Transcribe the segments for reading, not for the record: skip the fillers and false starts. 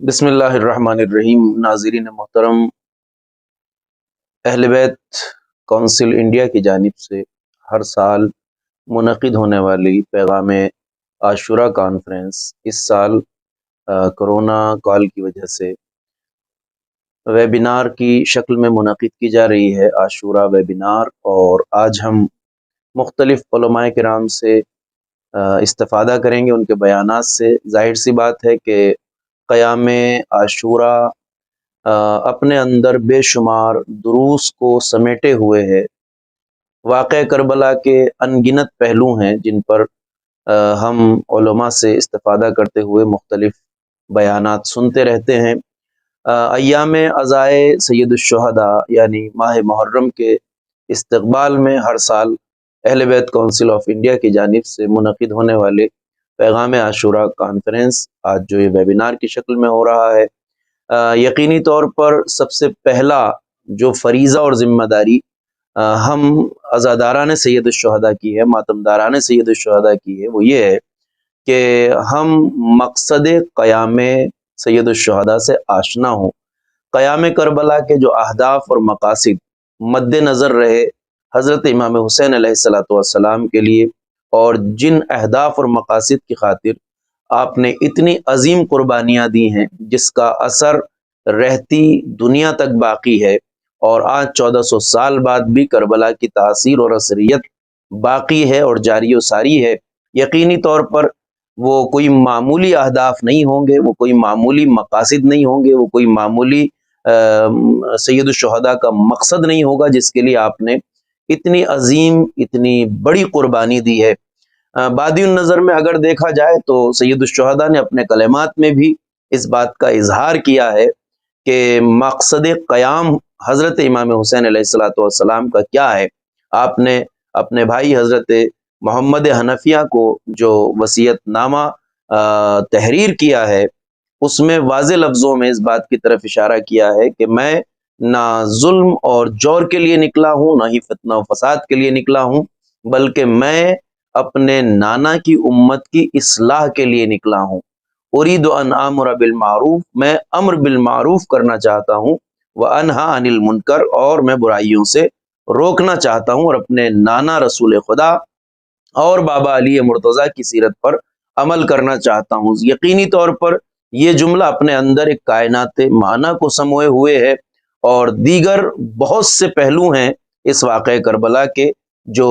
بسم اللہ الرحمن الرحیم۔ ناظرین محترم، اہل بیت کونسل انڈیا کی جانب سے ہر سال منعقد ہونے والی پیغام عاشورہ کانفرنس اس سال کرونا کال کی وجہ سے ویبینار کی شکل میں منعقد کی جا رہی ہے، عاشورہ ویبینار۔ اور آج ہم مختلف علماء کرام سے استفادہ کریں گے، ان کے بیانات سے۔ ظاہر سی بات ہے کہ قیام عاشورہ اپنے اندر بے شمار دروس کو سمیٹے ہوئے ہے۔ واقعہ کربلا کے ان گنت پہلو ہیں جن پر ہم علماء سے استفادہ کرتے ہوئے مختلف بیانات سنتے رہتے ہیں۔ ایام عزائے سید الشہداء یعنی ماہ محرم کے استقبال میں ہر سال اہل بیت کونسل آف انڈیا کی جانب سے منعقد ہونے والے پیغام عاشورہ کانفرنس آج جو یہ ویبینار کی شکل میں ہو رہا ہے، یقینی طور پر سب سے پہلا جو فریضہ اور ذمہ داری ہم عزاداران سید الشہداء کی ہے، ماتمداران سید الشہداء کی ہے، وہ یہ ہے کہ ہم مقصد قیام سید الشہداء سے آشنا ہوں۔ قیام کربلا کے جو اہداف اور مقاصد مد نظر رہے حضرت امام حسین علیہ السلام کے لیے، اور جن اہداف اور مقاصد کی خاطر آپ نے اتنی عظیم قربانیاں دی ہیں، جس کا اثر رہتی دنیا تک باقی ہے، اور آج 1400 سال بعد بھی کربلا کی تاثیر اور اثریت باقی ہے اور جاری و ساری ہے۔ یقینی طور پر وہ کوئی معمولی اہداف نہیں ہوں گے، وہ کوئی معمولی مقاصد نہیں ہوں گے، وہ کوئی معمولی سید الشہداء کا مقصد نہیں ہوگا جس کے لیے آپ نے اتنی عظیم اتنی بڑی قربانی دی ہے۔ بادی النظر میں اگر دیکھا جائے تو سید الشہداء نے اپنے کلمات میں بھی اس بات کا اظہار کیا ہے کہ مقصد قیام حضرت امام حسین علیہ السلام کا کیا ہے۔ آپ نے اپنے بھائی حضرت محمد حنفیہ کو جو وصیت نامہ تحریر کیا ہے، اس میں واضح لفظوں میں اس بات کی طرف اشارہ کیا ہے کہ میں نہ ظلم اور جور کے لیے نکلا ہوں، نہ ہی فتنہ و فساد کے لیے نکلا ہوں، بلکہ میں اپنے نانا کی امت کی اصلاح کے لیے نکلا ہوں۔ ارید ان آمر بالمعروف، میں امر بالمعروف کرنا چاہتا ہوں، وانہا عن المنکر، اور میں برائیوں سے روکنا چاہتا ہوں، اور اپنے نانا رسول خدا اور بابا علی مرتضیٰ کی سیرت پر عمل کرنا چاہتا ہوں۔ یقینی طور پر یہ جملہ اپنے اندر ایک کائنات معنی کو سموئے ہوئے ہے، اور دیگر بہت سے پہلو ہیں اس واقعہ کربلا کے جو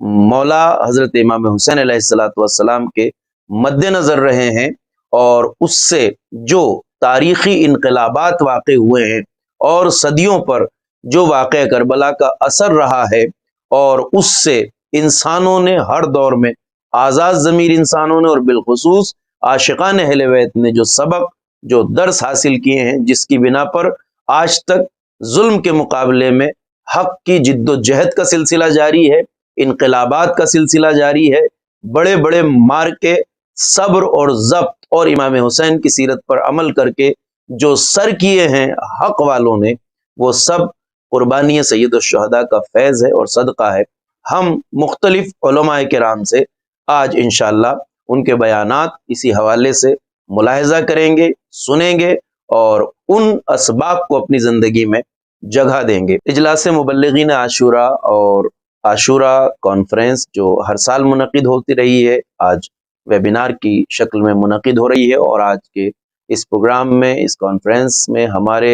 مولا حضرت امام حسین علیہ السلام کے مد نظر رہے ہیں، اور اس سے جو تاریخی انقلابات واقع ہوئے ہیں اور صدیوں پر جو واقعہ کربلا کا اثر رہا ہے، اور اس سے انسانوں نے ہر دور میں، آزاد ضمیر انسانوں نے اور بالخصوص عاشقان اہل بیت نے جو سبق جو درس حاصل کیے ہیں، جس کی بنا پر آج تک ظلم کے مقابلے میں حق کی جد و جہد کا سلسلہ جاری ہے، انقلابات کا سلسلہ جاری ہے، بڑے بڑے مارکے صبر اور ضبط اور امام حسین کی سیرت پر عمل کر کے جو سر کیے ہیں حق والوں نے، وہ سب قربانی سید الشہداء کا فیض ہے اور صدقہ ہے۔ ہم مختلف علماء کرام سے آج انشاءاللہ ان کے بیانات اسی حوالے سے ملاحظہ کریں گے، سنیں گے، اور ان اسباب کو اپنی زندگی میں جگہ دیں گے۔ اجلاس مبلغین عاشورہ اور عاشورہ کانفرنس جو ہر سال منعقد ہوتی رہی ہے، آج ویبینار کی شکل میں منعقد ہو رہی ہے، اور آج کے اس پروگرام میں، اس کانفرنس میں ہمارے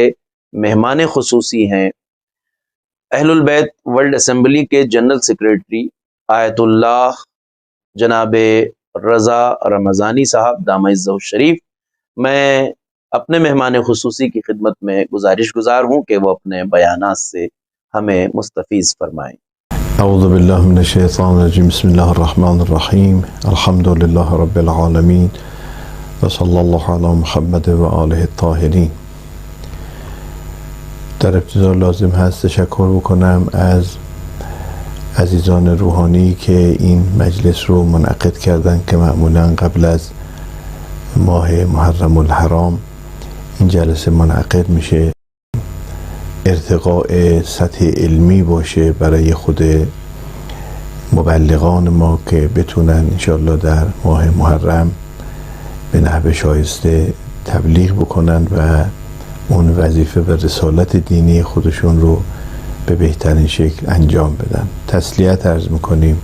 مہمان خصوصی ہیں اہل البیت ورلڈ اسمبلی کے جنرل سیکریٹری آیت اللہ جناب رضا رمضانی صاحب دامہ عزہ الشریف۔ میں اپنے مہمان خصوصی کی خدمت میں گزارش گزار ہوں کہ وہ اپنے بیانات سے ہمیں مستفیض فرمائیں۔ اعوذ باللہ من الشیطان الرجیم، بسم اللہ الرحمن الرحیم، الحمد للہ رب العالمین، وصلی اللہ علی محمد و آلہ الطاہرین۔ در ابتدا لازم هست تشکر بکنم از عزیزان روحانی که این مجلس رو منعقد کردن که معمولا قبل از ماه محرم الحرام این جلسه منعقد میشه، ارتقاء سطح علمی باشه برای خود مبلغان ما که بتونن انشاءالله در ماه محرم به نحو شایسته تبلیغ بکنن و اون وظیفه و رسالت دینی خودشون رو به بهترین شکل انجام بدن. تسلیت عرض میکنیم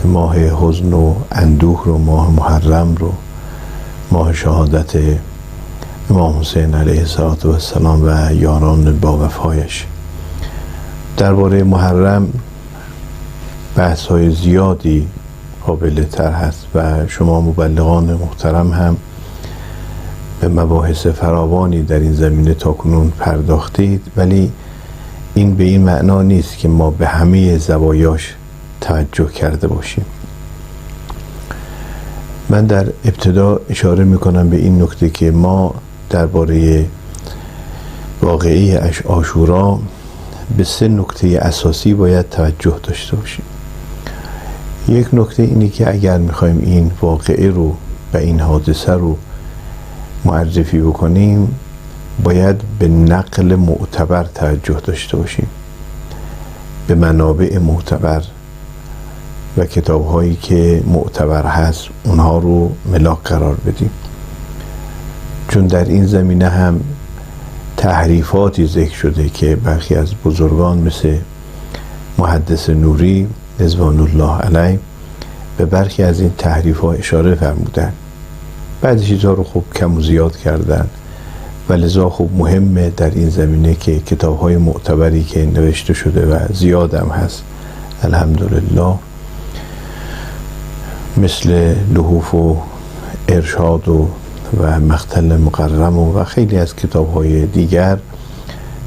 ماه حزن و اندوه رو، ماه محرم رو، ماه شهادت امام حسین علیه السلام و یاران با وفایش. درباره محرم بحث های زیادی قابل طرح هست و شما مبلغان محترم هم به مباحث فراوانی در این زمینه تاکنون پرداختید، ولی این به این معنا نیست که ما به همه زوایاش توجه کرده باشیم. من در ابتدا اشاره میکنم به این نکته که ما درباره واقعه عاشورا به 3 نکته اساسی باید توجه داشته باشیم. یک نکته اینه که اگر میخوایم این واقعه رو و این حادثه رو معرفی بکنیم باید به نقل معتبر توجه داشته باشیم، به منابع معتبر و کتاب‌هایی که معتبر هست اونها رو ملاک قرار بدیم، چون در این زمینه هم تحریفاتی ذکر شده که برخی از بزرگان مثل محدث نوری رضوان الله علیه به برخی از این تحریف‌ها اشاره فرمودن. بعضی چیزها رو خوب کم و زیاد کردن و لذا خوب مهمه در این زمینه که کتاب‌های معتبری که نوشته شده و زیاد هم هست الحمدلله، مثل لحوف و ارشاد و مقتل مقرم و خیلی از کتاب‌های دیگر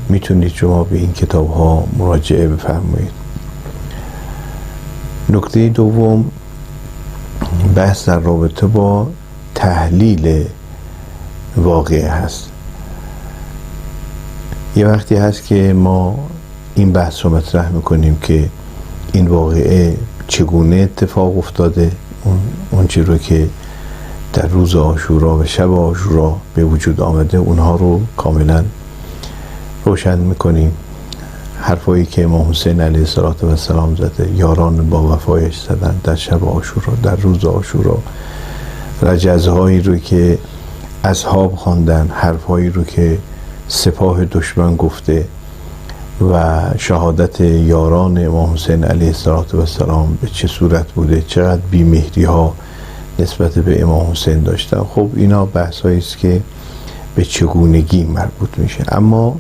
میتونید شما به این کتاب‌ها مراجعه بفرمایید. نکته دوم بحث در رابطه با تحلیل واقعه هست. یه وقتی هست که ما این بحث رو مطرح میکنیم که این واقعه چگونه اتفاق افتاده، اون چی رو که در روز عاشورا و شب عاشورا به وجود آمده اونها رو کاملا روشن میکنیم. حرفایی که امام حسین علیه السلام زده، یاران با وفایش زدن در شب عاشورا، در روز عاشورا، رجزهایی رو که اصحاب خواندن، حرفهایی رو که سپاه دشمن گفته و شهادت یاران امام حسین علیه السلام به چه صورت بوده، چقدر بی‌مهری ها نسبت به امام حسین داشتن. خب اینا بحثایی است که به چگونگی مربوط میشه. اما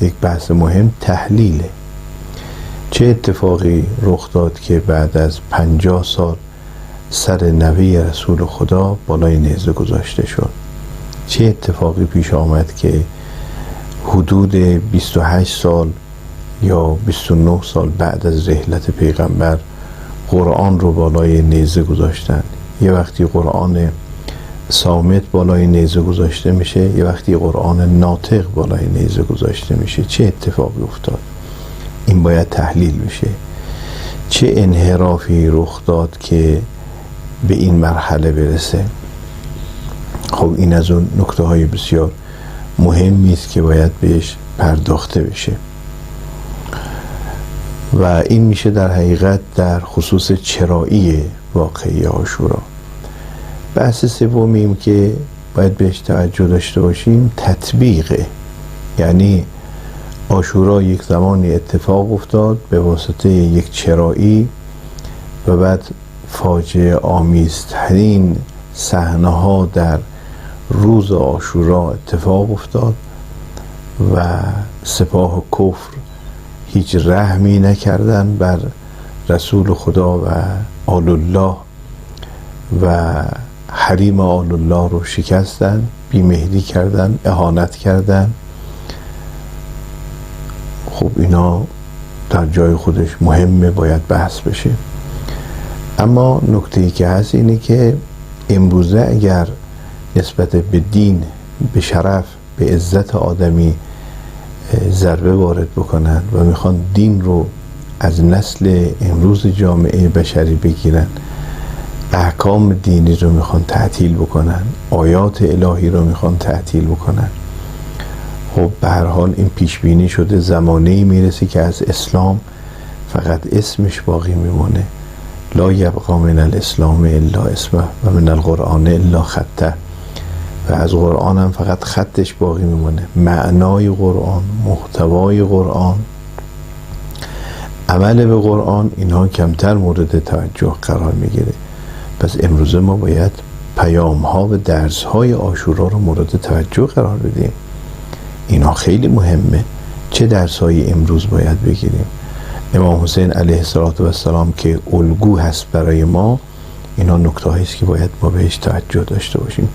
یک بحث مهم تحلیله. چه اتفاقی رخ داد که بعد از 50 سال سر نوی رسول خدا بالای نیزه گذاشته شد؟ چه اتفاقی پیش آمد که حدود 28 سال یا 29 سال بعد از رحلت پیغمبر قرآن رو بالای نیزه گذاشتن؟ یه وقتی قرآن صامت بالای نیزه گذاشته میشه، یه وقتی قرآن ناطق بالای نیزه گذاشته میشه. چه اتفاقی افتاد؟ این باید تحلیل بشه. چه انحرافی رخ داد که به این مرحله برسه؟ خب این از اون نکته های بسیار مهمی است که باید بهش پرداخته بشه و این میشه در حقیقت در خصوص چرایی واقعه عاشورا. بحث سومیم که باید بهش توجه داشته باشیم تطبیقه. یعنی عاشورا یک زمانی اتفاق افتاد به واسطه یک چرایی و بعد فاجعه آمیزترین صحنه ها در روز عاشورا اتفاق افتاد و سپاه کفر هیچ رحمی نکردن بر رسول خدا و آل الله و حریم آل الله رو شکستن، بی‌مهری کردن، اهانت کردن. خب اینا در جای خودش مهمه، باید بحث بشه. اما نکته‌ای که هست اینه که امروزه اگر نسبت به دین، به شرف، به عزت آدمی ضربه وارد بکنن و میخوان دین رو از نسل امروز جامعه بشری بگیرن، احکام دینی رو میخوان تعطیل بکنن، آیات الهی رو میخوان تعطیل بکنن، خب به هر حال این پیش بینی شده زمانه‌ای میرسه که از اسلام فقط اسمش باقی میمونه لا یبقی من الاسلام الا اسمه و من القرآن الا خطه، و از قرآن هم فقط خطش باقی میمونه. معنای قرآن، محتوای قرآن، عمل به قرآن، اینها کمتر مورد توجه قرار میگیره. پس امروزه ما باید پیام ها و درس های عاشورا رو مورد توجه قرار بدیم. اینا خیلی مهمه. چه درس های امروز باید بگیریم؟ امام حسین علیه السلام که الگو هست برای ما، اینا نکته هاییست که باید ما بهش توجه داشته باشیم.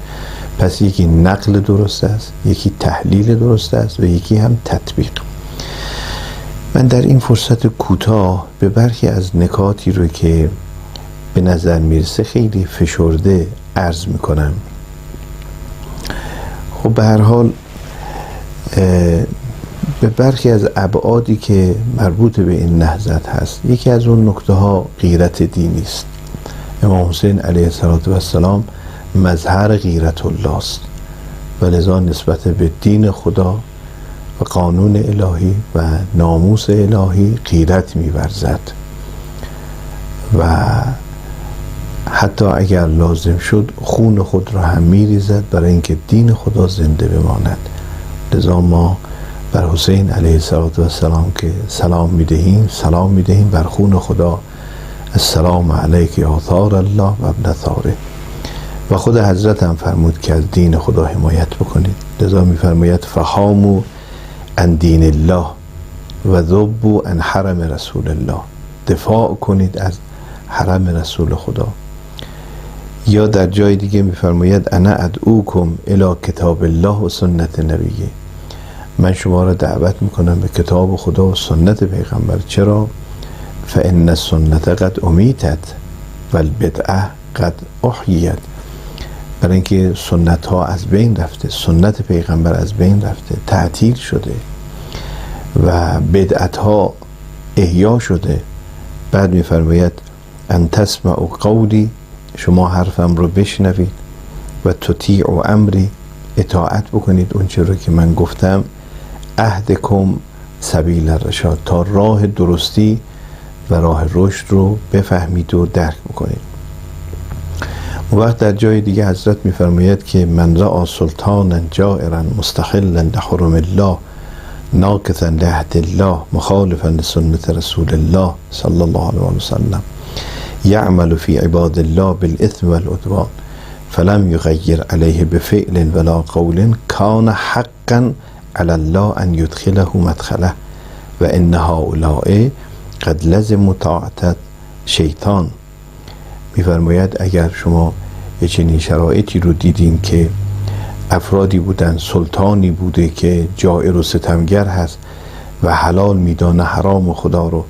پس یکی نقل درست است، یکی تحلیل درست است و یکی هم تطبیق. من در این فرصت کوتاه به برخی از نکاتی رو که به نظر میرسه خیلی فشرده عرض میکنم. خب به هر حال به برخی از ابعادی که مربوط به این نهضت هست، یکی از اون نکته ها غیرت دینی است. امام حسین علیه السلام مظهر غیرت الله است و لذا نسبت به دین خدا و قانون الهی و ناموس الهی غیرت می‌ورزد و حتی اگر لازم شد خون خود را هم می‌ریزد برای اینکه دین خدا زنده بماند. لذا ما بر حسین علیه السلام که سلام می‌دهیم بر خون خدا. السلام علیک یا ثار الله و ابن ثاره. و خود حضرت هم فرمود که از دین خدا حمایت بکنید. لذا می‌فرماید فحاموا عن دین الله و ذبوا عن حرم رسول الله. دفاع کنید از حرم رسول خدا. یا در جای دیگه می‌فرماید انا ادعوکم الی کتاب الله و سنت نبیه. من شما را دعوت میکنم به کتاب خدا و سنت پیغمبر. چرا؟ فان السنت قد امیتت و البدعه قد احییت. برای اینکه سنت ها از بین رفته، سنت پیغمبر از بین رفته، تعطیل شده و بدعت ها احیا شده. بعد میفرماید ان تسمعوا قولی، شما حرفم رو بشنوید، و تطیعوا امری، اطاعت بکنید اون چه رو که من گفتم. اهدکم سبیل الرشاد، تا راه درستی و راه رشد رو بفهمید و درک بکنید. اون وقت در جای دیگه حضرت میفرماید که من رأى سلطانا جائرا مستحلا لحرم الله ناقضا لعهد الله مخالفا لسنت رسول الله صلی الله علیه و سلم یعمل فی عباد الله بالاثم والعدوان فلم یغیر علیه بفعل ولا قول کان حقا علی الله ان یدخله مدخله و ان هؤلاء قد لزموا طاعت شیطان. میفرماید اگر شما یه چنین شرایطی رو دیدین که افرادی بودن، سلطانی بوده که جائر و ستمگر هست و حلال میدانه حرام خدا رو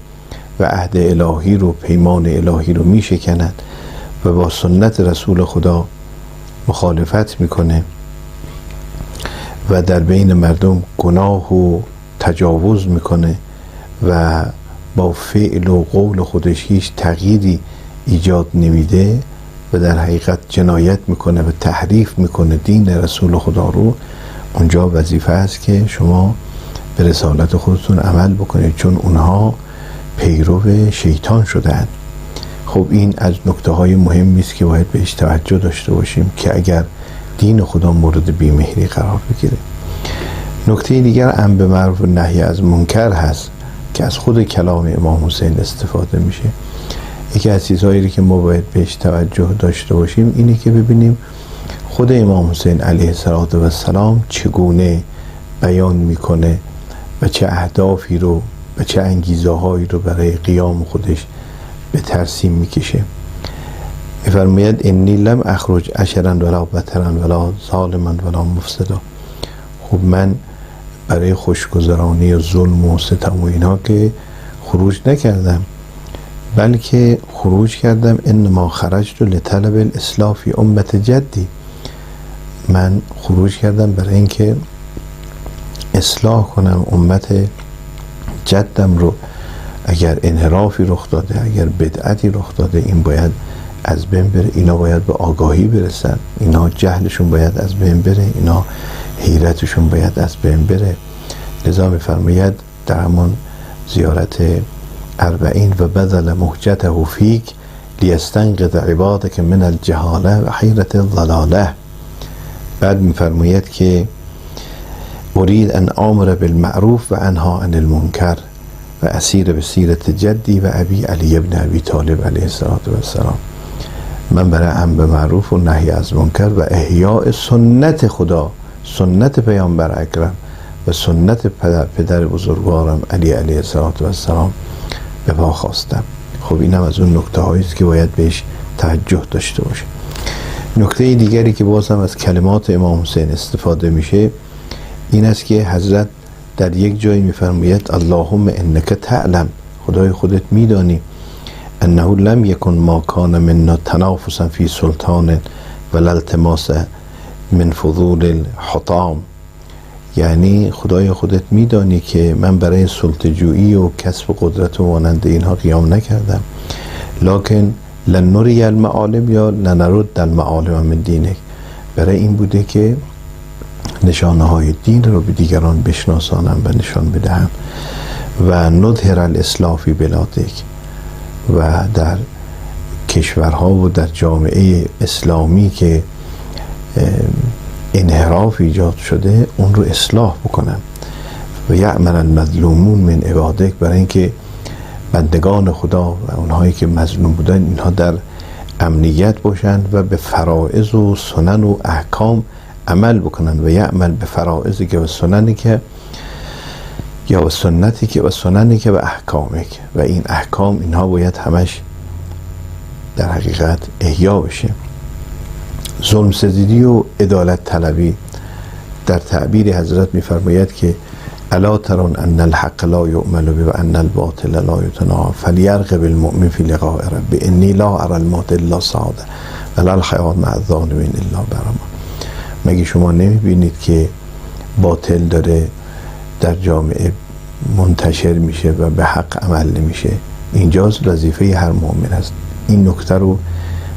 و عهد الهی رو، پیمان الهی رو میشکند و با سنت رسول خدا مخالفت میکنه و در بین مردم گناه و تجاوز میکنه و با فعل و قول خودش هیچ تغییری ایجاد نمیده و در حقیقت جنایت میکنه و تحریف میکنه دین رسول خدا رو، اونجا وظیفه است که شما به رسالت خودتون عمل بکنید، چون اونها پیرو شیطان شدن. خب این از نکته های مهمی است که باید بهش توجه داشته باشیم که اگر دین خدا مورد بیمهری قرار بگیره. نکته دیگر امر به معروف و نهی از منکر هست که از خود کلام امام حسین استفاده میشه. یکی از چیزهایی که ما باید بهش توجه داشته باشیم اینه که ببینیم خود امام حسین علیه السلام چگونه بیان میکنه و چه اهدافی رو و چه انگیزه هایی رو برای قیام خودش به ترسیم میکشه. میفرماید انی لم اخرج عشرا ولا بطرا ولا ظالما ولا مفسدا. خب من برای خوشگذرانی و ظلم و ستم و اینا که خروج نکردم، بلکه خروج کردم انما خرجت لطلب الاصلاح فی امت جدی. من خروج کردم برای اینکه اصلاح کنم امت جدم رو. اگر انحرافی رخ داده، اگر بدعتی رخ داده، این باید از بین بره. اینا باید به آگاهی برسن، اینا جهلشون باید از بین بره، اینا حیرتشون باید از بین بره. لذا میفرماید در همون زیارت 40 و بذل مهجته فیک لیستنقذ عبادک من الجهاله و حیرت الضلاله. بعد میفرماید که اريد ان آمر بالمعروف و انها عن المنکر و اسیر به سیرت جدی و ابی علی ابن ابی طالب علیه السلام. من برای امر به معروف و نهی از منکر و احیاء سنت خدا، سنت پیامبر اکرم و سنت پدر بزرگوارم علی علیه السلام به پا خواستم. خب اینم از اون نکته هایی است که باید بهش توجه داشته باشه. نکته دیگری که باز هم از کلمات امام حسین استفاده میشه این است که حضرت در یک جایی میفرماید اللهم انک تعلم، خدای خودت میدانی، انه لم یکن ما کان منا تنافسا فی سلطان ولا التماس من فضول الحطام. یعنی خدای خودت میدانی که من برای سلطه‌جویی و کسب قدرت و مانند اینها قیام نکردم، لکن لنری المعالم یا لنرد المعالم من دینک، برای این بوده که نشانه های دین رو به دیگران بشناسانم و نشان بدهم و نظهر الاسلام فی بلادک، و در کشورها و در جامعه اسلامی که انحراف ایجاد شده اون رو اصلاح بکنم و یعمل المظلومون من عبادک، برای اینکه بندگان خدا و اونهایی که مظلوم بودن اینها در امنیت باشند و به فرائض و سنن و احکام عمل بکنن و یعمل به فرائضی که و سننی که یا و سنتی که و سننی که و احکامی که، و این احکام اینها باید همش در حقیقت احیا بشه. ظلم ستیزی و عدالت طلبی در تعبیر حضرت میفرماید که الا ترون ان الحق لا یؤمل به و ان الباطل لا یتناهى فلیرغب المؤمن فی لقاء ربه انی لا اری الموت الا سعاده ولا الحیات مع الظالمین الا برما. مگه شما نمیبینید که باطل داره در جامعه منتشر میشه و به حق عمل نمیشه؟ اینجاست وظیفه هر مؤمن است. این نکته رو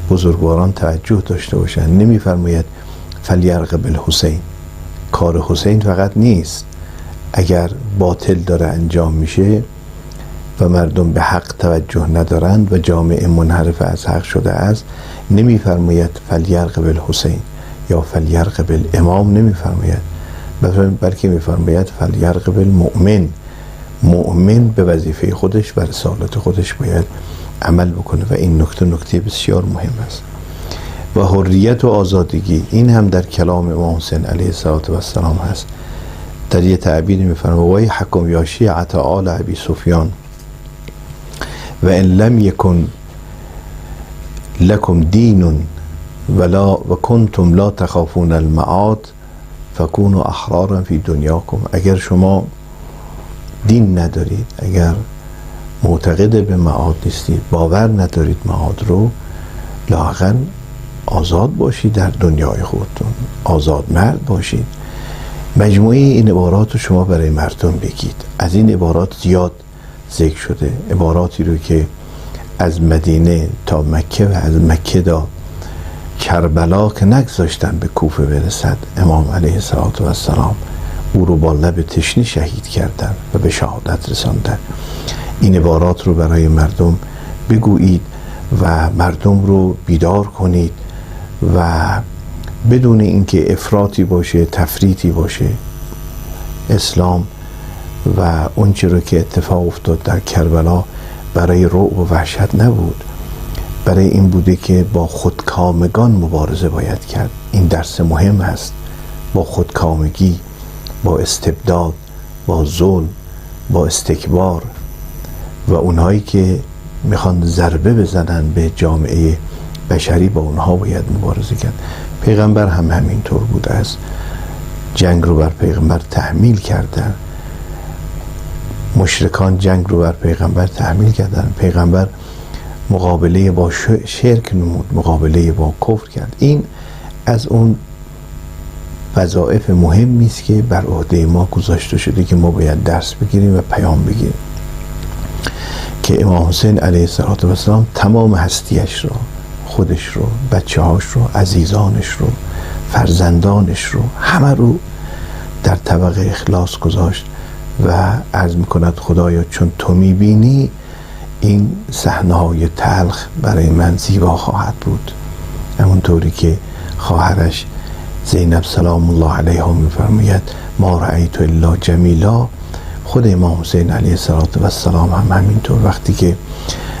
بزرگواران توجه داشته باشن. نمیفرماید فلیرغب الحسین، کار حسین فقط نیست. اگر باطل داره انجام میشه و مردم به حق توجه ندارند و جامعه منحرف از حق شده است، نمیفرماید فلیرغب الحسین یا فلیرغب الامام، نمیفرماید، بلکه میفرماید فلیرغب المؤمن. مؤمن به وظیفه خودش و رسالت خودش باید عمل بکنه و این نکته بسیار مهم است. و حریت و آزادگی این هم در کلام امام حسین علیه السلام هست. در یه تعبیر میفرماید وای حکم یا شیعة آل ابی سفیان و ان لم یکن لکم دین و کنتم لا تخافون المعاد فکونوا احرارا فی دنیاکم. اگر شما دین ندارید، اگر معتقد به معاد نیستید، باور ندارید معاد رو، لااقل آزاد باشید در دنیای خودتون، آزاد مرد باشید. مجموعه این عبارات رو شما برای مردم بگید. از این عبارات زیاد ذکر شده، عباراتی رو که از مدینه تا مکه و از مکه تا کربلا که نگذاشتن به کوفه برسد، امام علیه السلام او رو با لب تشنه شهید کردن و به شهادت رساندن. این عبارات رو برای مردم بگویید و مردم رو بیدار کنید و بدون اینکه افراطی باشه، تفریطی باشه. اسلام و اون چیزی رو که اتفاق افتاد در کربلا برای رعب و وحشت نبود، برای این بوده که با خودکامگان مبارزه باید کرد. این درس مهم است. با خودکامگی، با استبداد، با ظلم، با استکبار و اونهایی که میخوان ضربه بزنن به جامعه بشری، با اونها باید مبارزه کرد. پیغمبر هم همینطور بوده است. جنگ رو بر پیغمبر تحمیل کردن، مشرکان جنگ رو بر پیغمبر تحمیل کردن، پیغمبر مقابله با شرک نمود، مقابله با کفر کرد. این از اون وظایف مهمی است که بر عهده ما گذاشته شده که ما باید درس بگیریم و پیام بگیریم که امام حسین علیه السلام تمام هستیش رو، خودش رو، بچه‌هاش رو، عزیزانش رو، فرزندانش رو، همه رو در طبق اخلاص گذاشت و عرض میکند خدایا چون تو میبینی این صحنه‌های تلخ برای من زیبا خواهد بود. همونطوری که خواهرش زینب سلام الله علیها میفرماید ما رأیت الا جمیلا، خود امام حسین علیه السلام هم همینطور. وقتی که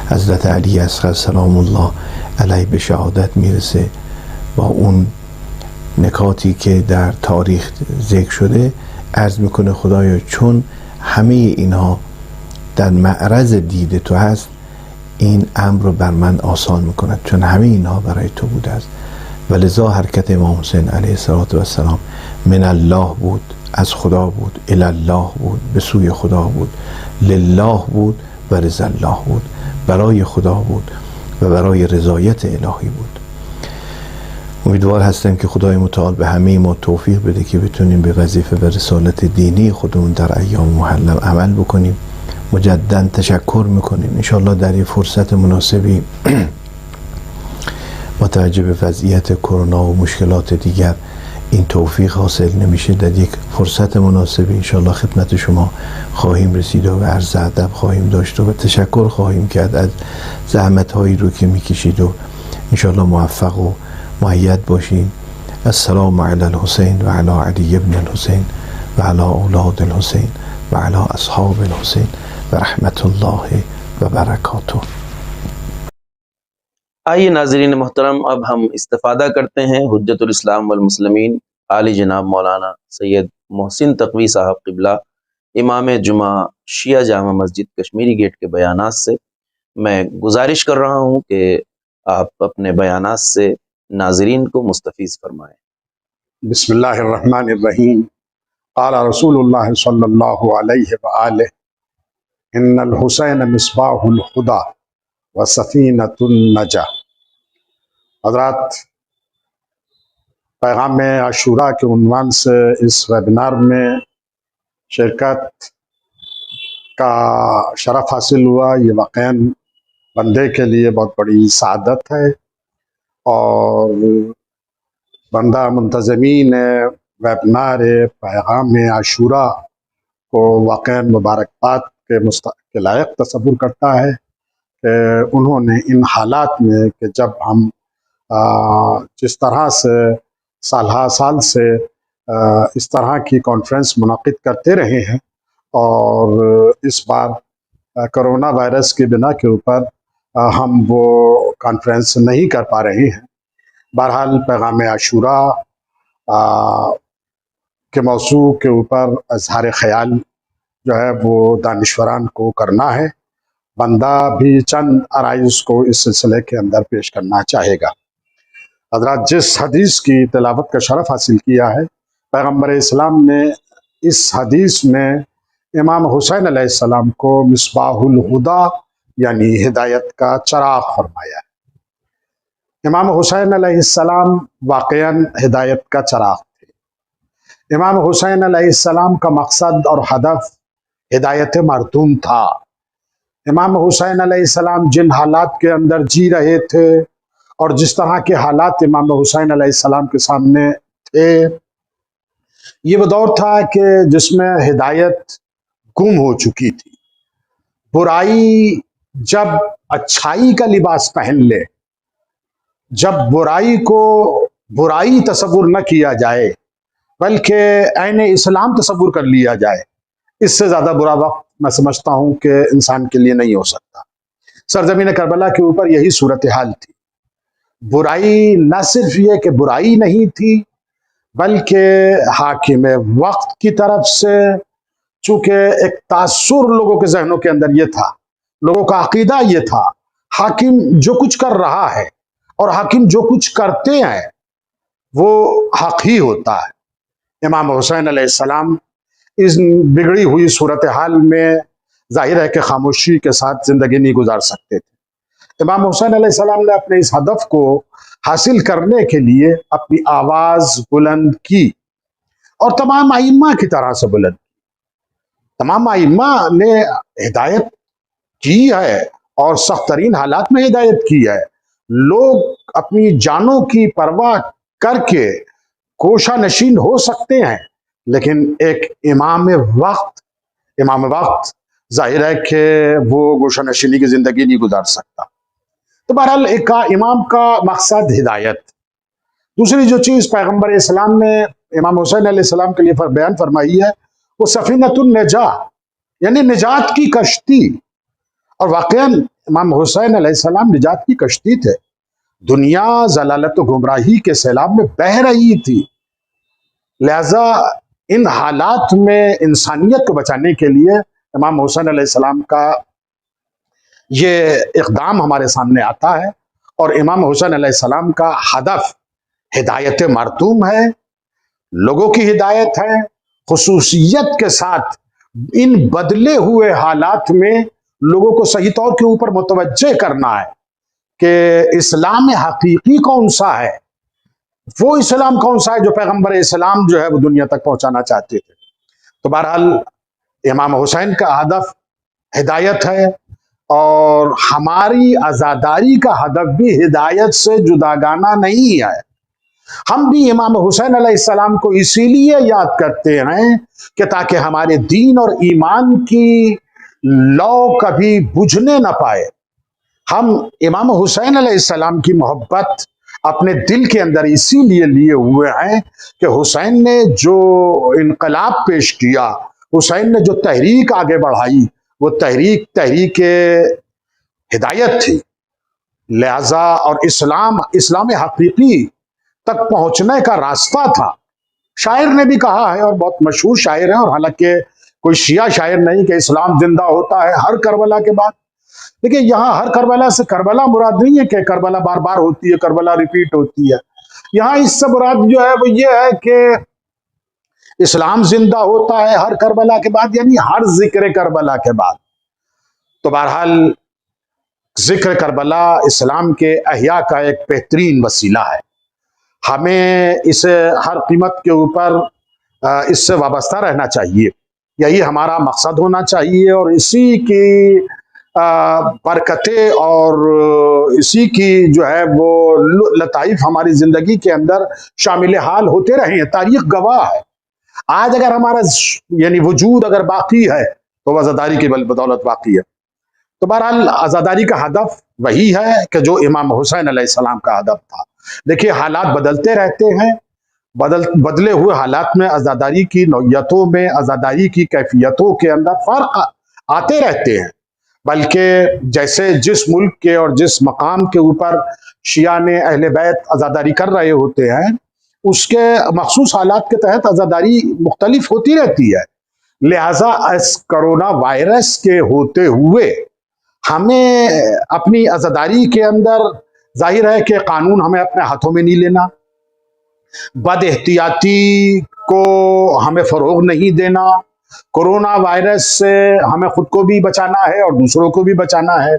حضرت علی اصغر سلام الله علیه به شهادت میرسه با اون نکاتی که در تاریخ ذکر شده، عرض میکنه خدایا چون همه اینها در معرض دید تو هست، این امر رو بر من آسان میکند، چون همه اینها برای تو بوده است. و لذا حرکت امام حسین علیه السلام من الله بود، از خدا بود، الی الله بود، به سوی خدا بود، لله بود و رضا الله بود، برای خدا بود و برای رضایت الهی بود. امیدوار هستم که خدای متعال به همه ما توفیق بده که بتونیم به وظیفه و رسالت دینی خودمون در ایام محرم عمل بکنیم. مجددا تشکر میکنیم. انشاءالله در یه فرصت مناسبی متوجه به وضعیت کرونا و مشکلات دیگر این توفیق حاصل نمیشه، در یک فرصت مناسبی انشاءالله خدمت شما خواهیم رسید و عرض ادب خواهیم داشت و تشکر خواهیم کرد از زحمت هایی رو که میکشید و انشاءالله موفق و مؤید باشین. السلام علی الحسین و علی علی ابن الحسین و علی اولاد الحسین و علی اصحاب الحسین و رحمت الله و برکاته. آئیے ناظرین محترم، اب ہم استفادہ کرتے ہیں حجت الاسلام والمسلمین عالی جناب مولانا سید محسن تقوی صاحب قبلہ امام جمعہ شیعہ جامع مسجد کشمیری گیٹ کے بیانات سے۔ میں گزارش کر رہا ہوں کہ آپ اپنے بیانات سے ناظرین کو مستفیض فرمائیں۔ بسم اللہ الرحمن الرحیم۔ قال رسول اللہ صلی اللہ علیہ وآلہ ان الحسین مصباح الہدی وسفینۃ النجاہ۔ حضرات، پیغام عاشوراء کے عنوان سے اس ویبینار میں شرکت کا شرف حاصل ہوا، یہ واقعاً بندے کے لیے بہت بڑی سعادت ہے، اور بندہ منتظمین ویبینار پیغام عاشوراء کو واقعاً مبارکباد کے لائق تصور کرتا ہے کہ انہوں نے ان حالات میں کہ جب ہم جس طرح سے سال ہا سال سے اس طرح کی کانفرنس منعقد کرتے رہے ہیں، اور اس بار کرونا وائرس کی بنا کے اوپر ہم وہ کانفرنس نہیں کر پا رہے ہیں۔ بہرحال پیغام عاشوراء کے موضوع کے اوپر اظہار خیال جو ہے وہ دانشوران کو کرنا ہے۔ بندہ بھی چند عرائض کو اس سلسلے کے اندر پیش کرنا چاہے گا۔ حضرات، جس حدیث کی تلاوت کا شرف حاصل کیا ہے، پیغمبر اسلام نے اس حدیث میں امام حسین علیہ السلام کو مصباح الہدی یعنی ہدایت کا چراغ فرمایا ہے۔ امام حسین علیہ السلام واقعاً ہدایت کا چراغ تھے۔ امام حسین علیہ السلام کا مقصد اور ہدف ہدایت مردوم تھا۔ امام حسین علیہ السلام جن حالات کے اندر جی رہے تھے اور جس طرح کے حالات امام حسین علیہ السلام کے سامنے تھے، یہ وہ دور تھا کہ جس میں ہدایت گم ہو چکی تھی۔ برائی جب اچھائی کا لباس پہن لے، جب برائی کو برائی تصور نہ کیا جائے بلکہ عین اسلام تصور کر لیا جائے، اس سے زیادہ برا وقت میں سمجھتا ہوں کہ انسان کے لیے نہیں ہو سکتا۔ سرزمین کربلا کے اوپر یہی صورتحال تھی۔ برائی نہ صرف یہ کہ برائی نہیں تھی، بلکہ حاکم وقت کی طرف سے چونکہ ایک تاثر لوگوں کے ذہنوں کے اندر یہ تھا، لوگوں کا عقیدہ یہ تھا، حاکم جو کچھ کر رہا ہے اور حاکم جو کچھ کرتے ہیں وہ حق ہی ہوتا ہے۔ امام حسین علیہ السلام اس بگڑی ہوئی صورتحال میں ظاہر ہے کہ خاموشی کے ساتھ زندگی نہیں گزار سکتے تھے۔ امام حسین علیہ السلام نے اپنے اس ہدف کو حاصل کرنے کے لیے اپنی آواز بلند کی، اور تمام ائمہ کی طرح سے بلند کی۔ تمام ائمہ نے ہدایت کی ہے اور سخت ترین حالات میں ہدایت کی ہے۔ لوگ اپنی جانوں کی پرواہ کر کے کوشہ نشین ہو سکتے ہیں، لیکن ایک امام وقت ظاہر ہے کہ وہ گوشہ نشینی کی زندگی نہیں گزار سکتا۔ تو بہرحال ایک امام کا مقصد ہدایت۔ دوسری جو چیز پیغمبر اسلام نے امام حسین علیہ السلام کے لیے بیان فرمائی ہے وہ سفینۃ النجاہ، یعنی نجات کی کشتی۔ اور واقعاً امام حسین علیہ السلام نجات کی کشتی تھے۔ دنیا ضلالت و گمراہی کے سیلاب میں بہہ رہی تھی، لہذا ان حالات میں انسانیت کو بچانے کے لیے امام حسین علیہ السلام کا یہ اقدام ہمارے سامنے آتا ہے۔ اور امام حسین علیہ السلام کا ہدف ہدایت مرتوم ہے، لوگوں کی ہدایت ہے، خصوصیت کے ساتھ ان بدلے ہوئے حالات میں لوگوں کو صحیح طور کے اوپر متوجہ کرنا ہے کہ اسلام حقیقی کون سا ہے، وہ اسلام کون سا ہے جو پیغمبر اسلام جو ہے وہ دنیا تک پہنچانا چاہتے تھے۔ تو بہرحال امام حسین کا ہدف ہدایت ہے، اور ہماری عزاداری کا ہدف بھی ہدایت سے جداگانہ نہیں ہے۔ ہم بھی امام حسین علیہ السلام کو اسی لیے یاد کرتے ہیں کہ تاکہ ہمارے دین اور ایمان کی لو کبھی بجھنے نہ پائے۔ ہم امام حسین علیہ السلام کی محبت اپنے دل کے اندر اسی لیے لیے ہوئے ہیں کہ حسین نے جو انقلاب پیش کیا، حسین نے جو تحریک آگے بڑھائی، وہ تحریک ہدایت تھی، لہذا اور اسلام حقیقی تک پہنچنے کا راستہ تھا۔ شاعر نے بھی کہا ہے، اور بہت مشہور شاعر ہے، اور حالانکہ کوئی شیعہ شاعر نہیں، کہ اسلام زندہ ہوتا ہے ہر کربلا کے بعد۔ دیکھیے یہاں ہر کربلا سے کربلا مراد نہیں ہے کہ کربلا بار بار ہوتی ہے، کربلا ریپیٹ ہوتی ہے۔ یہاں اس سے مراد جو ہے وہ یہ ہے کہ اسلام زندہ ہوتا ہے ہر کربلا کے بعد، یعنی ہر ذکر کربلا کے بعد۔ تو بہرحال ذکر کربلا اسلام کے احیاء کا ایک بہترین وسیلہ ہے۔ ہمیں اسے ہر قیمت کے اوپر اس سے وابستہ رہنا چاہیے، یہی ہمارا مقصد ہونا چاہیے، اور اسی کی برکتیں اور اسی کی جو ہے وہ لطائف ہماری زندگی کے اندر شامل حال ہوتے رہے ہیں۔ تاریخ گواہ ہے۔ آج اگر ہمارا یعنی وجود اگر باقی ہے تو وہ عزاداری کی بدولت باقی ہے۔ تو بہرحال عزاداری کا ہدف وہی ہے کہ جو امام حسین علیہ السلام کا ہدف تھا۔ دیکھیے حالات بدلتے رہتے ہیں، بدلے ہوئے حالات میں عزاداری کی نوعیتوں میں، عزاداری کی کیفیتوں کے اندر فرق آتے رہتے ہیں۔ بلکہ جیسے جس ملک کے اور جس مقام کے اوپر شیعہ نے اہل بیت عزاداری کر رہے ہوتے ہیں، اس کے مخصوص حالات کے تحت عزاداری مختلف ہوتی رہتی ہے۔ لہذا اس کرونا وائرس کے ہوتے ہوئے ہمیں اپنی عزاداری کے اندر ظاہر ہے کہ قانون ہمیں اپنے ہاتھوں میں نہیں لینا، بد احتیاطی کو ہمیں فروغ نہیں دینا، کورونا وائرس سے ہمیں خود کو بھی بچانا ہے اور دوسروں کو بھی بچانا ہے۔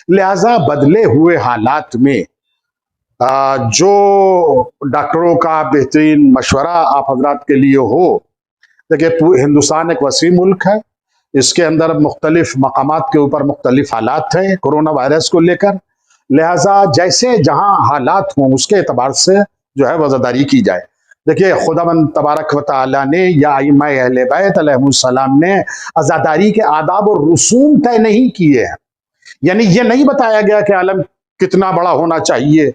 لہذا بدلے ہوئے حالات میں جو ڈاکٹروں کا بہترین مشورہ آپ حضرات کے لیے ہو، دیکھیے ہندوستان ایک وسیع ملک ہے، اس کے اندر مختلف مقامات کے اوپر مختلف حالات ہیں کورونا وائرس کو لے کر، لہذا جیسے جہاں حالات ہوں اس کے اعتبار سے جو ہے عزاداری کی جائے۔ دیکھیے خداوند تبارک و تعالیٰ نے یا ائمہ اہل بیت علیہ السلام نے عزاداری کے آداب اور رسوم طے نہیں کیے ہیں، یعنی یہ نہیں بتایا گیا کہ عالم کتنا بڑا ہونا چاہیے،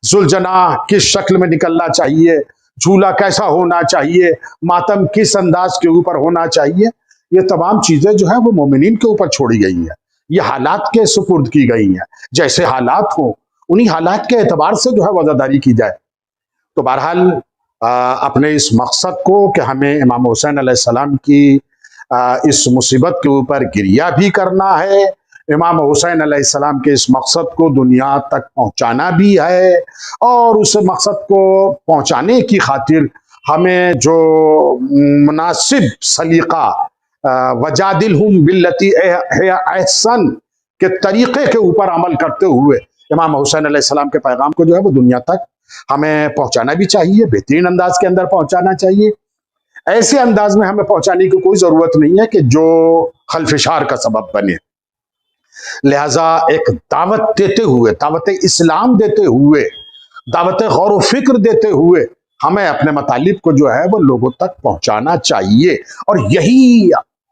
ذوالجناح کس شکل میں نکلنا چاہیے، جھولا کیسا ہونا چاہیے، ماتم کس انداز کے اوپر ہونا چاہیے۔ یہ تمام چیزیں جو ہیں وہ مومنین کے اوپر چھوڑی گئی ہیں، یہ حالات کے سپرد کی گئی ہیں۔ جیسے حالات ہوں انہی حالات کے اعتبار سے جو ہے عزاداری کی جائے۔ تو بہرحال اپنے اس مقصد کو کہ ہمیں امام حسین علیہ السلام کی اس مصیبت کے اوپر گریہ بھی کرنا ہے، امام حسین علیہ السلام کے اس مقصد کو دنیا تک پہنچانا بھی ہے، اور اس مقصد کو پہنچانے کی خاطر ہمیں جو مناسب سلیقہ وجادلہم باللتی ہی احسن کے طریقے کے اوپر عمل کرتے ہوئے امام حسین علیہ السلام کے پیغام کو جو ہے وہ دنیا تک ہمیں پہنچانا بھی چاہیے، بہترین انداز کے اندر پہنچانا چاہیے۔ ایسے انداز میں ہمیں پہنچانے کی کوئی ضرورت نہیں ہے کہ جو خلفشار کا سبب بنے۔ لہذا ایک دعوت دیتے ہوئے، دعوت اسلام دیتے ہوئے، دعوت غور و فکر دیتے ہوئے ہمیں اپنے مطالب کو جو ہے وہ لوگوں تک پہنچانا چاہیے، اور یہی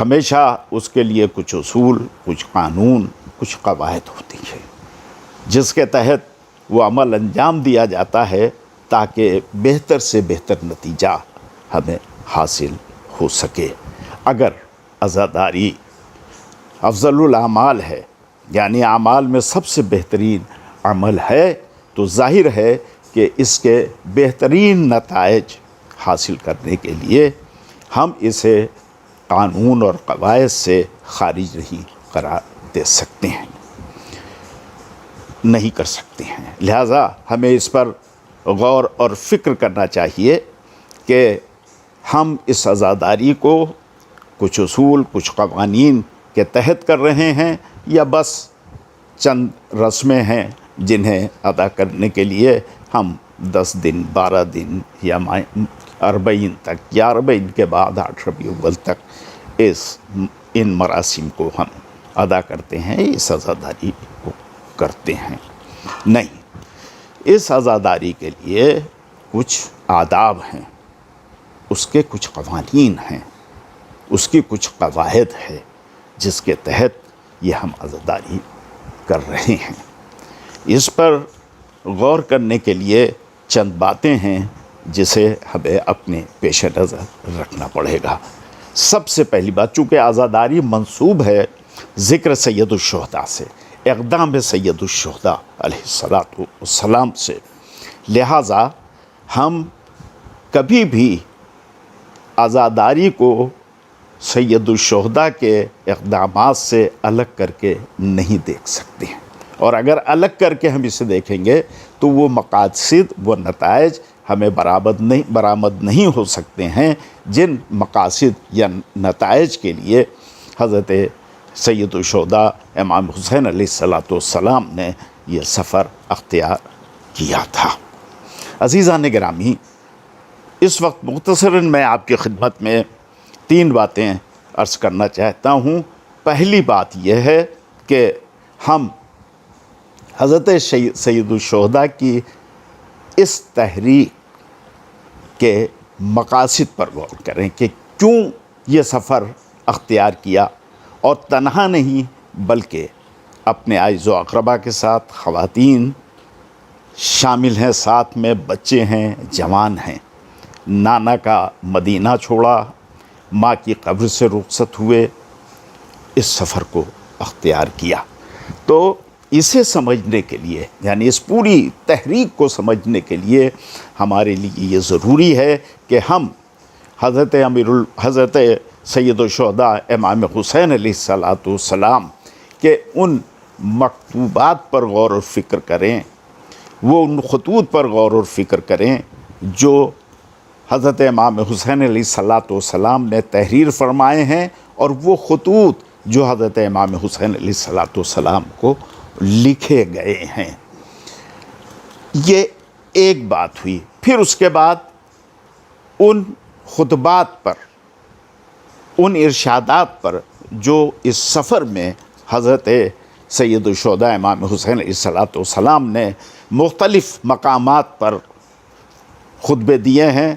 ہمیشہ اس کے لیے کچھ اصول، کچھ قانون، کچھ قواعد ہوتی ہے جس کے تحت وہ عمل انجام دیا جاتا ہے تاکہ بہتر سے بہتر نتیجہ ہمیں حاصل ہو سکے۔ اگر عزاداری افضل الاعمال ہے، یعنی اعمال میں سب سے بہترین عمل ہے، تو ظاہر ہے کہ اس کے بہترین نتائج حاصل کرنے کے لیے ہم اسے قانون اور قواعد سے خارج نہیں قرار دے سکتے ہیں، نہیں کر سکتے ہیں۔ لہٰذا ہمیں اس پر غور اور فکر کرنا چاہیے کہ ہم اس عزاداری کو کچھ اصول، کچھ قوانین کے تحت کر رہے ہیں، یا بس چند رسمیں ہیں جنہیں ادا کرنے کے لیے ہم 10 دن، 12 دن یا 40 تک، یا 40 کے بعد 8 ربیع الاول تک ان مراسم کو ہم ادا کرتے ہیں، اس عزاداری کو کرتے ہیں۔ نہیں، اس عزاداری کے لیے کچھ آداب ہیں، اس کے کچھ قوانین ہیں، اس کی کچھ قواعد ہے جس کے تحت یہ ہم عزاداری کر رہے ہیں۔ اس پر غور کرنے کے لیے چند باتیں ہیں جسے ہمیں اپنے پیش نظر رکھنا پڑے گا۔ سب سے پہلی بات، چونکہ عزاداری منسوب ہے ذکر سید الشہداء سے، اقدام سید الشہداء علیہ السلام سے، لہٰذا ہم کبھی بھی عزاداری کو سید الشہداء کے اقدامات سے الگ کر کے نہیں دیکھ سکتے ہیں، اور اگر الگ کر کے ہم اسے دیکھیں گے تو وہ مقاصد، وہ نتائج ہمیں برآمد نہیں ہو سکتے ہیں جن مقاصد یا نتائج کے لیے حضرت سید الشہداء امام حسین علیہ السلام نے یہ سفر اختیار کیا تھا۔ عزیزان گرامی، اس وقت مختصراً میں آپ کی خدمت میں 3 باتیں عرض کرنا چاہتا ہوں۔ پہلی بات یہ ہے کہ ہم حضرت سید الشہداء کی اس تحریک کے مقاصد پر غور کریں کہ کیوں یہ سفر اختیار کیا، اور تنہا نہیں بلکہ اپنے اعز و اقربا کے ساتھ، خواتین شامل ہیں، ساتھ میں بچے ہیں، جوان ہیں، نانا کا مدینہ چھوڑا، ماں کی قبر سے رخصت ہوئے، اس سفر کو اختیار کیا۔ تو اسے سمجھنے کے لیے، یعنی اس پوری تحریک کو سمجھنے کے لیے ہمارے لیے یہ ضروری ہے کہ ہم حضرت سید الشہداء امام حسین علیہ السلام کے ان مکتوبات پر غور و فکر کریں، وہ ان خطوط پر غور و فکر کریں جو حضرت امام حسین علیہ السلام نے تحریر فرمائے ہیں، اور وہ خطوط جو حضرت امام حسین علیہ السلام کو لکھے گئے ہیں۔ یہ ایک بات ہوئی۔ پھر اس کے بعد ان خطبات پر، ان ارشادات پر جو اس سفر میں حضرت سید الشہداء امام حسین علیہ السلام نے مختلف مقامات پر خطبے دیے ہیں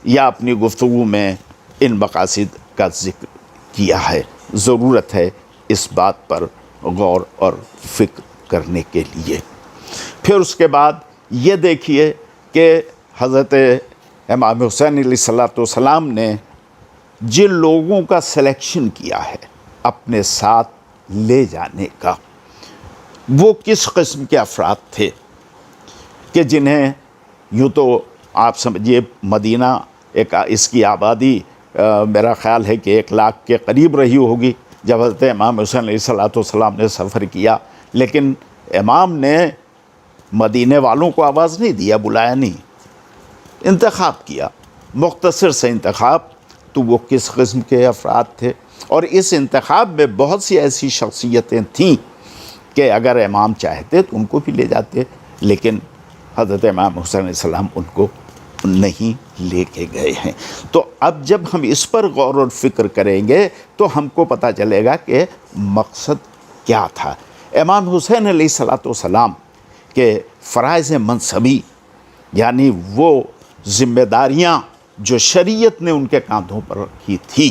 یا اپنی گفتگو میں ان مقاصد کا ذکر کیا ہے، ضرورت ہے اس بات پر غور اور فکر کرنے کے لیے۔ پھر اس کے بعد یہ دیکھیے کہ حضرت امام حسین علیہ السلام نے جن لوگوں کا سلیکشن کیا ہے اپنے ساتھ لے جانے کا، وہ کس قسم کے افراد تھے کہ جنہیں یوں تو آپ سمجھیے مدینہ اس کی آبادی میرا خیال ہے کہ 1 لاکھ کے قریب رہی ہوگی جب حضرت امام حسین علیہ السلام نے سفر کیا، لیکن امام نے مدینے والوں کو آواز نہیں دیا، بلایا نہیں، انتخاب کیا، مختصر سے انتخاب۔ تو وہ کس قسم کے افراد تھے، اور اس انتخاب میں بہت سی ایسی شخصیتیں تھیں کہ اگر امام چاہتے تو ان کو بھی لے جاتے، لیکن حضرت امام حسین علیہ السلام ان کو نہیں لے کے گئے ہیں۔ تو اب جب ہم اس پر غور و فکر کریں گے تو ہم کو پتہ چلے گا کہ مقصد کیا تھا۔ امام حسین علیہ السلام کے فرائض منصبی، یعنی وہ ذمہ داریاں جو شریعت نے ان کے کاندھوں پر رکھی تھی،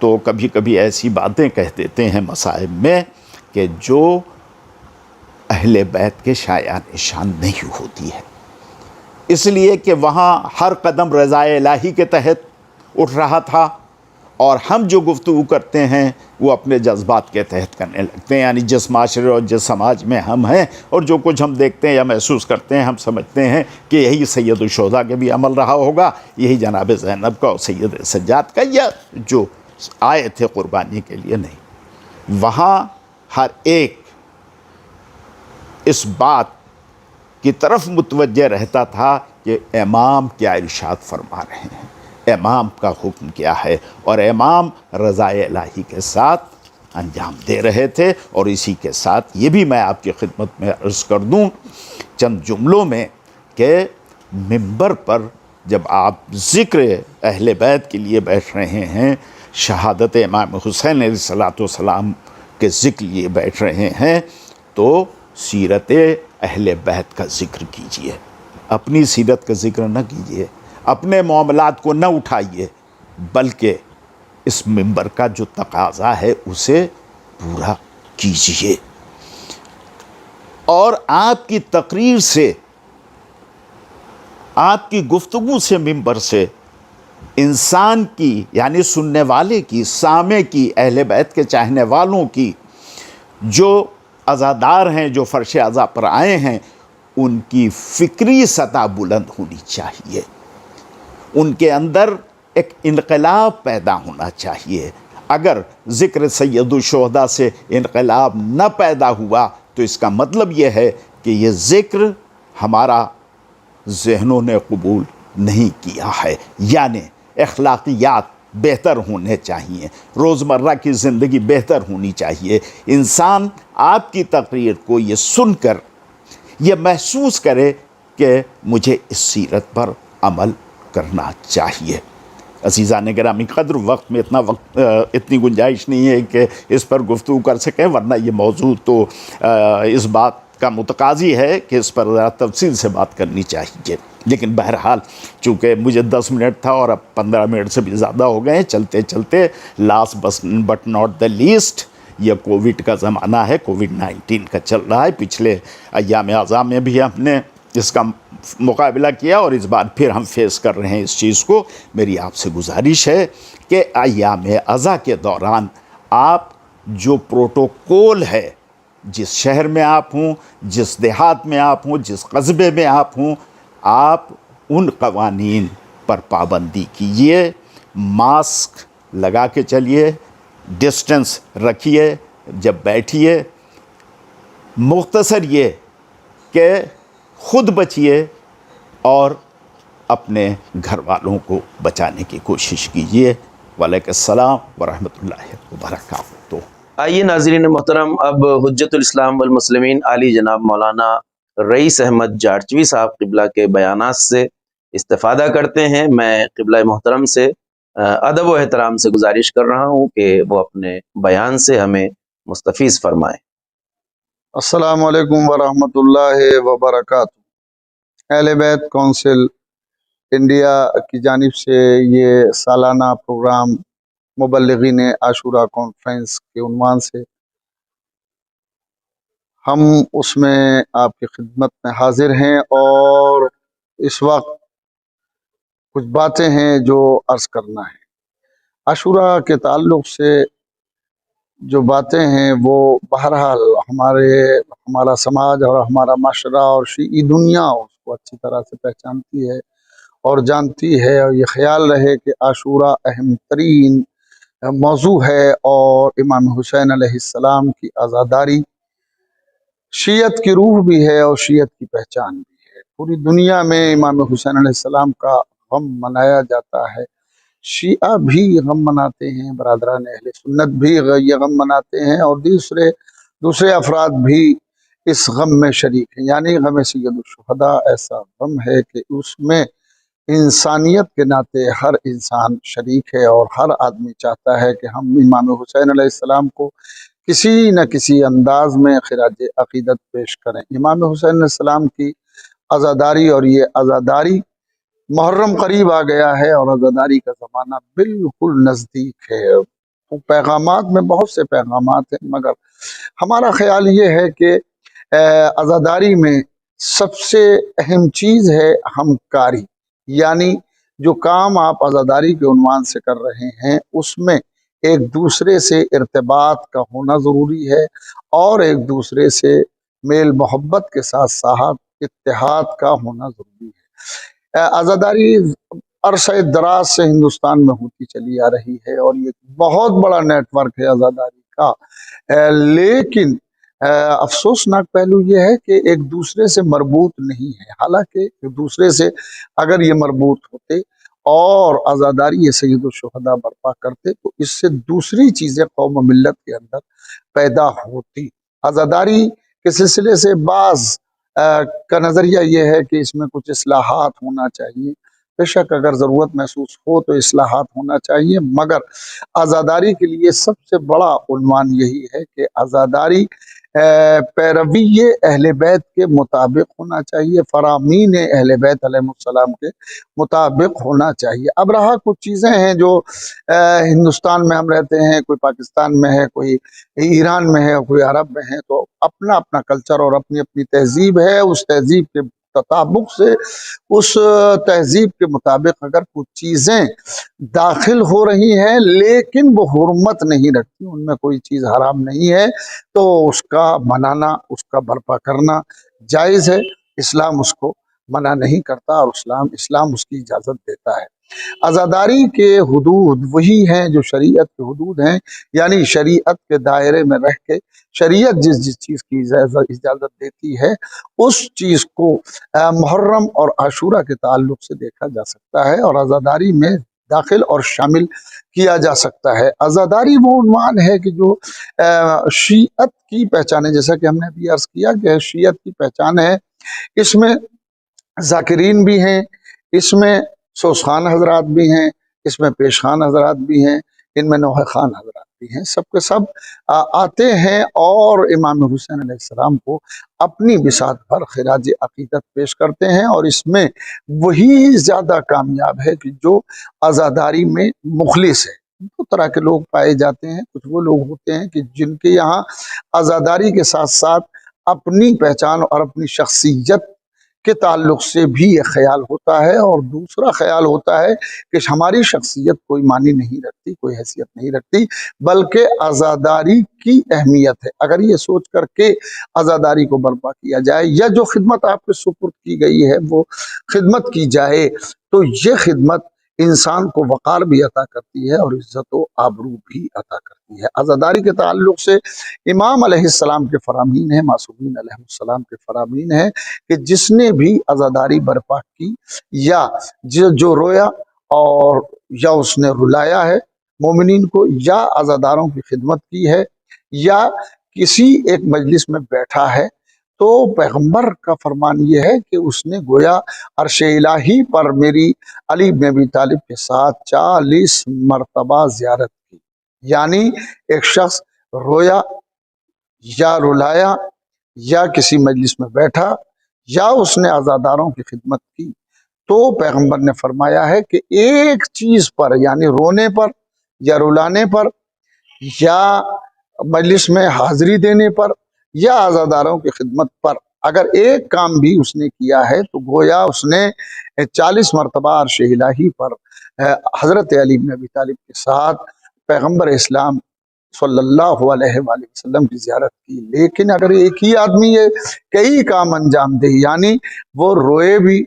تو کبھی کبھی ایسی باتیں کہہ دیتے ہیں مصائب میں کہ جو اہل بیت کے شایان نشان نہیں ہوتی ہے، اس لیے کہ وہاں ہر قدم رضائے الہی کے تحت اٹھ رہا تھا، اور ہم جو گفتگو کرتے ہیں وہ اپنے جذبات کے تحت کرنے لگتے ہیں. یعنی جس معاشرے اور جس سماج میں ہم ہیں اور جو کچھ ہم دیکھتے ہیں یا محسوس کرتے ہیں، ہم سمجھتے ہیں کہ یہی سید الشہداء کے بھی عمل رہا ہوگا، یہی جناب زینب کا اور سید سجاد کا، یا جو آئے تھے قربانی کے لیے. نہیں، وہاں ہر ایک اس بات کی طرف متوجہ رہتا تھا کہ امام کیا ارشاد فرما رہے ہیں، امام کا حکم کیا ہے، اور امام رضائے الہی کے ساتھ انجام دے رہے تھے. اور اسی کے ساتھ یہ بھی میں آپ کی خدمت میں عرض کر دوں چند جملوں میں کہ منبر پر جب آپ ذکر اہل بیت کے لیے بیٹھ رہے ہیں، شہادت امام حسین علیہ السلام کے ذکر لیے بیٹھ رہے ہیں، تو سیرت اہل بیت کا ذکر کیجئے، اپنی سیرت کا ذکر نہ کیجئے، اپنے معاملات کو نہ اٹھائیے، بلکہ اس منبر کا جو تقاضا ہے اسے پورا کیجئے. اور آپ کی تقریر سے، آپ کی گفتگو سے، منبر سے انسان کی، یعنی سننے والے کی، سامع کی، اہل بیت کے چاہنے والوں کی، جو عزادار ہیں، جو فرش عزا پر آئے ہیں، ان کی فکری سطح بلند ہونی چاہیے، ان کے اندر ایک انقلاب پیدا ہونا چاہیے. اگر ذکر سید الشہداء سے انقلاب نہ پیدا ہوا تو اس کا مطلب یہ ہے کہ یہ ذکر ہمارا ذہنوں نے قبول نہیں کیا ہے. یعنی اخلاقیات بہتر ہونے چاہیے، روزمرہ کی زندگی بہتر ہونی چاہیے. انسان آپ کی تقریر کو یہ سن کر یہ محسوس کرے کہ مجھے اس سیرت پر عمل کرنا چاہیے. عزیزان گرامی قدر، وقت میں اتنی گنجائش نہیں ہے کہ اس پر گفتگو کر سکیں، ورنہ یہ موضوع تو اس بات کا متقاضی ہے کہ اس پر ذرا تفصیل سے بات کرنی چاہیے. لیکن بہرحال چونکہ مجھے 10 منٹ تھا اور اب 15 منٹ سے بھی زیادہ ہو گئے ہیں، چلتے چلتے last but not the least, یہ کووڈ کا زمانہ ہے، کووڈ-19 کا چل رہا ہے. پچھلے ایام اعضاء میں بھی ہم نے اس کا مقابلہ کیا اور اس بار پھر ہم فیس کر رہے ہیں اس چیز کو. میری آپ سے گزارش ہے کہ ایام اعضاء کے دوران آپ جو پروٹوکول ہے، جس شہر میں آپ ہوں، جس دیہات میں آپ ہوں، جس قصبے میں آپ ہوں، آپ ان قوانین پر پابندی کیجئے. ماسک لگا کے چلیے، ڈسٹنس رکھیے جب بیٹھیے. مختصر یہ کہ خود بچیے اور اپنے گھر والوں کو بچانے کی کوشش کیجیے. وعلیکم السلام ورحمۃ اللہ وبرکاتہ. آئیے ناظرین محترم، اب حجت الاسلام والمسلمین عالی جناب مولانا رئیس احمد جارچوی صاحب قبلہ کے بیانات سے استفادہ کرتے ہیں. میں قبلہ محترم سے ادب و احترام سے گزارش کر رہا ہوں کہ وہ اپنے بیان سے ہمیں مستفیض فرمائیں. السلام علیکم ورحمۃ اللہ وبرکاتہ. اہل بیت کونسل انڈیا کی جانب سے یہ سالانہ پروگرام مبلغین عاشورہ کانفرنس کے عنوان سے ہم اس میں آپ کی خدمت میں حاضر ہیں، اور اس وقت کچھ باتیں ہیں جو عرض کرنا ہے. عاشورہ کے تعلق سے جو باتیں ہیں وہ بہرحال ہمارا سماج اور ہمارا معاشرہ اور شیعی دنیا اس کو اچھی طرح سے پہچانتی ہے اور جانتی ہے، اور یہ خیال رہے کہ عاشورہ اہم ترین موضوع ہے، اور امام حسین علیہ السلام کی عزاداری شیعت کی روح بھی ہے اور شیعت کی پہچان بھی ہے. پوری دنیا میں امام حسین علیہ السلام کا غم منایا جاتا ہے. شیعہ بھی غم مناتے ہیں، برادران اہل سنت بھی یہ غم مناتے ہیں، اور دوسرے افراد بھی اس غم میں شریک ہیں. یعنی غم سید الشہداء ایسا غم ہے کہ اس میں انسانیت کے ناطے ہر انسان شریک ہے، اور ہر آدمی چاہتا ہے کہ ہم امام حسین علیہ السلام کو کسی نہ کسی انداز میں خراج عقیدت پیش کریں. امام حسین علیہ السلام کی عزاداری، اور یہ عزاداری محرم قریب آ گیا ہے اور عزاداری کا زمانہ بالکل نزدیک ہے. پیغامات میں بہت سے پیغامات ہیں، مگر ہمارا خیال یہ ہے کہ عزاداری میں سب سے اہم چیز ہے ہمکاری، یعنی جو کام آپ عزاداری کے عنوان سے کر رہے ہیں اس میں ایک دوسرے سے ارتباط کا ہونا ضروری ہے، اور ایک دوسرے سے میل محبت کے ساتھ ساتھ اتحاد کا ہونا ضروری ہے۔ عزاداری عرصہ دراز سے ہندوستان میں ہوتی چلی آ رہی ہے، اور یہ بہت بڑا نیٹ ورک ہے عزاداری کا، لیکن افسوسناک پہلو یہ ہے کہ ایک دوسرے سے مربوط نہیں ہے۔ حالانکہ ایک دوسرے سے اگر یہ مربوط ہوتے اور عزاداری سید الشہداء برپا کرتے تو اس سے دوسری چیزیں قوم و ملت کے اندر پیدا ہوتی۔ عزاداری کے سلسلے سے بعض کا نظریہ یہ ہے کہ اس میں کچھ اصلاحات ہونا چاہیے۔ بے شک اگر ضرورت محسوس ہو تو اصلاحات ہونا چاہیے، مگر عزاداری کے لیے سب سے بڑا عنوان یہی ہے کہ عزاداری پیروی اہل بیت کے مطابق ہونا چاہیے، فرامین اہل بیت علیہ السلام کے مطابق ہونا چاہیے۔ اب رہا کچھ چیزیں ہیں جو ہندوستان میں ہم رہتے ہیں، کوئی پاکستان میں ہے، کوئی ایران میں ہے، کوئی عرب میں ہے، تو اپنا اپنا کلچر اور اپنی اپنی تہذیب ہے۔ اس تہذیب کے تطابق سے، اس تہذیب کے مطابق اگر کچھ چیزیں داخل ہو رہی ہیں لیکن وہ حرمت نہیں رکھتی، ان میں کوئی چیز حرام نہیں ہے، تو اس کا منانا، اس کا برپا کرنا جائز ہے۔ اسلام اس کو منع نہیں کرتا، اور اسلام اس کی اجازت دیتا ہے۔ عزاداری کے حدود وہی ہیں جو شریعت کے حدود ہیں، یعنی شریعت کے دائرے میں رہ کے شریعت جس چیز کی اجازت دیتی ہے اس چیز کو محرم اور عاشورہ کے تعلق سے دیکھا جا سکتا ہے، اور عزاداری میں داخل اور شامل کیا جا سکتا ہے۔ عزاداری وہ عنوان ہے کہ جو شیعت کی پہچان ہے، جیسا کہ ہم نے ابھی عرض کیا کہ شیعت کی پہچان ہے۔ اس میں ذاکرین بھی ہیں، اس میں سوسخان حضرات بھی ہیں، اس میں پیشخان حضرات بھی ہیں، ان میں نوحہ خان حضرات بھی ہیں، سب کے سب آتے ہیں اور امام حسین علیہ السلام کو اپنی بساط پر خراج عقیدت پیش کرتے ہیں، اور اس میں وہی زیادہ کامیاب ہے کہ جو عزاداری میں مخلص ہے۔ دو طرح کے لوگ پائے جاتے ہیں، کچھ وہ لوگ ہوتے ہیں کہ جن کے یہاں عزاداری کے ساتھ ساتھ اپنی پہچان اور اپنی شخصیت کے تعلق سے بھی یہ خیال ہوتا ہے، اور دوسرا خیال ہوتا ہے کہ ہماری شخصیت کوئی معنی نہیں رکھتی، کوئی حیثیت نہیں رکھتی، بلکہ عزاداری کی اہمیت ہے۔ اگر یہ سوچ کر کے عزاداری کو برپا کیا جائے یا جو خدمت آپ کے سپرد کی گئی ہے وہ خدمت کی جائے تو یہ خدمت انسان کو وقار بھی عطا کرتی ہے اور عزت و آبرو بھی عطا کرتی ہے۔ عزاداری کے تعلق سے امام علیہ السلام کے فرامین ہیں، معصومین علیہ السلام کے فرامین ہیں کہ جس نے بھی عزاداری برپا کی یا جو رویا اور یا اس نے رلایا ہے مومنین کو، یا عزاداروں کی خدمت کی ہے، یا کسی ایک مجلس میں بیٹھا ہے، تو پیغمبر کا فرمان یہ ہے کہ اس نے گویا عرش الہی پر میری علی بن ابی طالب کے ساتھ 40 مرتبہ زیارت کی۔ یعنی ایک شخص رویا یا رلایا یا کسی مجلس میں بیٹھا یا اس نے عزاداروں کی خدمت کی، تو پیغمبر نے فرمایا ہے کہ ایک چیز پر، یعنی رونے پر یا رلانے پر یا مجلس میں حاضری دینے پر یا عزاداروں کی خدمت پر اگر ایک کام بھی اس نے کیا ہے تو گویا اس نے 40 مرتبہ عرش الہی پر حضرت علی بن ابی طالب کے ساتھ پیغمبر اسلام صلی اللہ علیہ وآلہ وسلم کی زیارت کی۔ لیکن اگر ایک ہی آدمی یہ کئی کام انجام دے، یعنی وہ روئے بھی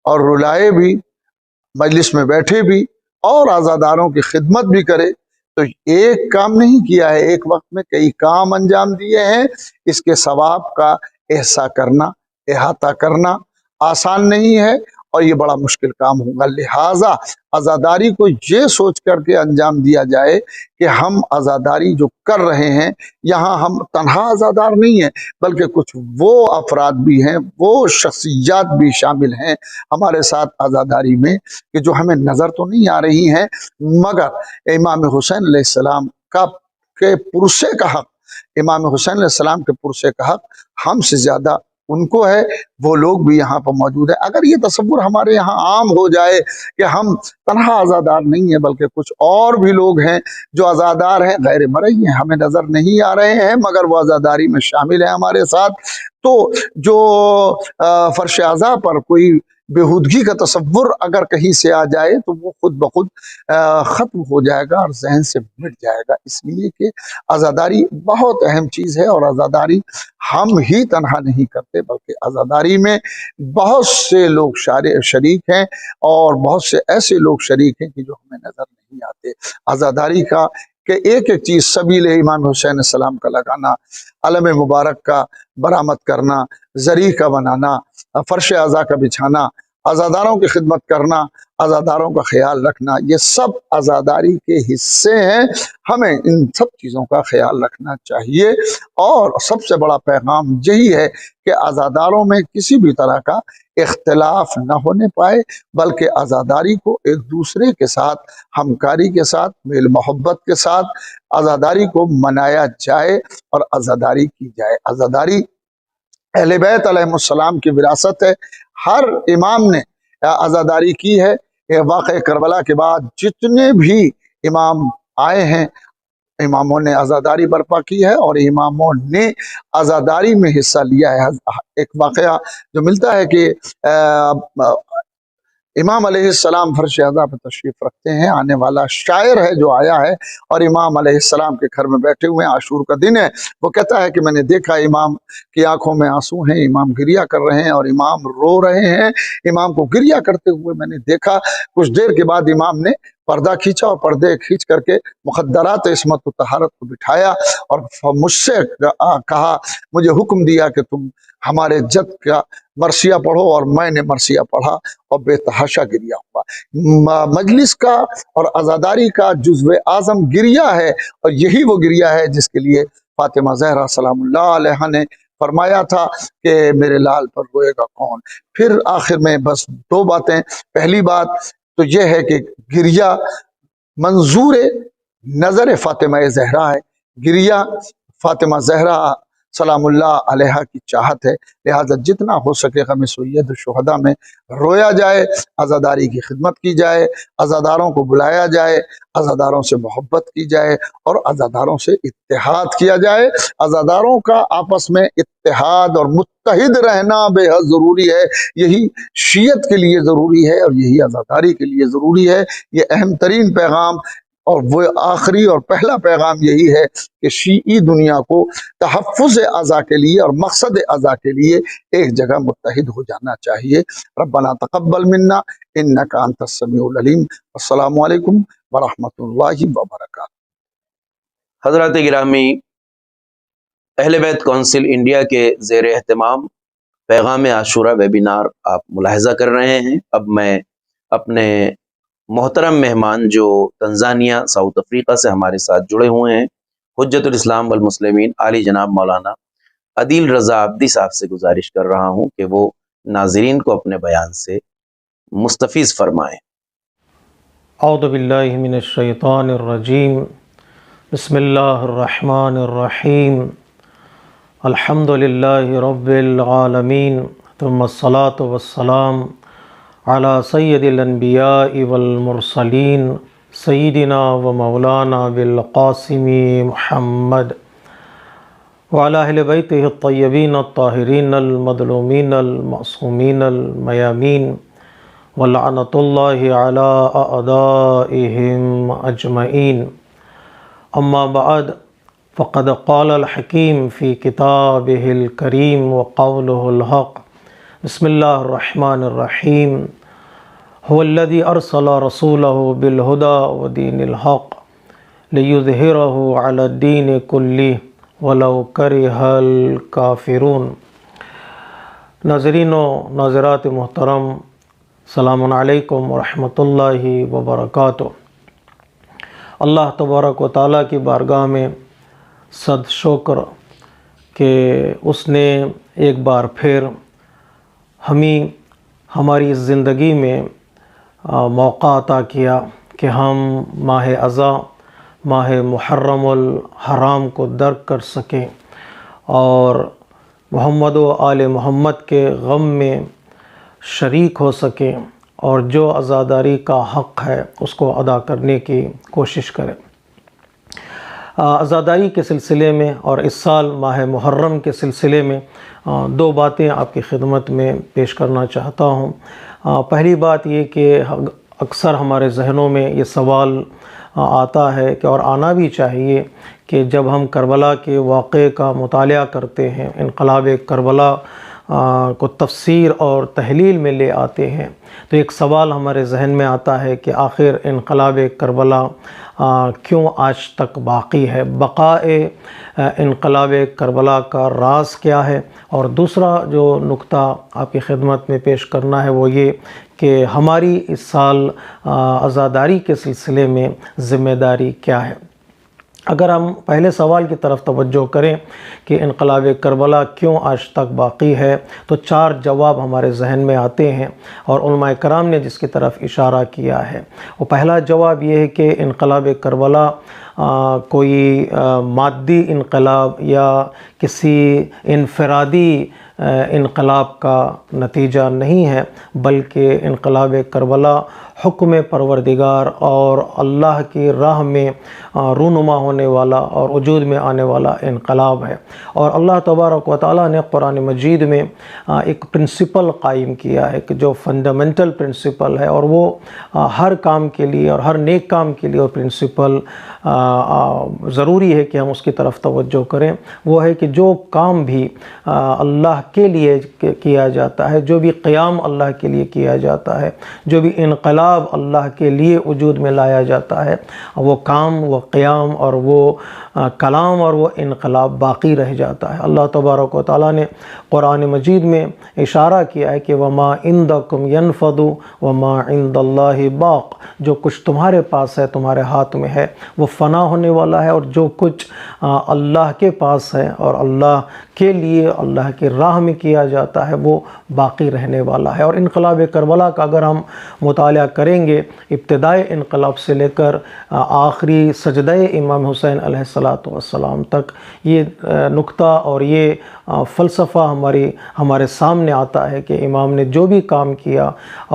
اور رلائے بھی، مجلس میں بیٹھے بھی اور عزاداروں کی خدمت بھی کرے، تو ایک کام نہیں کیا ہے، ایک وقت میں کئی کام انجام دیے ہیں۔ اس کے ثواب کا احصا کرنا، احاطہ کرنا آسان نہیں ہے، اور یہ بڑا مشکل کام ہوگا۔ لہٰذا عزاداری کو یہ سوچ کر کے انجام دیا جائے کہ ہم عزاداری جو کر رہے ہیں یہاں ہم تنہا عزادار نہیں ہیں، بلکہ کچھ وہ افراد بھی ہیں، وہ شخصیات بھی شامل ہیں ہمارے ساتھ عزاداری میں کہ جو ہمیں نظر تو نہیں آ رہی ہیں، مگر امام حسین علیہ السلام کے پرسے کا حق، امام حسین علیہ السلام کے پرسے کا حق ہم سے زیادہ ان کو ہے، وہ لوگ بھی یہاں پر موجود ہیں۔ اگر یہ تصور ہمارے یہاں عام ہو جائے کہ ہم تنہا عزادار نہیں ہیں بلکہ کچھ اور بھی لوگ ہیں جو عزادار ہیں، غیر مرئی ہیں، ہمیں نظر نہیں آ رہے ہیں مگر وہ عزاداری میں شامل ہیں ہمارے ساتھ، تو جو فرش عزا پر کوئی بےہودگی کا تصور اگر کہیں سے آ جائے تو وہ خود بخود ختم ہو جائے گا اور ذہن سے مٹ جائے گا، اس لیے کہ عزاداری بہت اہم چیز ہے، اور عزاداری ہم ہی تنہا نہیں کرتے بلکہ عزاداری میں بہت سے لوگ شریک ہیں، اور بہت سے ایسے لوگ شریک ہیں کہ جو ہمیں نظر نہیں آتے۔ عزاداری کا کہ ایک ایک چیز، سبیل امام حسین السلام کا لگانا، علم مبارک کا برآمد کرنا، زری کا بنانا، فرش عزا کا بچھانا، عزاداروں کی خدمت کرنا، عزاداروں کا خیال رکھنا، یہ سب عزاداری کے حصے ہیں۔ ہمیں ان سب چیزوں کا خیال رکھنا چاہیے، اور سب سے بڑا پیغام یہی ہے کہ عزاداروں میں کسی بھی طرح کا اختلاف نہ ہونے پائے، بلکہ عزاداری کو ایک دوسرے کے ساتھ، ہمکاری کے ساتھ، میل محبت کے ساتھ عزاداری کو منایا جائے اور عزاداری کی جائے۔ عزاداری اہل بیت علیہ السلام کی وراثت ہے، ہر امام نے عزاداری کی ہے۔ واقع کربلا کے بعد جتنے بھی امام آئے ہیں، اماموں نے عزاداری برپا کی ہے اور اماموں نے عزاداری میں حصہ لیا ہے۔ ایک واقعہ جو ملتا ہے کہ امام علیہ السلام فرش عزا پہ تشریف رکھتے ہیں، آنے والا شاعر ہے جو آیا ہے اور امام علیہ السلام کے گھر میں بیٹھے ہوئے ہیں، عاشور کا دن ہے، وہ کہتا ہے کہ میں نے دیکھا امام کی آنکھوں میں آنسو ہیں، امام گریہ کر رہے ہیں اور امام رو رہے ہیں، امام کو گریہ کرتے ہوئے میں نے دیکھا۔ کچھ دیر کے بعد امام نے پردہ کھینچا اور پردے کھینچ کر کے مخدرات عصمت و طہارت کو بٹھایا اور مجھ سے کہا، مجھے حکم دیا کہ تم ہمارے جد کا مرثیہ پڑھو، اور میں نے مرثیہ پڑھا اور بے تحاشا گریہ ہوا۔ مجلس کا اور عزاداری کا جزو اعظم گریہ ہے، اور یہی وہ گریہ ہے جس کے لیے فاطمہ زہرا سلام اللہ علیہا نے فرمایا تھا کہ میرے لال پر روئے گا کون۔ پھر آخر میں بس دو باتیں، پہلی بات تو یہ ہے کہ گریہ منظور نظر فاطمہ زہرا ہے، گریہ فاطمہ زہرا سلام اللہ علیہا کی چاہت ہے، لہذا جتنا ہو سکے غم سید الشہداء میں رویا جائے، عزاداری کی خدمت کی جائے، عزاداروں کو بلایا جائے، عزاداروں سے محبت کی جائے اور عزاداروں سے اتحاد کیا جائے۔ عزاداروں کا آپس میں اتحاد اور متحد رہنا بے حد ضروری ہے، یہی شیعت کے لیے ضروری ہے اور یہی عزاداری کے لیے ضروری ہے۔ یہ اہم ترین پیغام اور وہ آخری اور پہلا پیغام یہی ہے کہ شیعی دنیا کو تحفظ عزا کے لیے اور مقصد عزا کے لیے ایک جگہ متحد ہو جانا چاہیے۔ ربنا تقبل منا انک انت السمیع العلیم۔ السلام علیکم ورحمۃ اللہ وبرکاتہ۔ حضرات گرامی، اہل بیت کونسل انڈیا کے زیر اہتمام پیغام عاشورہ ویبینار آپ ملاحظہ کر رہے ہیں۔ اب میں اپنے محترم مہمان جو تنزانیہ ساؤتھ افریقہ سے ہمارے ساتھ جڑے ہوئے ہیں، حجت الاسلام والمسلمین عالی جناب مولانا عدیل رضا عبدی صاحب سے گزارش کر رہا ہوں کہ وہ ناظرین کو اپنے بیان سے مستفیض فرمائیں۔ اعوذ باللہ من الشیطان الرجیم، بسم اللہ الرحمن الرحیم، الحمد للہ رب العالمین، ثم الصلاة والسلام علی سید الانبیاء والمرسلین سیدنا و مولانا بالقاسم محمد وعلی اہل بیتہ الطیبین الطاہرین المظلومین المعصومین المیامین ولعنۃ اللہ علی اعدائہم اجمعین۔ اما بعد فقد قال الحکیم فی کتابہ الکریم وقولہ الحق، بسم اللہ الرحمن الرحیم، هو الذي أرسل رسوله بالهدى ودين الحق ليظهره على الدين كله ولو كره الكافرون۔ ناظرین و ناظرات محترم، السلام علیکم ورحمۃ اللہ وبرکاتہ۔ اللہ تبارک و تعالیٰ کی بارگاہ میں صد شکر کہ اس نے ایک بار پھر ہمیں ہماری زندگی میں موقع عطا کیا کہ ہم ماہ عزا، ماہ محرم الحرام کو درک کر سکیں اور محمد و آل محمد کے غم میں شریک ہو سکیں اور جو عزاداری کا حق ہے اس کو ادا کرنے کی کوشش کریں۔ عزاداری کے سلسلے میں اور اس سال ماہ محرم کے سلسلے میں دو باتیں آپ کی خدمت میں پیش کرنا چاہتا ہوں۔ پہلی بات یہ کہ اکثر ہمارے ذہنوں میں یہ سوال آتا ہے کہ اور آنا بھی چاہیے کہ جب ہم کربلا کے واقعے کا مطالعہ کرتے ہیں، انقلاب کربلا کو تفسیر اور تحلیل میں لے آتے ہیں، تو ایک سوال ہمارے ذہن میں آتا ہے کہ آخر انقلاب کربلا کیوں آج تک باقی ہے؟ بقائے انقلاب کربلا کا راز کیا ہے؟ اور دوسرا جو نقطہ آپ کی خدمت میں پیش کرنا ہے وہ یہ کہ ہماری اس سال عزاداری کے سلسلے میں ذمہ داری کیا ہے۔ اگر ہم پہلے سوال کی طرف توجہ کریں کہ انقلاب کربلا کیوں آج تک باقی ہے، تو 4 جواب ہمارے ذہن میں آتے ہیں اور علماء کرام نے جس کی طرف اشارہ کیا ہے وہ پہلا جواب یہ ہے کہ انقلاب کربلا کوئی مادی انقلاب یا کسی انفرادی انقلاب کا نتیجہ نہیں ہے، بلکہ انقلاب کربلا حکم پروردگار اور اللہ کی راہ میں رونما ہونے والا اور وجود میں آنے والا انقلاب ہے۔ اور اللہ تبارک و تعالیٰ نے قرآن مجید میں ایک پرنسپل قائم کیا ہے کہ جو فنڈامنٹل پرنسپل ہے، اور وہ ہر کام کے لیے اور ہر نیک کام کے لیے وہ پرنسپل ضروری ہے کہ ہم اس کی طرف توجہ کریں۔ وہ ہے کہ جو کام بھی اللہ کے لیے کیا جاتا ہے، جو بھی قیام اللہ کے لیے کیا جاتا ہے، جو بھی انقلاب اللہ کے لیے وجود میں لایا جاتا ہے، وہ کام، وہ قیام اور وہ کلام اور وہ انقلاب باقی رہ جاتا ہے۔ اللہ تبارک و تعالیٰ نے قرآن مجید میں اشارہ کیا ہے کہ وَمَا عِندَكُمْ يَنْفَدُ وَمَا عِندَ اللَّهِ باق، جو کچھ تمہارے پاس ہے، تمہارے ہاتھ میں ہے، وہ فنا ہونے والا ہے، اور جو کچھ اللہ کے پاس ہے اور اللہ کے لیے اللہ کی راہ میں کیا جاتا ہے وہ باقی رہنے والا ہے۔ اور انقلاب کربلا کا اگر ہم مطالعہ کریں گے، ابتدائی انقلاب سے لے کر آخری سجدہ امام حسین علیہ السلام تک یہ نقطہ اور یہ فلسفہ ہمارے سامنے آتا ہے کہ امام نے جو بھی کام کیا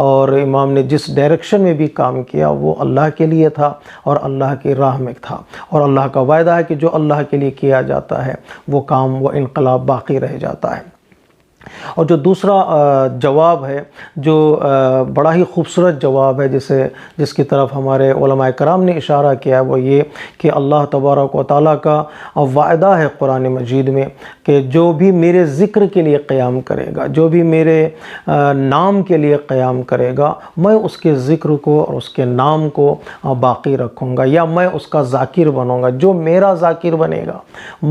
اور امام نے جس ڈائریکشن میں بھی کام کیا وہ اللہ کے لیے تھا اور اللہ کی راہ میں تھا، اور اللہ کا وعدہ ہے کہ جو اللہ کے لیے کیا جاتا ہے وہ کام، وہ انقلاب باقی رہ جاتا ہے۔ اور جو دوسرا جواب ہے، جو بڑا ہی خوبصورت جواب ہے جس کی طرف ہمارے علماء کرام نے اشارہ کیا ہے، وہ یہ کہ اللہ تبارک و تعالیٰ کا وعدہ ہے قرآن مجید میں کہ جو بھی میرے ذکر کے لیے قیام کرے گا، جو بھی میرے نام کے لیے قیام کرے گا، میں اس کے ذکر کو اور اس کے نام کو باقی رکھوں گا، یا میں اس کا ذاکر بنوں گا۔ جو میرا ذاکر بنے گا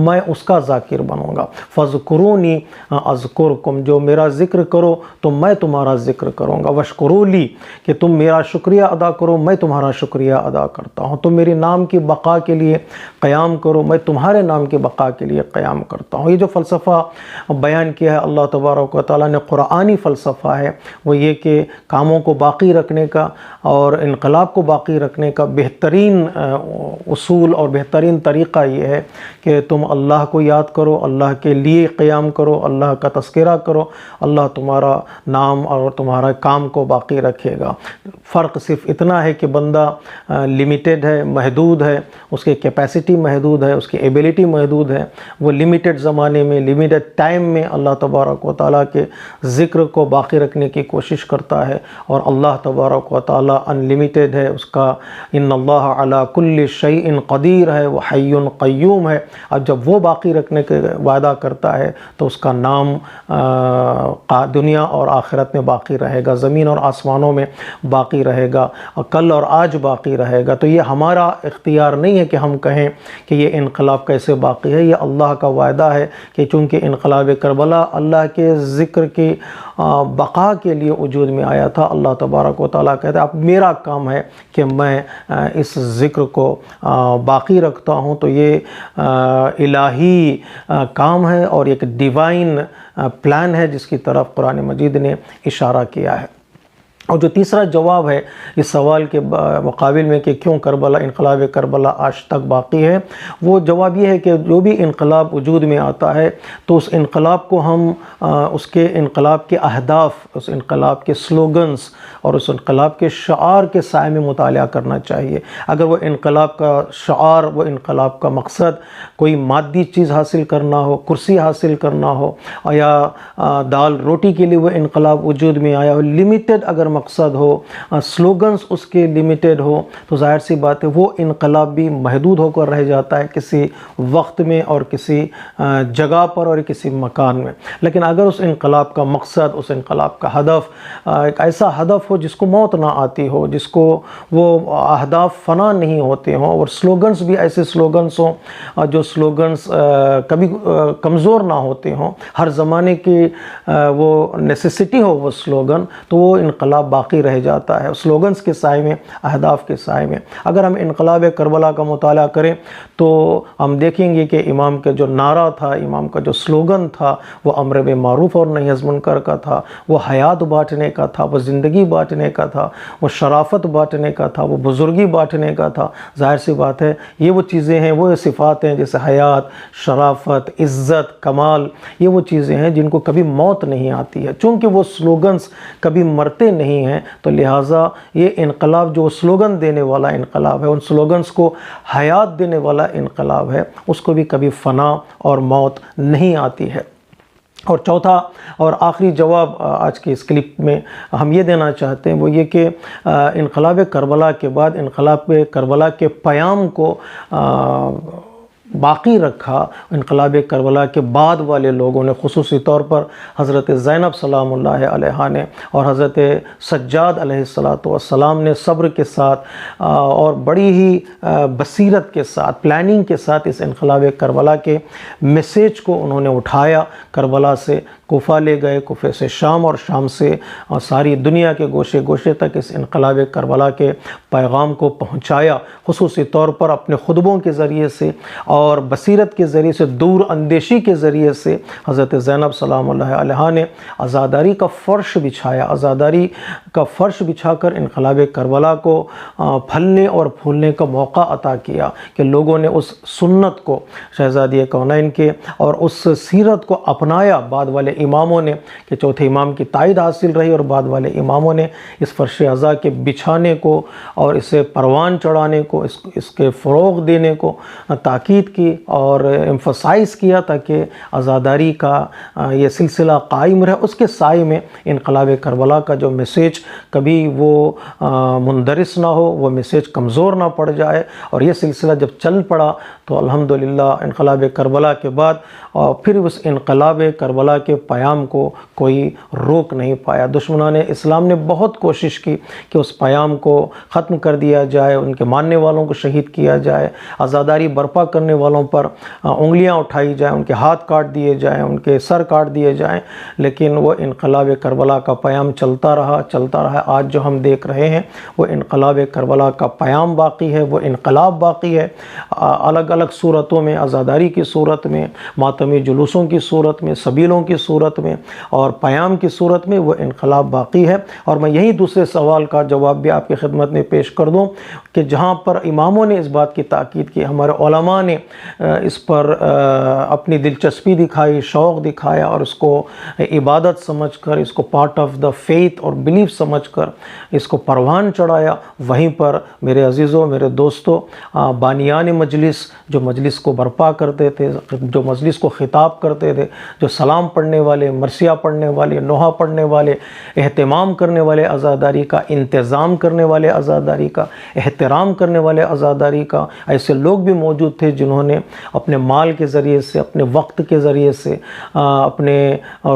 میں اس کا ذاکر بنوں گا۔ فَاذْكُرُونِي أَذْكُرْكُمْ، جو میرا ذکر کرو تو میں تمہارا ذکر کروں گا۔ وَاشْكُرُوا لِي، کہ تم میرا شکریہ ادا کرو، میں تمہارا شکریہ ادا کرتا ہوں۔ تم میرے نام کی بقا کے لیے قیام کرو، میں تمہارے نام کی بقا کے لیے قیام کرتا ہوں۔ یہ جو فلسفہ بیان کیا ہے اللہ تبارک و تعالیٰ نے، قرآنی فلسفہ ہے، وہ یہ کہ کاموں کو باقی رکھنے کا اور انقلاب کو باقی رکھنے کا بہترین اصول اور بہترین طریقہ یہ ہے کہ تم اللہ کو یاد کرو، اللہ کے لیے قیام کرو، اللہ کا تذکرہ کرو، اللہ تمہارا نام اور تمہارا کام کو باقی رکھے گا۔ فرق صرف اتنا ہے کہ بندہ لمیٹڈ ہے، محدود ہے، اس کی کیپیسٹی محدود ہے، اس کی ایبیلٹی محدود ہے۔ وہ لمیٹڈ زمانے میں، لمیٹڈ ٹائم میں اللہ تبارک و تعالیٰ کے ذکر کو باقی رکھنے کی کوشش کرتا ہے، اور اللہ تبارک و تعالیٰ انلمیٹڈ ہے، اس کا ان اللہ علی کل شیء قدیر ہے، وہ حی قیوم ہے۔ اب جب وہ باقی رکھنے کے وعدہ کرتا ہے تو اس کا نام دنیا اور آخرت میں باقی رہے گا، زمین اور آسمانوں میں باقی رہے گا، کل اور آج باقی رہے گا۔ تو یہ ہمارا اختیار نہیں ہے کہ ہم کہیں کہ یہ انقلاب کیسے باقی ہے، یہ اللہ کا وعدہ ہے کہ چونکہ انقلاب کربلا اللہ کے ذکر کی بقا کے لیے وجود میں آیا تھا، اللہ تبارک و تعالیٰ کہتا ہے اب میرا کام ہے کہ میں اس ذکر کو باقی رکھتا ہوں۔ تو یہ الہی کام ہے اور ایک ڈیوائن پلان ہے جس کی طرف قرآن مجید نے اشارہ کیا ہے۔ اور جو تیسرا جواب ہے اس سوال کے مقابل میں کہ کیوں کربلا، انقلاب کربلا آج تک باقی ہے، وہ جواب یہ ہے کہ جو بھی انقلاب وجود میں آتا ہے تو اس انقلاب کو ہم اس کے انقلاب کے اہداف، اس انقلاب کے سلوگنز اور اس انقلاب کے شعار کے سائے میں مطالعہ کرنا چاہیے۔ اگر وہ انقلاب کا شعار، وہ انقلاب کا مقصد کوئی مادی چیز حاصل کرنا ہو، کرسی حاصل کرنا ہو، یا دال روٹی کے لیے وہ انقلاب وجود میں آیا ہو، لمیٹڈ اگر مقصد ہو، سلوگنز اس کے لمیٹڈ ہو، تو ظاہر سی بات ہے وہ انقلاب بھی محدود ہو کر رہ جاتا ہے کسی وقت میں اور کسی جگہ پر اور کسی مکان میں۔ لیکن اگر اس انقلاب کا مقصد، اس انقلاب کا ہدف ایک ایسا ہدف ہو جس کو موت نہ آتی ہو، جس کو وہ اہداف فنا نہیں ہوتے ہوں، اور سلوگنز بھی ایسے سلوگنز ہوں جو سلوگنز کبھی کمزور نہ ہوتے ہوں، ہر زمانے کی وہ نیسیسٹی ہو وہ سلوگن، تو وہ انقلاب باقی رہ جاتا ہے سلوگنز کے سائے میں، اہداف کے سائے میں۔ اگر ہم انقلاب کربلا کا مطالعہ کریں تو ہم دیکھیں گے کہ امام کا جو نعرہ تھا، امام کا جو سلوگن تھا، وہ امر بالمعروف اور نہی عن منکر کا تھا، وہ حیات بانٹنے کا تھا، وہ زندگی بانٹنے کا تھا، وہ شرافت بانٹنے کا تھا، وہ بزرگی بانٹنے کا تھا۔ ظاہر سی بات ہے یہ وہ چیزیں ہیں، وہ صفات ہیں جیسے حیات، شرافت، عزت، کمال، یہ وہ چیزیں ہیں جن کو کبھی موت نہیں آتی ہے۔ چونکہ وہ سلوگنز کبھی مرتے نہیں ہیں تو لہٰذا یہ انقلاب جو سلوگن دینے والا انقلاب ہے، ان سلوگنز کو حیات دینے والا انقلاب ہے، اس کو بھی کبھی فنا اور موت نہیں آتی ہے۔ اور چوتھا اور آخری جواب آج کے اس کلپ میں ہم یہ دینا چاہتے ہیں، وہ یہ کہ انقلاب کربلا کے بعد انقلاب کربلا کے پیام کو باقی رکھا انقلاب کربلا کے بعد والے لوگوں نے، خصوصی طور پر حضرت زینب سلام اللہ علیہا نے اور حضرت سجاد علیہ السلام نے صبر کے ساتھ اور بڑی ہی بصیرت کے ساتھ، پلاننگ کے ساتھ اس انقلاب کربلا کے میسیج کو انہوں نے اٹھایا، کربلا سے کوفہ لے گئے، کوفے سے شام اور شام سے ساری دنیا کے گوشے گوشے تک اس انقلاب کربلا کے پیغام کو پہنچایا، خصوصی طور پر اپنے خطبوں کے ذریعے سے اور بصیرت کے ذریعے سے، دور اندیشی کے ذریعے سے حضرت زینب سلام اللہ علیہا نے عزاداری کا فرش بچھایا، عزاداری کا فرش بچھا کر انقلاب کربلا کو پھلنے اور پھولنے کا موقع عطا کیا کہ لوگوں نے اس سنت کو، شہزادی کونین کے اور اس سیرت کو اپنایا۔ بعد والے اماموں نے، کہ چوتھے امام کی تائید حاصل رہی، اور بعد والے اماموں نے اس فرش عزا کے بچھانے کو اور اسے پروان چڑھانے کو، اس کے فروغ دینے کو تاکید کی اور ایمفسائز کیا تاکہ عزاداری کا یہ سلسلہ قائم رہے۔ اس کے سائے میں انقلاب کربلا کا جو میسیج کبھی وہ مندرس نہ ہو، وہ میسیج کمزور نہ پڑ جائے، اور یہ سلسلہ جب چل پڑا تو الحمدللہ انقلاب کربلا کے بعد پھر اس انقلاب کربلا کے پیام کو کوئی روک نہیں پایا۔ دشمنان اسلام نے بہت کوشش کی کہ اس پیام کو ختم کر دیا جائے، ان کے ماننے والوں کو شہید کیا جائے، عزاداری برپا کرنے والوں پر انگلیاں اٹھائی جائیں، ان کے ہاتھ کاٹ دیے جائیں، ان کے سر کاٹ دیے جائیں، لیکن وہ انقلاب کربلا کا پیام چلتا رہا، چلتا رہا۔ آج جو ہم دیکھ رہے ہیں وہ انقلاب کربلا کا پیام باقی ہے، وہ انقلاب باقی ہے، الگ الگ صورتوں میں، عزاداری کی صورت میں، ماتمی جلوسوں کی صورت میں، سبیلوں کی صورت میں اور پیام کی صورت میں وہ انقلاب باقی ہے۔ اور میں یہی دوسرے سوال کا جواب بھی آپ کی خدمت میں پیش کر دوں کہ جہاں پر اماموں نے اس بات کی تاکید کی، ہمارے علماء نے اس پر اپنی دلچسپی دکھائی، شوق دکھایا اور اس کو عبادت سمجھ کر، اس کو پارٹ آف دا فیتھ اور بلیف سمجھ کر اس کو پروان چڑھایا، وہیں پر میرے عزیزوں، میرے دوستوں، بانیان مجلس جو مجلس کو برپا کرتے تھے، جو مجلس کو خطاب کرتے تھے، جو سلام پڑھنے والے، مرثیہ پڑھنے والے، نوحہ پڑھنے والے، اہتمام کرنے والے عزاداری کا، انتظام کرنے والے عزاداری کا، احترام کرنے والے عزاداری کا، ایسے لوگ بھی موجود تھے جنہوں نے اپنے مال کے ذریعے سے، اپنے وقت کے ذریعے سے، اپنے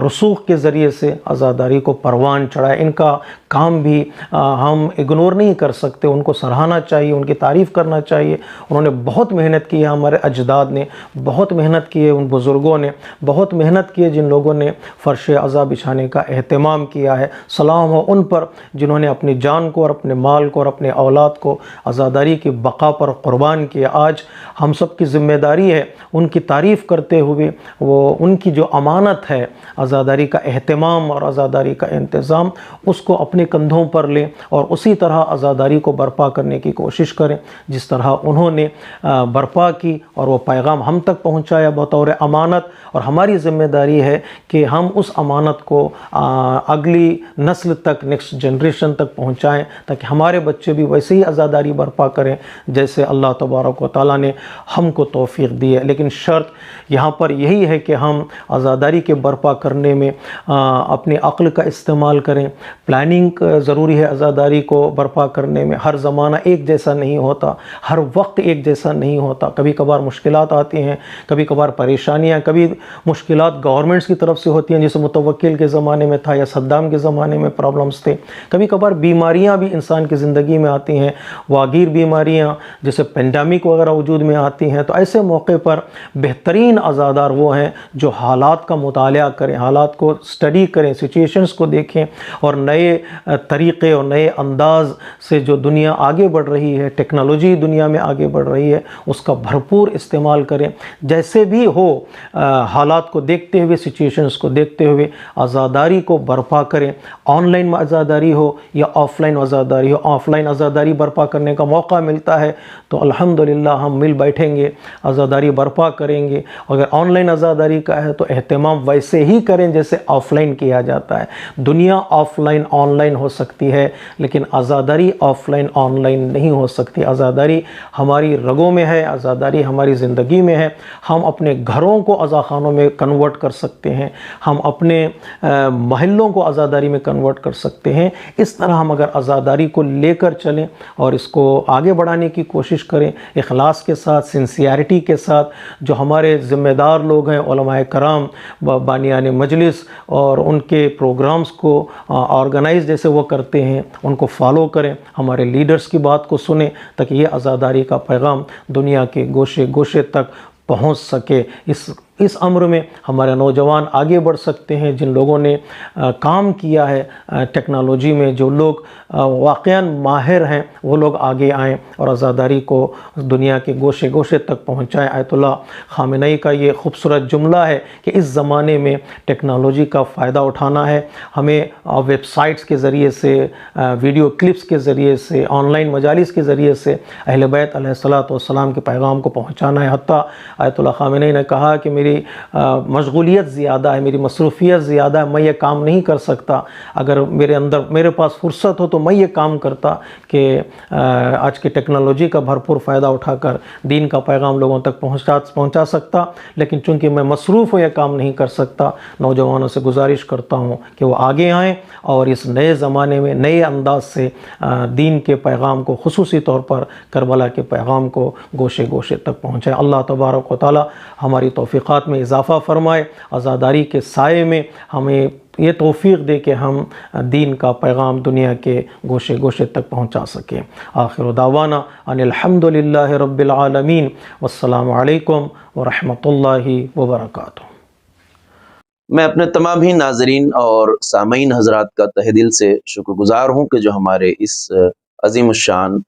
رسوخ کے ذریعے سے عزاداری کو پروان چڑھایا۔ ان کا کام بھی ہم اگنور نہیں کر سکتے، ان کو سراہنا چاہیے، ان کی تعریف کرنا چاہیے۔ انہوں نے بہت محنت کی ہے، ہمارے اجداد نے بہت محنت کی ہے، ان بزرگوں نے بہت محنت کی ہے جن لوگوں نے نے فرش عزا بچھانے کا اہتمام کیا ہے۔ سلام ہو ان پر جنہوں نے اپنی جان کو اور اپنے مال کو اور اپنے اولاد کو عزاداری کی بقا پر قربان کیا۔ آج ہم سب کی ذمہ داری ہے ان کی تعریف کرتے ہوئے وہ ان کی جو امانت ہے عزاداری کا اہتمام اور عزاداری کا انتظام، اس کو اپنے کندھوں پر لیں اور اسی طرح عزاداری کو برپا کرنے کی کوشش کریں جس طرح انہوں نے برپا کی اور وہ پیغام ہم تک پہنچایا بطور امانت، اور ہماری ذمہ داری ہے کہ ہم اس امانت کو اگلی نسل تک، نیکسٹ جنریشن تک پہنچائیں تاکہ ہمارے بچے بھی ویسے ہی عزاداری برپا کریں جیسے اللہ تبارک و تعالیٰ نے ہم کو توفیق دی ہے۔ لیکن شرط یہاں پر یہی ہے کہ ہم عزاداری کے برپا کرنے میں اپنی عقل کا استعمال کریں۔ پلاننگ ضروری ہے عزاداری کو برپا کرنے میں۔ ہر زمانہ ایک جیسا نہیں ہوتا، ہر وقت ایک جیسا نہیں ہوتا، کبھی کبھار مشکلات آتی ہیں، کبھی کبھار پریشانیاں، کبھی مشکلات گورنمنٹس کی طرف سے ہوتی ہیں جیسے متوکل کے زمانے میں تھا یا صدام کے زمانے میں پرابلمز تھے، کبھی کبھار بیماریاں بھی انسان کی زندگی میں آتی ہیں، واگیر بیماریاں جیسے پینڈیمک وغیرہ وجود میں آتی ہیں۔ تو ایسے موقع پر بہترین عزادار وہ ہیں جو حالات کا مطالعہ کریں، حالات کو اسٹڈی کریں، سچویشنز کو دیکھیں اور نئے طریقے اور نئے انداز سے جو دنیا آگے بڑھ رہی ہے، ٹیکنالوجی دنیا میں آگے بڑھ رہی ہے، اس کا بھرپور استعمال کریں۔ جیسے بھی ہو حالات کو دیکھتے ہوئے، سچویشنز کو دیکھتے ہوئے عزاداری کو برپا کریں۔ آن لائن عزاداری ہو یا آف لائن عزاداری ہو، آف لائن عزاداری برپا کرنے کا موقع ملتا ہے تو الحمدللہ ہم مل بیٹھیں گے، عزاداری برپا کریں گے۔ اگر آن لائن عزاداری کا ہے تو اہتمام ویسے ہی کریں جیسے آف لائن کیا جاتا ہے۔ دنیا آف لائن آن لائن ہو سکتی ہے لیکن عزاداری آف لائن آن لائن نہیں ہو سکتی۔ عزاداری ہماری رگوں میں ہے، عزاداری ہماری زندگی میں ہے۔ ہم اپنے گھروں کو عزاخانوں میں کنورٹ کر سکتے ہیں، ہم اپنے محلوں کو عزاداری میں کنورٹ کر سکتے ہیں۔ اس طرح ہم اگر عزاداری کو لے کر چلیں اور اس کو آگے بڑھانے کی کوشش کریں اخلاص کے ساتھ، سنسیئرٹی کے ساتھ، جو ہمارے ذمہ دار لوگ ہیں، علماء کرام، بانیان مجلس، اور ان کے پروگرامز کو آرگنائز جیسے وہ کرتے ہیں ان کو فالو کریں، ہمارے لیڈرز کی بات کو سنیں تاکہ یہ عزاداری کا پیغام دنیا کے گوشے گوشے تک پہنچ سکے۔ اس امر میں ہمارے نوجوان آگے بڑھ سکتے ہیں۔ جن لوگوں نے کام کیا ہے ٹیکنالوجی میں، جو لوگ واقعاً ماہر ہیں، وہ لوگ آگے آئیں اور عزاداری کو دنیا کے گوشے گوشے تک پہنچائیں۔ آیت اللہ خامنئی کا یہ خوبصورت جملہ ہے کہ اس زمانے میں ٹیکنالوجی کا فائدہ اٹھانا ہے، ہمیں ویب سائٹس کے ذریعے سے، ویڈیو کلپس کے ذریعے سے، آن لائن مجالس کے ذریعے سے اہل بیت علیہ الصلوۃ والسلام کے پیغام کو پہنچانا ہے۔ حتیٰ آیت اللہ خامنئی نے کہا کہ میری مشغولیت زیادہ ہے، میری مصروفیت زیادہ ہے، میں یہ کام نہیں کر سکتا۔ اگر میرے پاس فرصت ہو تو میں یہ کام کرتا کہ آج کی ٹیکنالوجی کا بھرپور فائدہ اٹھا کر دین کا پیغام لوگوں تک پہنچا سکتا، لیکن چونکہ میں مصروف ہوں یہ کام نہیں کر سکتا۔ نوجوانوں سے گزارش کرتا ہوں کہ وہ آگے آئیں اور اس نئے زمانے میں نئے انداز سے دین کے پیغام کو، خصوصی طور پر کربلا کے پیغام کو گوشے گوشے تک پہنچائیں۔ اللہ تبارک و تعالی ہماری توفیقات میں اضافہ فرمائے، عزاداری کے سائے میں ہمیں یہ توفیق دے کہ ہم دین کا پیغام دنیا کے گوشے گوشے تک پہنچا سکیں۔ آخر دعوانا ان الحمدللہ رب العالمین، والسلام علیکم ورحمۃ اللہ وبرکاتہ۔ میں اپنے تمام ہی ناظرین اور سامعین حضرات کا تہہ دل سے شکر گزار ہوں کہ جو ہمارے اس عظیم الشان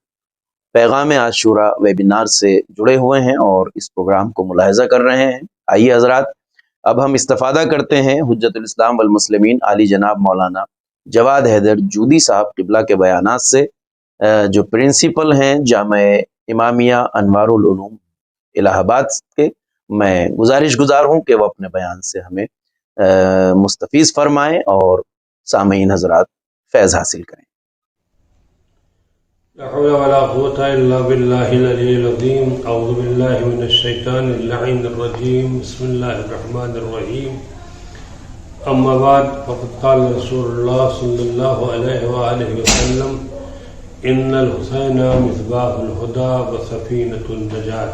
پیغام عاشورہ ویبینار سے جڑے ہوئے ہیں اور اس پروگرام کو ملاحظہ کر رہے ہیں۔ آئیے حضرات، اب ہم استفادہ کرتے ہیں حجت الاسلام والمسلمین عالی جناب مولانا جواد حیدر جودی صاحب قبلہ کے بیانات سے، جو پرنسپل ہیں جامعہ امامیہ انوار العلوم الہ آباد کے۔ میں گزارش گزار ہوں کہ وہ اپنے بیان سے ہمیں مستفیض فرمائیں اور سامعین حضرات فیض حاصل کریں۔ لا حول ولا قوة إلا بالله العلي العظيم أعوذ بالله من الشيطان اللعين الرجيم بسم الله الرحمن الرحيم أما بعد فقد قال رسول الله صلى الله عليه وآله وسلم إن الحسين مصباح الهدى وسفينة النجاة۔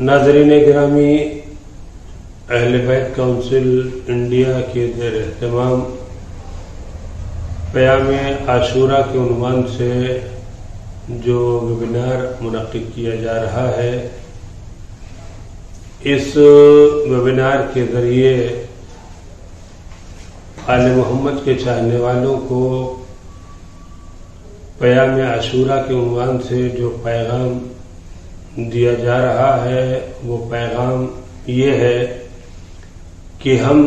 ناظرین گرامی، اہل بیت کونسل انڈیا کے زیر اہتمام پیام عاشورہ کے عنوان سے جو ویبینار منعقد کیا جا رہا ہے، اس ویبینار کے ذریعے آل محمد کے چاہنے والوں کو پیام عاشورہ کے عنوان سے جو پیغام دیا جا رہا ہے وہ پیغام یہ ہے کہ ہم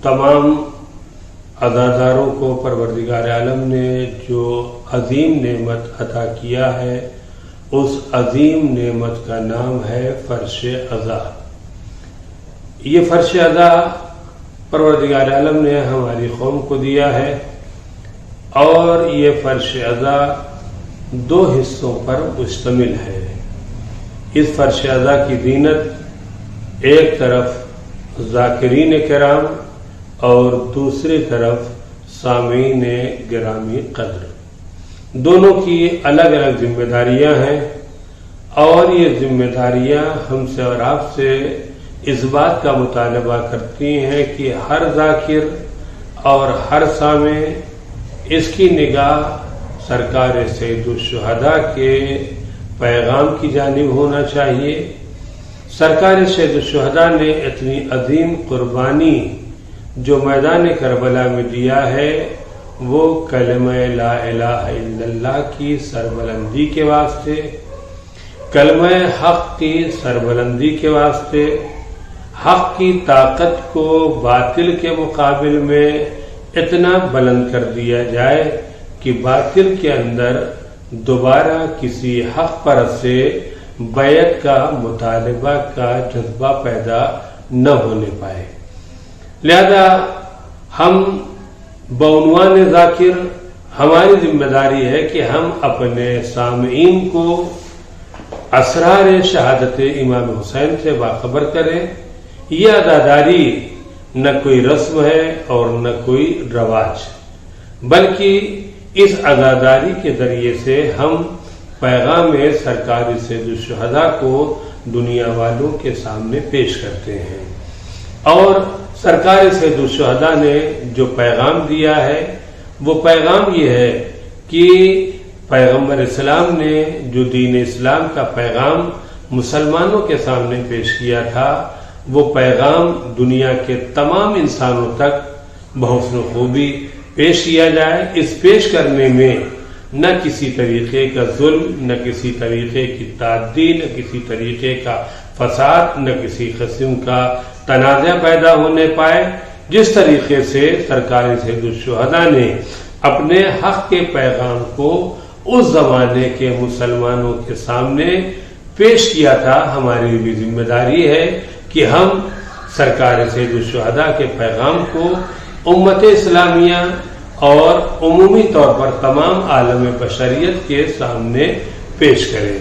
تمام عزاداروں کو پروردگار عالم نے جو عظیم نعمت عطا کیا ہے اس عظیم نعمت کا نام ہے فرش عزا۔ یہ فرش عزا پروردگار عالم نے ہماری قوم کو دیا ہے اور یہ فرش عزا 2 حصوں پر مشتمل ہے۔ اس فرش عزا کی زینت ایک طرف ذاکرین کرام اور دوسری طرف سامعین گرامی قدر، دونوں کی الگ الگ ذمہ داریاں ہیں، اور یہ ذمہ داریاں ہم سے اور آپ سے اس بات کا مطالبہ کرتی ہیں کہ ہر ذاکر اور ہر سامع اس کی نگاہ سرکار سید الشہداء کے پیغام کی جانب ہونا چاہیے۔ سرکار سید الشہداء نے اتنی عظیم قربانی جو میدان کربلا میں دیا ہے وہ کلمہ لا الہ الا اللہ کی سربلندی کے واسطے، کلمہ حق کی سربلندی کے واسطے، حق کی طاقت کو باطل کے مقابل میں اتنا بلند کر دیا جائے کہ باطل کے اندر دوبارہ کسی حق پرست سے بیعت کا مطالبہ کا جذبہ پیدا نہ ہونے پائے۔ لہذا ہم بعنوان ذاکر ہماری ذمہ داری ہے کہ ہم اپنے سامعین کو اسرار شہادت امام حسین سے باخبر کریں۔ یہ عزاداری نہ کوئی رسم ہے اور نہ کوئی رواج، بلکہ اس عزاداری کے ذریعے سے ہم پیغام سرکار سید الشہداء کو دنیا والوں کے سامنے پیش کرتے ہیں۔ اور سرکار سید الشہداء نے جو پیغام دیا ہے وہ پیغام یہ ہے کہ پیغمبر اسلام نے جو دین اسلام کا پیغام مسلمانوں کے سامنے پیش کیا تھا وہ پیغام دنیا کے تمام انسانوں تک بحسن خوبی پیش کیا جائے۔ اس پیش کرنے میں نہ کسی طریقے کا ظلم، نہ کسی طریقے کی تعدی، نہ کسی طریقے کا فساد، نہ کسی قسم کا تنازع پیدا ہونے پائے۔ جس طریقے سے سرکار سید الشہداء نے اپنے حق کے پیغام کو اس زمانے کے مسلمانوں کے سامنے پیش کیا تھا، ہماری بھی ذمہ داری ہے کہ ہم سرکار سید الشہداء کے پیغام کو امت اسلامیہ اور عمومی طور پر تمام عالم بشریت کے سامنے پیش کریں۔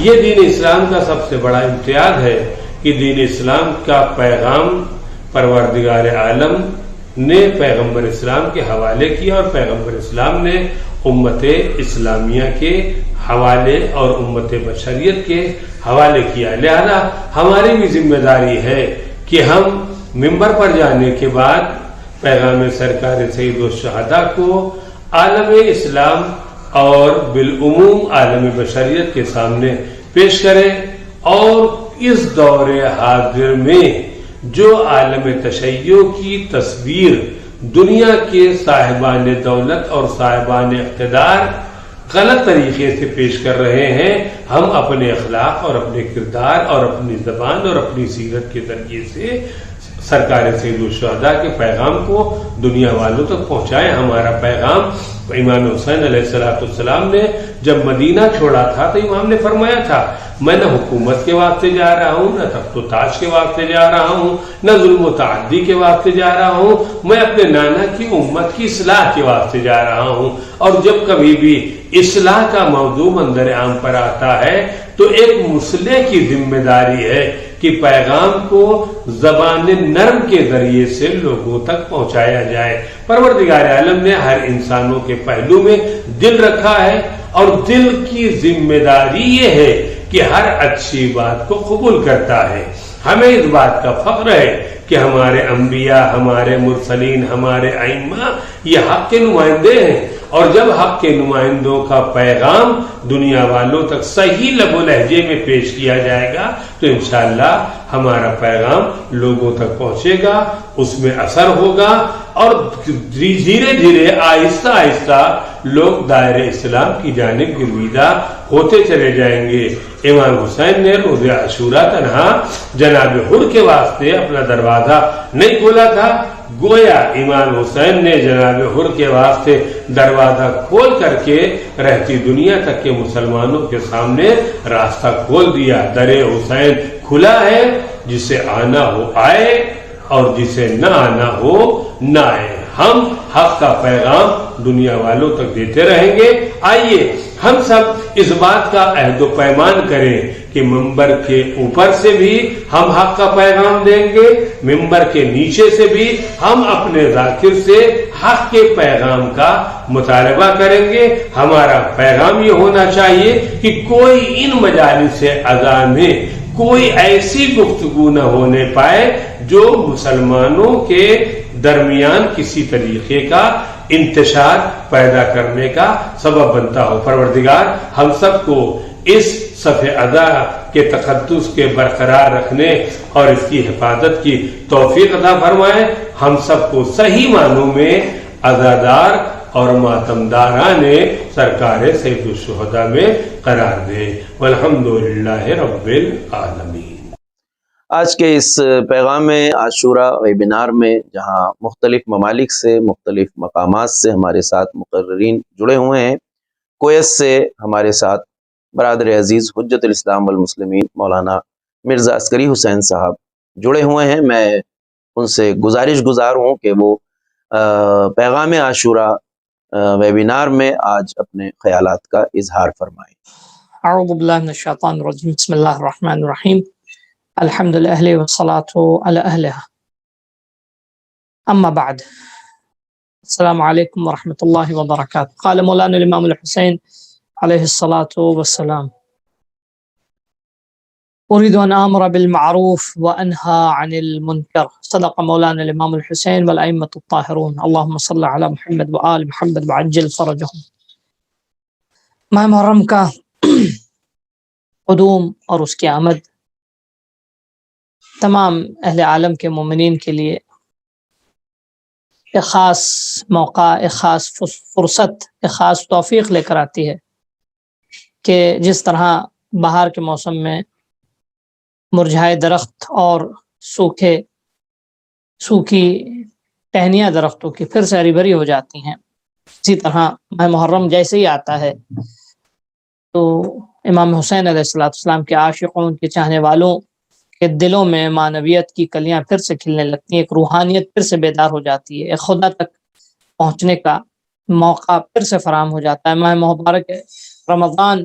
یہ دین اسلام کا سب سے بڑا امتیاز ہے کہ دین اسلام کا پیغام پروردگار عالم نے پیغمبر اسلام کے حوالے کیا اور پیغمبر اسلام نے امت اسلامیہ کے حوالے اور امت بشریت کے حوالے کیا۔ لہذا ہماری بھی ذمہ داری ہے کہ ہم منبر پر جانے کے بعد پیغام سرکار سید الشہداء کو عالم اسلام اور بالعموم عالم بشریت کے سامنے پیش کریں، اور اس دور حاضر میں جو عالم تشیع کی تصویر دنیا کے صاحبان دولت اور صاحبان اقتدار غلط طریقے سے پیش کر رہے ہیں، ہم اپنے اخلاق اور اپنے کردار اور اپنی زبان اور اپنی سیرت کے ذریعے سے سرکار سید الشہداء کے پیغام کو دنیا والوں تک پہنچائیں۔ ہمارا پیغام امام حسین علیہ السلام نے جب مدینہ چھوڑا تھا تو امام نے فرمایا تھا میں نہ حکومت کے واسطے جا رہا ہوں، نہ تخت و تاج کے واسطے جا رہا ہوں، نہ ظلم و تعدی کے واسطے جا رہا ہوں، میں اپنے نانا کی امت کی اصلاح کے واسطے جا رہا ہوں۔ اور جب کبھی بھی اصلاح کا موضوع منظر عام پر آتا ہے تو ایک مصلح کی ذمہ داری ہے کہ پیغام کو زبان نرم کے ذریعے سے لوگوں تک پہنچایا جائے۔ پروردگار عالم نے ہر انسانوں کے پہلو میں دل رکھا ہے، اور دل کی ذمہ داری یہ ہے کہ ہر اچھی بات کو قبول کرتا ہے۔ ہمیں اس بات کا فخر ہے کہ ہمارے انبیاء، ہمارے مرسلین، ہمارے ائمہ یہ حق کے نمائندے ہیں، اور جب حق کے نمائندوں کا پیغام دنیا والوں تک صحیح لب و لہجے میں پیش کیا جائے گا تو انشاءاللہ ہمارا پیغام لوگوں تک پہنچے گا، اس میں اثر ہوگا، اور دھیرے دھیرے آہستہ آہستہ لوگ دائرہ اسلام کی جانب گرویدہ ہوتے چلے جائیں گے۔ امام حسین نے روز عاشورہ تنہا جناب حر کے واسطے اپنا دروازہ نہیں کھولا تھا، گویا امام حسین نے جناب حر کے واسطے دروازہ کھول کر کے رہتی دنیا تک کے مسلمانوں کے سامنے راستہ کھول دیا۔ در حسین کھلا ہے، جسے آنا ہو آئے اور جسے نہ آنا ہو نہ آئے۔ ہم حق کا پیغام دنیا والوں تک دیتے رہیں گے۔ آئیے ہم سب اس بات کا عہد و پیمان کریں کہ ممبر کے اوپر سے بھی ہم حق کا پیغام دیں گے، ممبر کے نیچے سے بھی ہم اپنے ذاکر سے حق کے پیغام کا مطالبہ کریں گے۔ ہمارا پیغام یہ ہونا چاہیے کہ کوئی ان مجالس عزا میں کوئی ایسی گفتگو نہ ہونے پائے جو مسلمانوں کے درمیان کسی طریقے کا انتشار پیدا کرنے کا سبب بنتا ہو۔ پروردگار ہم سب کو اس صف ادا کے تقدس کے برقرار رکھنے اور اس کی حفاظت کی توفیق عطا فرمائے۔ ہم سب کو صحیح معنوں میں عزادار اور ماتمداران سرکار سید الشہداء میں قرار دے۔ والحمدللہ رب العالمین۔ آج کے اس پیغام عاشورہ ویبینار میں جہاں مختلف ممالک سے، مختلف مقامات سے ہمارے ساتھ مقررین جڑے ہوئے ہیں، کویت سے ہمارے ساتھ برادر عزیز حجت الاسلام والمسلمین مولانا مرزا عسکری حسین صاحب جڑے ہوئے ہیں، میں ان سے گزارش گزار ہوں کہ وہ پیغام عاشورہ ویبینار میں آج اپنے خیالات کا اظہار فرمائیں۔ اعوذ باللہ من الشیطان الرجیم، بسم اللہ الرحمن الرحیم، الحمد للہ والصلاة علی اہلہ، اما بعد، السلام علیکم ورحمۃ اللہ وبرکاتہ۔ قال مولانا الامام الحسین علیہ الصلاة والسلام: اريد ان امر بالمعروف وانهى عن المنکر، صدق مولانا الامام الحسین والائمۃ الطاہرون، اللہم صل علی محمد وآل محمد وعجل فرجہم۔ ماہ محرم کا قدوم اور اس کی آمد تمام اہل عالم کے مومنین کے لیے ایک خاص موقع، ایک خاص فرصت، ایک خاص توفیق لے کر آتی ہے کہ جس طرح بہار کے موسم میں مرجھائے درخت اور سوکھی ٹہنیاں درختوں کی پھر سے ہری بھری ہو جاتی ہیں، اسی طرح ماہ محرم جیسے ہی آتا ہے تو امام حسین علیہ السلام کے عاشقوں، ان کے چاہنے والوں کے دلوں میں معنویت کی کلیاں پھر سے کھلنے لگتی ہیں، ایک روحانیت پھر سے بیدار ہو جاتی ہے، ایک خدا تک پہنچنے کا موقع پھر سے فراہم ہو جاتا ہے۔ ماہ مبارک رمضان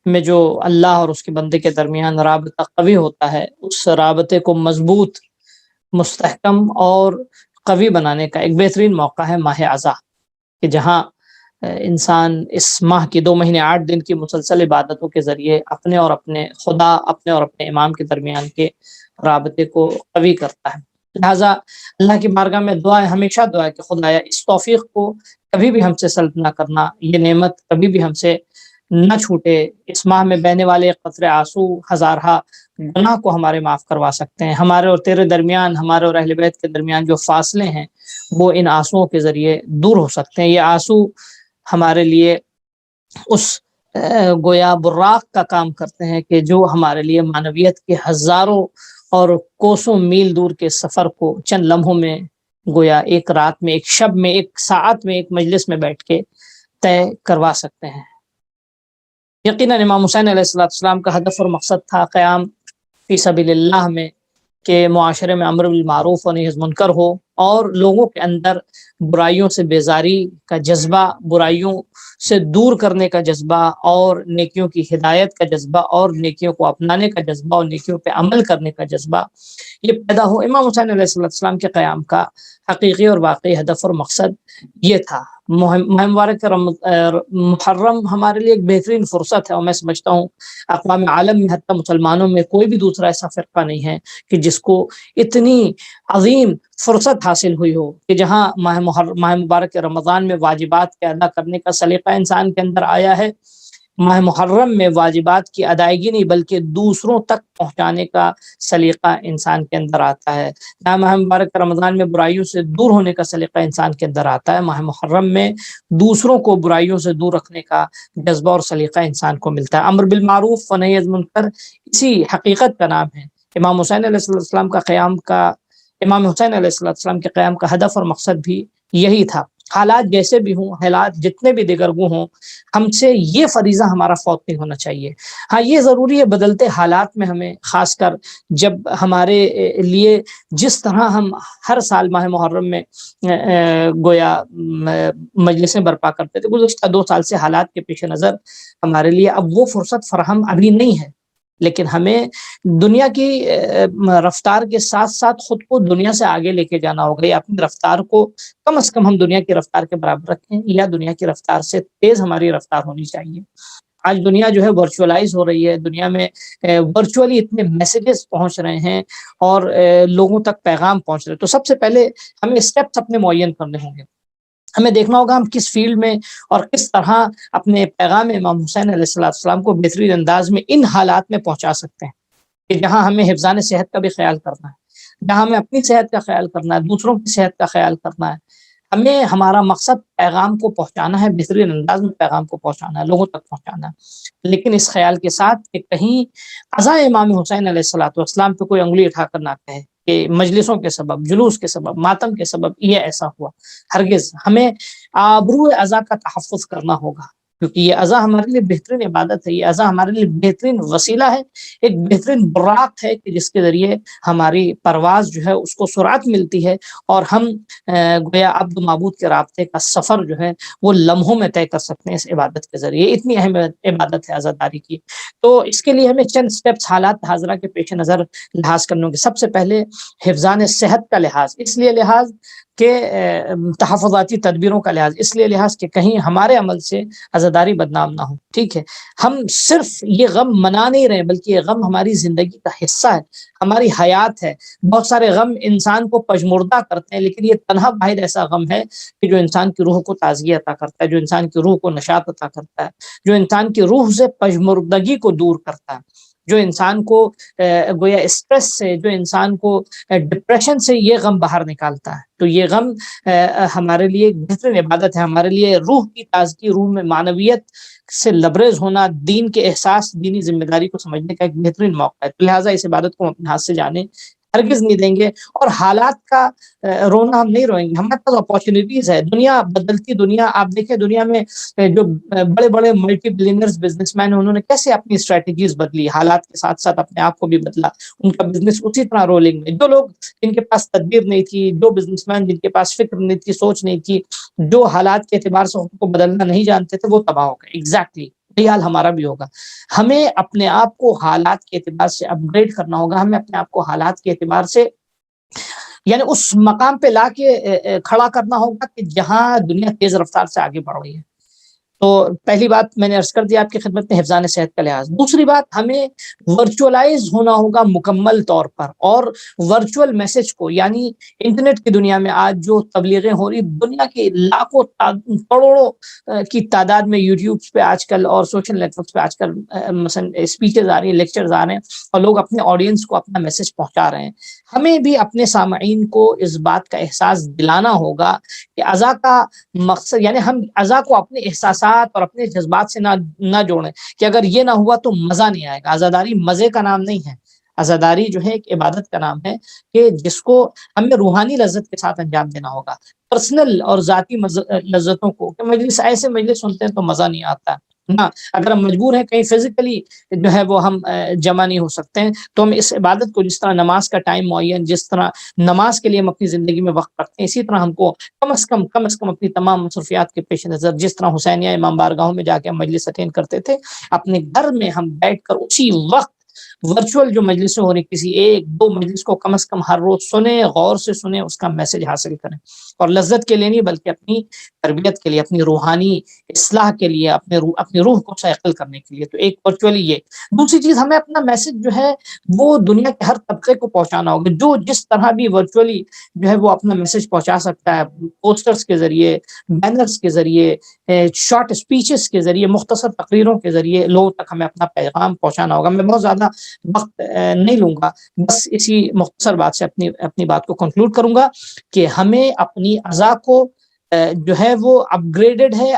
میں جو اللہ اور اس کے بندے کے درمیان رابطہ قوی ہوتا ہے، اس رابطے کو مضبوط، مستحکم اور قوی بنانے کا ایک بہترین موقع ہے ماہ عزا، کہ جہاں انسان اس ماہ کی 2 مہینے 8 دن کی مسلسل عبادتوں کے ذریعے اپنے اور اپنے خدا، اپنے اور اپنے امام کے درمیان کے رابطے کو قوی کرتا ہے۔ لہٰذا اللہ کی بارگاہ میں دعا ہے، ہمیشہ دعا ہے کہ خدایا اس توفیق کو کبھی بھی ہم سے سلب نہ کرنا، یہ نعمت کبھی بھی ہم سے نہ چھوٹے۔ اس ماہ میں بہنے والے قطرے آنسو ہزارہا گناہ کو ہمارے معاف کروا سکتے ہیں۔ ہمارے اور تیرے درمیان، ہمارے اور اہل بیت کے درمیان جو فاصلے ہیں وہ ان آنسوؤں کے ذریعے دور ہو سکتے ہیں۔ یہ آنسو ہمارے لیے اس گویا براق کا کام کرتے ہیں کہ جو ہمارے لیے معنویت کے ہزاروں اور کوسوں میل دور کے سفر کو چند لمحوں میں، گویا ایک رات میں، ایک شب میں، ایک ساعت میں، ایک مجلس میں بیٹھ کے طے کروا سکتے ہیں۔ یقیناً امام حسین علیہ السلام کا ہدف اور مقصد تھا قیام فی سبیل اللہ میں، کہ معاشرے میں امر بالمعروف و نہی عن المنکر ہو اور لوگوں کے اندر برائیوں سے بیزاری کا جذبہ، برائیوں سے دور کرنے کا جذبہ اور نیکیوں کی ہدایت کا جذبہ اور نیکیوں کو اپنانے کا جذبہ اور نیکیوں پہ عمل کرنے کا جذبہ یہ پیدا ہو۔ امام حسین علیہ السلام کے قیام کا حقیقی اور واقعی ہدف اور مقصد یہ تھا۔ ماہ مبارک محرم ہمارے لیے ایک بہترین فرصت ہے، اور میں سمجھتا ہوں اقوام عالم میں، حتیٰ مسلمانوں میں، کوئی بھی دوسرا ایسا فرقہ نہیں ہے کہ جس کو اتنی عظیم فرصت حاصل ہوئی ہو کہ جہاں ماہ مبارک رمضان میں واجبات کے ادا کرنے کا سلیقہ انسان کے اندر آیا ہے، ماہ محرم میں واجبات کی ادائیگی نہیں بلکہ دوسروں تک پہنچانے کا سلیقہ انسان کے اندر آتا ہے، جہاں ماہ مبارک رمضان میں برائیوں سے دور ہونے کا سلیقہ انسان کے اندر آتا ہے، ماہ محرم میں دوسروں کو برائیوں سے دور رکھنے کا جذبہ اور سلیقہ انسان کو ملتا ہے۔ امر بالمعروف و نہی عن المنکر اسی حقیقت کا نام ہے۔ امام حسین علیہ السلام امام حسین علیہ السلام کے قیام کا ہدف اور مقصد بھی یہی تھا۔ حالات جیسے بھی ہوں، حالات جتنے بھی دیگرگوں ہوں، ہم سے یہ فریضہ ہمارا فوت نہیں ہونا چاہیے۔ ہاں یہ ضروری ہے بدلتے حالات میں ہمیں، خاص کر جب ہمارے لیے جس طرح ہم ہر سال ماہ محرم میں گویا مجلسیں برپا کرتے تھے، گزشتہ 2 سال سے حالات کے پیش نظر ہمارے لیے اب وہ فرصت فراہم ابھی نہیں ہے، لیکن ہمیں دنیا کی رفتار کے ساتھ ساتھ خود کو دنیا سے آگے لے کے جانا ہوگا، یا اپنی رفتار کو کم از کم ہم دنیا کی رفتار کے برابر رکھیں، یا دنیا کی رفتار سے تیز ہماری رفتار ہونی چاہیے۔ آج دنیا جو ہے ورچوئلائز ہو رہی ہے، دنیا میں ورچوئلی اتنے میسیجز پہنچ رہے ہیں اور لوگوں تک پیغام پہنچ رہے ہیں، تو سب سے پہلے ہمیں اسٹیپس اپنے معین کرنے ہوں گے۔ ہمیں دیکھنا ہوگا ہم کس فیلڈ میں اور کس طرح اپنے پیغام امام حسین علیہ السلام کو بہترین انداز میں ان حالات میں پہنچا سکتے ہیں کہ جہاں ہمیں حفظان صحت کا بھی خیال کرنا ہے، جہاں ہمیں اپنی صحت کا خیال کرنا ہے، دوسروں کی صحت کا خیال کرنا ہے۔ ہمیں ہمارا مقصد پیغام کو پہنچانا ہے، بہترین انداز میں پیغام کو پہنچانا ہے، لوگوں تک پہنچانا ہے، لیکن اس خیال کے ساتھ کہ کہیں ازاں امام حسین علیہ السلام پہ کوئی انگلی اٹھا کر نہ کہے کہ مجلسوں کے سبب، جلوس کے سبب، ماتم کے سبب یہ ایسا ہوا۔ ہرگز ہمیں آبرو ازاں کا تحفظ کرنا ہوگا، کیونکہ یہ ازاں ہمارے لیے بہترین عبادت ہے، یہ ازاں ہمارے لیے بہترین وسیلہ ہے، ایک بہترین براق ہے کہ جس کے ذریعے ہماری پرواز جو ہے اس کو سرعت ملتی ہے اور ہم گویا عبد و معبود کے رابطے کا سفر جو ہے وہ لمحوں میں طے کر سکتے ہیں اس عبادت کے ذریعے۔ اتنی اہم عبادت ہے عزاداری کی، تو اس کے لیے ہمیں چند سٹیپس حالات حاضرہ کے پیش نظر لحاظ کرنے ہوں گے۔ سب سے پہلے حفظان صحت کا لحاظ، اس لیے لحاظ کہ تحفظاتی تدبیروں کا لحاظ، اس لیے لحاظ کہ کہیں ہمارے عمل سے عزاداری بدنام نہ ہو، ٹھیک ہے۔ ہم صرف یہ غم منا نہیں رہے بلکہ یہ غم ہماری زندگی کا حصہ ہے، ہماری حیات ہے۔ بہت سارے غم انسان کو پژمردہ کرتے ہیں، لیکن یہ تنہا واحد ایسا غم ہے کہ جو انسان کی روح کو تازگی عطا کرتا ہے، جو انسان کی روح کو نشاط عطا کرتا ہے، جو انسان کی روح سے پژمردگی کو دور کرتا ہے، جو انسان کو گویا اسٹریس سے، جو انسان کو ڈپریشن سے یہ غم باہر نکالتا ہے۔ تو یہ غم ہمارے لیے ایک بہترین عبادت ہے، ہمارے لیے روح کی تازگی، روح میں معنویت سے لبریز ہونا، دین کے احساس، دینی ذمہ داری کو سمجھنے کا ایک بہترین موقع ہے۔ لہٰذا اس عبادت کو ہم اپنے ہاتھ سے جانے ہرگز نہیں دیں گے، اور حالات کا رونا ہم نہیں روئیں گے۔ ہمارے پاس اپارچونیٹیز ہے، دنیا بدلتی دنیا، آپ دیکھیں دنیا میں جو بڑے بڑے ملٹی بلینئرز بزنس مین ہیں، انہوں نے کیسے اپنی اسٹریٹجیز بدلی، حالات کے ساتھ ساتھ اپنے آپ کو بھی بدلا، ان کا بزنس اسی طرح رولنگ میں۔ جو لوگ جن کے پاس تدبیر نہیں تھی، جو بزنس مین جن کے پاس فکر نہیں تھی، سوچ نہیں تھی، جو حالات کے اعتبار سے ان کو بدلنا نہیں جانتے تھے، وہ تباہ ہو گئے۔ ایگزیکٹلی یہی حال ہمارا بھی ہوگا۔ ہمیں اپنے آپ کو حالات کے اعتبار سے اپ گریڈ کرنا ہوگا، ہمیں اپنے آپ کو حالات کے اعتبار سے یعنی اس مقام پہ لا کے کھڑا کرنا ہوگا کہ جہاں دنیا تیز رفتار سے آگے بڑھ رہی ہے۔ تو پہلی بات میں نے عرض کر دیا آپ کی خدمت میں، حفظان صحت کا لحاظ۔ دوسری بات، ہمیں ورچوئلائز ہونا ہوگا مکمل طور پر، اور ورچوئل میسج کو، یعنی انٹرنیٹ کی دنیا میں آج جو تبلیغیں ہو رہی، دنیا کے لاکھوں کروڑوں کی تعداد میں یوٹیوب پہ آج کل اور سوشل نیٹ ورکس پہ آج کل مثلا اسپیچز آ رہی ہیں، لیکچرز آ رہے ہیں، اور لوگ اپنے آڈینس کو اپنا میسج پہنچا رہے ہیں۔ ہمیں بھی اپنے سامعین کو اس بات کا احساس دلانا ہوگا کہ ازاں کا مقصد، یعنی ہم ازاں کو اپنے احساسات اور اپنے جذبات سے نہ جوڑیں کہ اگر یہ نہ ہوا تو مزہ نہیں آئے گا۔ عزاداری مزے کا نام نہیں ہے، عزاداری جو ہے ایک عبادت کا نام ہے کہ جس کو ہمیں روحانی لذت کے ساتھ انجام دینا ہوگا۔ پرسنل اور ذاتی لذتوں کو، کہ مجلس ایسے مجلس سنتے ہیں تو مزہ نہیں آتا نا، اگر ہم مجبور ہیں کہیں فزیکلی جو ہے وہ ہم جمع نہیں ہو سکتے ہیں، تو ہم اس عبادت کو، جس طرح نماز کا ٹائم معین، جس طرح نماز کے لیے ہم اپنی زندگی میں وقت رکھتے ہیں، اسی طرح ہم کو کم از کم اپنی تمام مصروفیات کے پیش نظر، جس طرح حسینیہ امام بارگاہوں میں جا کے ہم مجلس اٹینڈ کرتے تھے، اپنے گھر میں ہم بیٹھ کر اسی وقت ورچوئل جو مجلسیں ہو رہی کسی ایک دو مجلس کو کم از کم ہر روز سنیں، غور سے سنیں، اس کا میسج حاصل کریں، اور لذت کے لیے نہیں بلکہ اپنی تربیت کے لیے، اپنی روحانی اصلاح کے لیے، اپنی روح کو سائیکل کرنے کے لیے۔ تو ایک ورچوئلی یہ۔ دوسری چیز، ہمیں اپنا میسج جو ہے وہ دنیا کے ہر طبقے کو پہنچانا ہوگا، جو جس طرح بھی ورچوئلی جو ہے وہ اپنا میسج پہنچا سکتا ہے، پوسٹرز کے ذریعے، بینرز کے ذریعے، شارٹ اسپیچز کے ذریعے، مختصر تقریروں کے ذریعے لوگوں تک ہمیں اپنا پیغام پہنچانا ہوگا۔ میں بہت زیادہ وقت نہیں لوں گا، بس اسی مختصر بات سے اپنی بات کو کنکلوڈ کروں گا کہ ہمیں اپنی اعضاء کو جو ہے وہ اپ گریڈڈ ہے،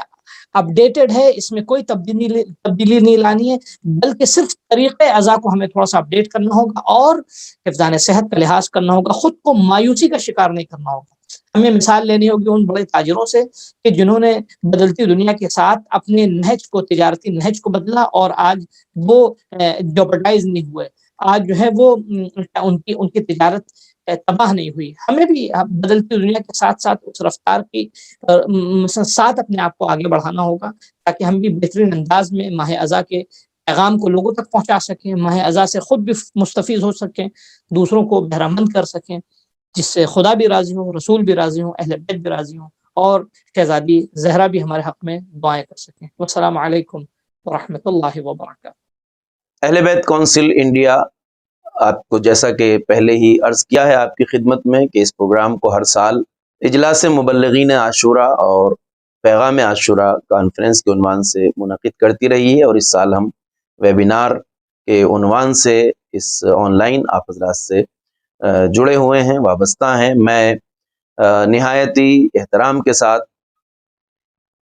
اپڈیٹڈ ہے، اس میں کوئی تبدیلی نہیں لانی ہے، بلکہ صرف طریقے اعضاء کو ہمیں تھوڑا سا اپڈیٹ کرنا ہوگا اور حفظان صحت کا لحاظ کرنا ہوگا، خود کو مایوسی کا شکار نہیں کرنا ہوگا۔ ہمیں مثال لینی ہوگی ان بڑے تاجروں سے کہ جنہوں نے بدلتی دنیا کے ساتھ اپنے نہج کو، تجارتی نہج کو بدلا، اور آج وہ جوپرڈائز نہیں ہوئے، آج جو ہے وہ ان کی تجارت تباہ نہیں ہوئی۔ ہمیں بھی بدلتی دنیا کے ساتھ ساتھ اس رفتار کی ساتھ اپنے آپ کو آگے بڑھانا ہوگا تاکہ ہم بھی بہترین انداز میں ماہ اعضاء کے پیغام کو لوگوں تک پہنچا سکیں، ماہ اعضاء سے خود بھی مستفیض ہو سکیں، دوسروں کو بہرامند کر سکیں، جس سے خدا بھی راضی ہو، رسول بھی راضی ہوں، اہل بیت بھی راضی ہوں، اور شہزادی زہرا بھی ہمارے حق میں دعائیں کر سکیں۔ والسلام علیکم ورحمۃ اللہ وبرکاتہ۔ اہل بیت کونسل انڈیا آپ کو جیسا کہ پہلے ہی عرض کیا ہے آپ کی خدمت میں کہ اس پروگرام کو ہر سال اجلاس مبلغین عاشورہ اور پیغام عاشورہ کانفرنس کے عنوان سے منعقد کرتی رہی ہے، اور اس سال ہم ویبینار کے عنوان سے اس آن لائن آپ حضرات سے جڑے ہوئے ہیں، وابستہ ہیں۔ میں نہایتی احترام کے ساتھ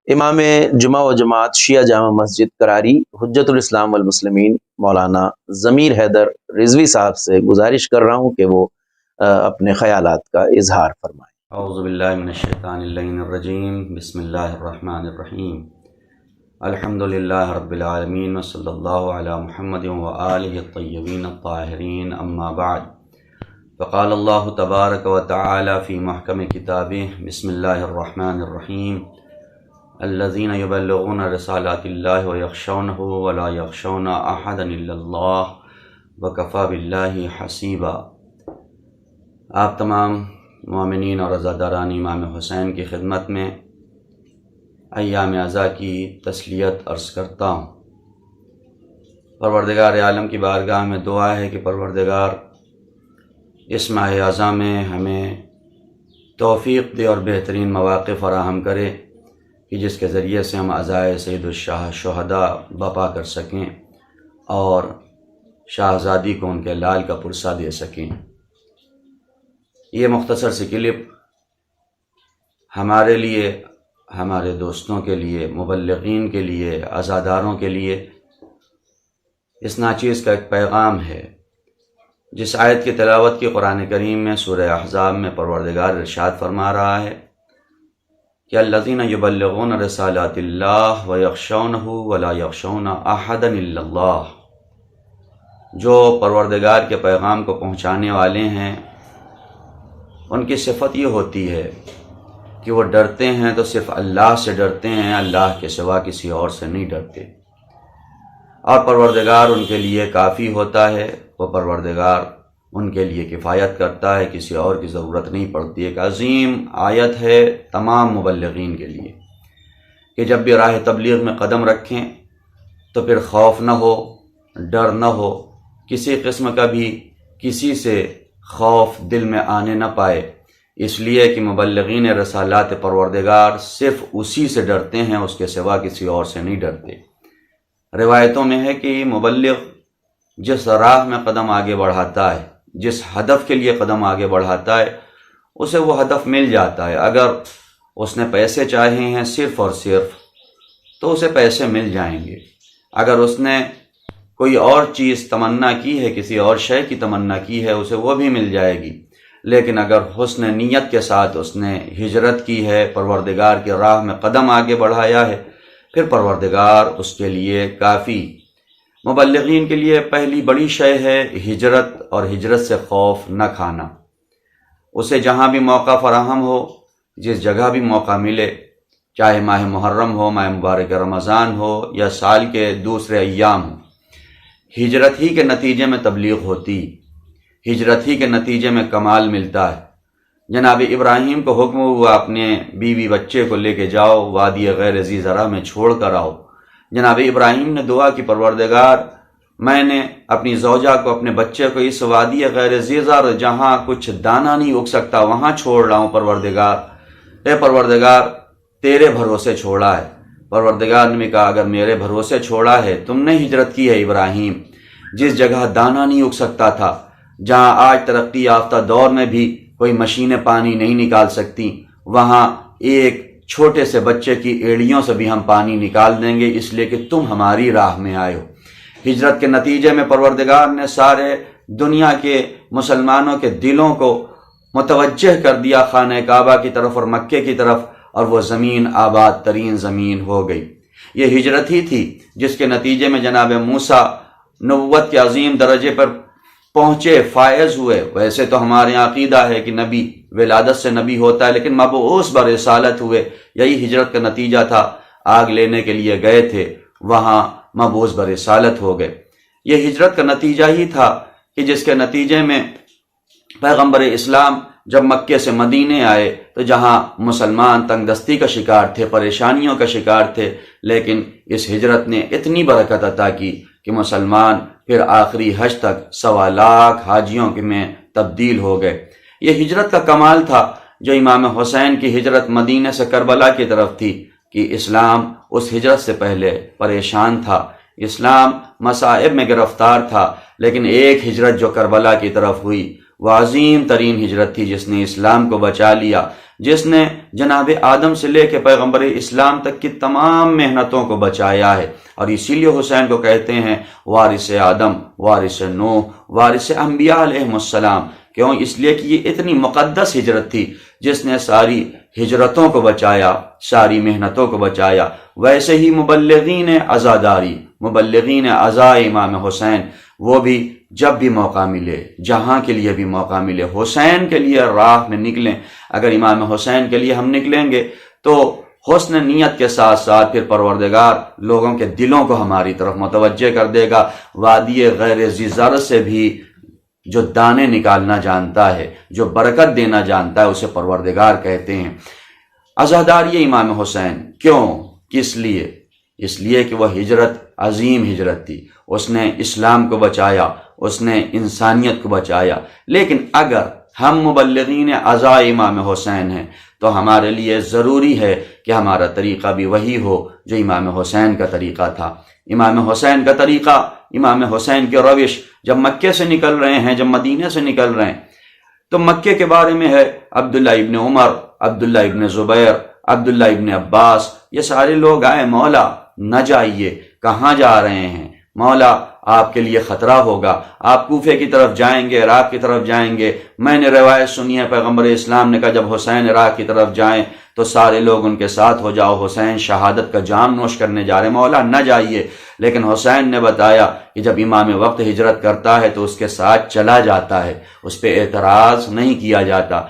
امام جمعہ و جماعت شیعہ جامع مسجد کراری حجت الاسلام والمسلمین مولانا ضمیر حیدر رضوی صاحب سے گزارش کر رہا ہوں کہ وہ اپنے خیالات کا اظہار فرمائیں۔ اعوذ باللہ من الشیطان اللعین الرجیم، بسم اللہ الرحمن الرحیم، الحمدللہ رب العالمین، وصلی اللہ علی محمد وآلہ الطیبین الطاہرین، اما بعد، فقال اللہ تبارک و تعالی فی محکم کتابہ، بسم اللہ الرحمن الرحیم، الذین یبلغون رسالات اللہ ویخشونہ ولا یخشون احدا الا اللہ وکفی باللہ حسیبا۔ آپ تمام مومنین اور عزاداران امام حسین کی خدمت میں ایام عزا کی تسلیت عرض کرتا ہوں۔ پروردگار عالم کی بارگاہ میں دعا ہے کہ پروردگار اس ماہ عزا میں ہمیں توفیق دے اور بہترین مواقع فراہم کرے کہ جس کے ذریعے سے ہم عزائے سید الشہداء بپا کر سکیں اور شاہزادی کو ان کے لال کا پرسہ دے سکیں۔ یہ مختصر سی کلپ ہمارے لیے، ہمارے دوستوں کے لیے، مبلغین کے لیے، عزاداروں کے لیے اس ناچیز کا ایک پیغام ہے۔ جس آیت کی تلاوت کی قرآن کریم میں سورہ احزاب میں پروردگار ارشاد فرما رہا ہے کہ الذین یبلغون رسالات اللہ ویخشونہ ولا یخشون احدا الا اللہ، جو پروردگار کے پیغام کو پہنچانے والے ہیں ان کی صفت یہ ہوتی ہے کہ وہ ڈرتے ہیں تو صرف اللہ سے ڈرتے ہیں، اللہ کے سوا کسی اور سے نہیں ڈرتے، اور پروردگار ان کے لیے کافی ہوتا ہے، وہ پروردگار ان کے لیے کفایت کرتا ہے، کسی اور کی ضرورت نہیں پڑتی۔ ایک عظیم آیت ہے تمام مبلغین کے لیے کہ جب بھی راہ تبلیغ میں قدم رکھیں تو پھر خوف نہ ہو، ڈر نہ ہو، کسی قسم کا بھی کسی سے خوف دل میں آنے نہ پائے، اس لیے کہ مبلغین رسالات پروردگار صرف اسی سے ڈرتے ہیں، اس کے سوا کسی اور سے نہیں ڈرتے۔ روایتوں میں ہے کہ مبلغ جس راہ میں قدم آگے بڑھاتا ہے، جس ہدف کے لیے قدم آگے بڑھاتا ہے، اسے وہ ہدف مل جاتا ہے۔ اگر اس نے پیسے چاہے ہیں صرف اور صرف تو اسے پیسے مل جائیں گے، اگر اس نے کوئی اور چیز تمنا کی ہے، کسی اور شے کی تمنا کی ہے، اسے وہ بھی مل جائے گی۔ لیکن اگر حسن نیت کے ساتھ اس نے ہجرت کی ہے، پروردگار کی راہ میں قدم آگے بڑھایا ہے، پھر پروردگار اس کے لیے کافی۔ مبلغین کے لیے پہلی بڑی شے ہے ہجرت، اور ہجرت سے خوف نہ کھانا۔ اسے جہاں بھی موقع فراہم ہو، جس جگہ بھی موقع ملے، چاہے ماہ محرم ہو، ماہ مبارک رمضان ہو، یا سال کے دوسرے ایام ہوں، ہجرت ہی کے نتیجے میں تبلیغ ہوتی، ہجرت ہی کے نتیجے میں کمال ملتا ہے۔ جناب ابراہیم کو حکم ہوا اپنے بیوی بچے کو لے کے جاؤ، وادی غیر ذی زرع میں چھوڑ کر آؤ۔ جناب ابراہیم نے دعا کی، پروردگار میں نے اپنی زوجہ کو، اپنے بچے کو اس وادی غیر ذی زرع جہاں کچھ دانہ نہیں اگ سکتا وہاں چھوڑ رہا ہوں پروردگار، اے پروردگار تیرے بھروسے چھوڑا ہے۔ پروردگار نے کہا اگر میرے بھروسے چھوڑا ہے، تم نے ہجرت کی ہے ابراہیم، جس جگہ دانہ نہیں اگ سکتا تھا، جہاں آج ترقی یافتہ دور میں بھی کوئی مشینیں پانی نہیں نکال سکتی، وہاں ایک چھوٹے سے بچے کی ایڑیوں سے بھی ہم پانی نکال دیں گے، اس لیے کہ تم ہماری راہ میں آئے ہو۔ ہجرت کے نتیجے میں پروردگار نے سارے دنیا کے مسلمانوں کے دلوں کو متوجہ کر دیا خانہ کعبہ کی طرف اور مکے کی طرف، اور وہ زمین آباد ترین زمین ہو گئی۔ یہ ہجرت ہی تھی جس کے نتیجے میں جناب موسیٰ نبوت کے عظیم درجے پر پہنچے، فائز ہوئے۔ ویسے تو ہمارے یہاں عقیدہ ہے کہ نبی ولادت سے نبی ہوتا ہے، لیکن مبعوث برسالت ہوئے، یہی ہجرت کا نتیجہ تھا۔ آگ لینے کے لیے گئے تھے، وہاں مبعوث برسالت ہو گئے۔ یہ ہجرت کا نتیجہ ہی تھا کہ جس کے نتیجے میں پیغمبر اسلام جب مکے سے مدینے آئے تو جہاں مسلمان تنگ دستی کا شکار تھے، پریشانیوں کا شکار تھے، لیکن اس ہجرت نے اتنی برکت عطا کی کہ مسلمان پھر آخری حج تک 1.25 لاکھ حاجیوں میں تبدیل ہو گئے۔ یہ ہجرت کا کمال تھا جو امام حسین کی ہجرت مدینہ سے کربلا کی طرف تھی، کہ اسلام اس ہجرت سے پہلے پریشان تھا، اسلام مصائب میں گرفتار تھا، لیکن ایک ہجرت جو کربلا کی طرف ہوئی وہ عظیم ترین ہجرت تھی جس نے اسلام کو بچا لیا، جس نے جناب آدم سے لے کے پیغمبر اسلام تک کی تمام محنتوں کو بچایا ہے۔ اور اسی لیے حسین کو کہتے ہیں وارث آدم، وارث نوح، وارث انبیاء علیہم السلام۔ کیوں؟ اس لیے کہ یہ اتنی مقدس ہجرت تھی جس نے ساری ہجرتوں کو بچایا، ساری محنتوں کو بچایا۔ ویسے ہی مبلغین عزاداری، مبلغین عزا امام حسین، وہ بھی جب بھی موقع ملے، جہاں کے لیے بھی موقع ملے، حسین کے لیے راہ میں نکلیں۔ اگر امام حسین کے لیے ہم نکلیں گے تو حسن نیت کے ساتھ ساتھ پھر پروردگار لوگوں کے دلوں کو ہماری طرف متوجہ کر دے گا۔ وادی غیر ذی زرع سے بھی جو دانے نکالنا جانتا ہے، جو برکت دینا جانتا ہے، اسے پروردگار کہتے ہیں۔ عزاداری امام حسین کیوں؟ کس لیے؟ اس لیے کہ وہ ہجرت عظیم ہجرت تھی، اس نے اسلام کو بچایا، اس نے انسانیت کو بچایا۔ لیکن اگر ہم مبلغین عزا امام حسین ہیں تو ہمارے لیے ضروری ہے کہ ہمارا طریقہ بھی وہی ہو جو امام حسین کا طریقہ تھا۔ امام حسین کا طریقہ، امام حسین کی روش، جب مکے سے نکل رہے ہیں، جب مدینے سے نکل رہے ہیں، تو مکے کے بارے میں ہے عبداللہ ابن عمر، عبداللہ ابن زبیر، عبداللہ ابن عباس، یہ سارے لوگ آئے، مولا نہ جائیے، کہاں جا رہے ہیں مولا؟ آپ کے لیے خطرہ ہوگا، آپ کوفے کی طرف جائیں گے، عراق کی طرف جائیں گے۔ میں نے روایت سنی ہے پیغمبر اسلام نے کہا جب حسین عراق کی طرف جائیں تو سارے لوگ ان کے ساتھ ہو جاؤ، حسین شہادت کا جام نوش کرنے جا رہے، مولا نہ جائیے۔ لیکن حسین نے بتایا کہ جب امام وقت ہجرت کرتا ہے تو اس کے ساتھ چلا جاتا ہے، اس پہ اعتراض نہیں کیا جاتا۔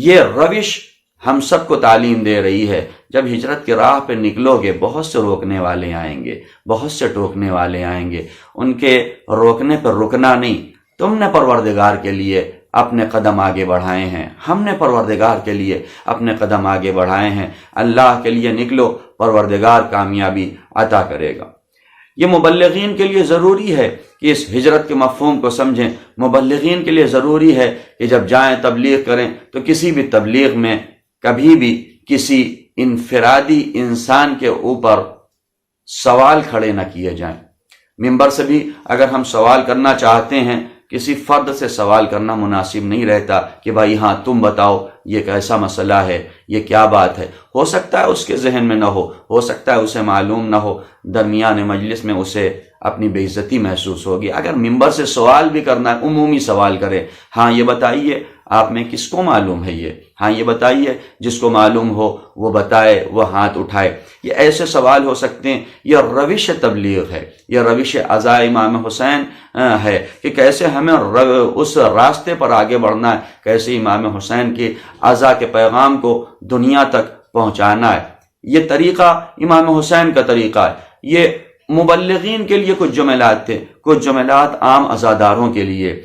یہ روش ہم سب کو تعلیم دے رہی ہے، جب ہجرت کی راہ پہ نکلو گے بہت سے روکنے والے آئیں گے، بہت سے ٹوکنے والے آئیں گے، ان کے روکنے پر رکنا نہیں۔ تم نے پروردگار کے لیے اپنے قدم آگے بڑھائے ہیں، ہم نے پروردگار کے لیے اپنے قدم آگے بڑھائے ہیں، اللہ کے لیے نکلو، پروردگار کامیابی عطا کرے گا۔ یہ مبلغین کے لیے ضروری ہے کہ اس ہجرت کے مفہوم کو سمجھیں۔ مبلغین کے لیے ضروری ہے کہ جب جائیں تبلیغ کریں تو کسی بھی تبلیغ میں کبھی بھی کسی انفرادی انسان کے اوپر سوال کھڑے نہ کیے جائیں۔ ممبر سے بھی اگر ہم سوال کرنا چاہتے ہیں، کسی فرد سے سوال کرنا مناسب نہیں رہتا کہ بھائی ہاں تم بتاؤ یہ کیسا مسئلہ ہے، یہ کیا بات ہے۔ ہو سکتا ہے اس کے ذہن میں نہ ہو سکتا ہے اسے معلوم نہ ہو، درمیان مجلس میں اسے اپنی بے عزتی محسوس ہوگی۔ اگر ممبر سے سوال بھی کرنا ہے، عمومی سوال کرے، ہاں یہ بتائیے آپ میں کس کو معلوم ہے یہ، ہاں یہ بتائیے، جس کو معلوم ہو وہ بتائے، وہ ہاتھ اٹھائے۔ یہ ایسے سوال ہو سکتے ہیں۔ یہ روش تبلیغ ہے، یہ روش عزا امام حسین ہے کہ کیسے ہمیں اس راستے پر آگے بڑھنا ہے، کیسے امام حسین کی عزا کے پیغام کو دنیا تک پہنچانا ہے۔ یہ طریقہ امام حسین کا طریقہ ہے۔ یہ مبلغین کے لیے کچھ جملات تھے، کچھ جملات عام عزاداروں کے لیے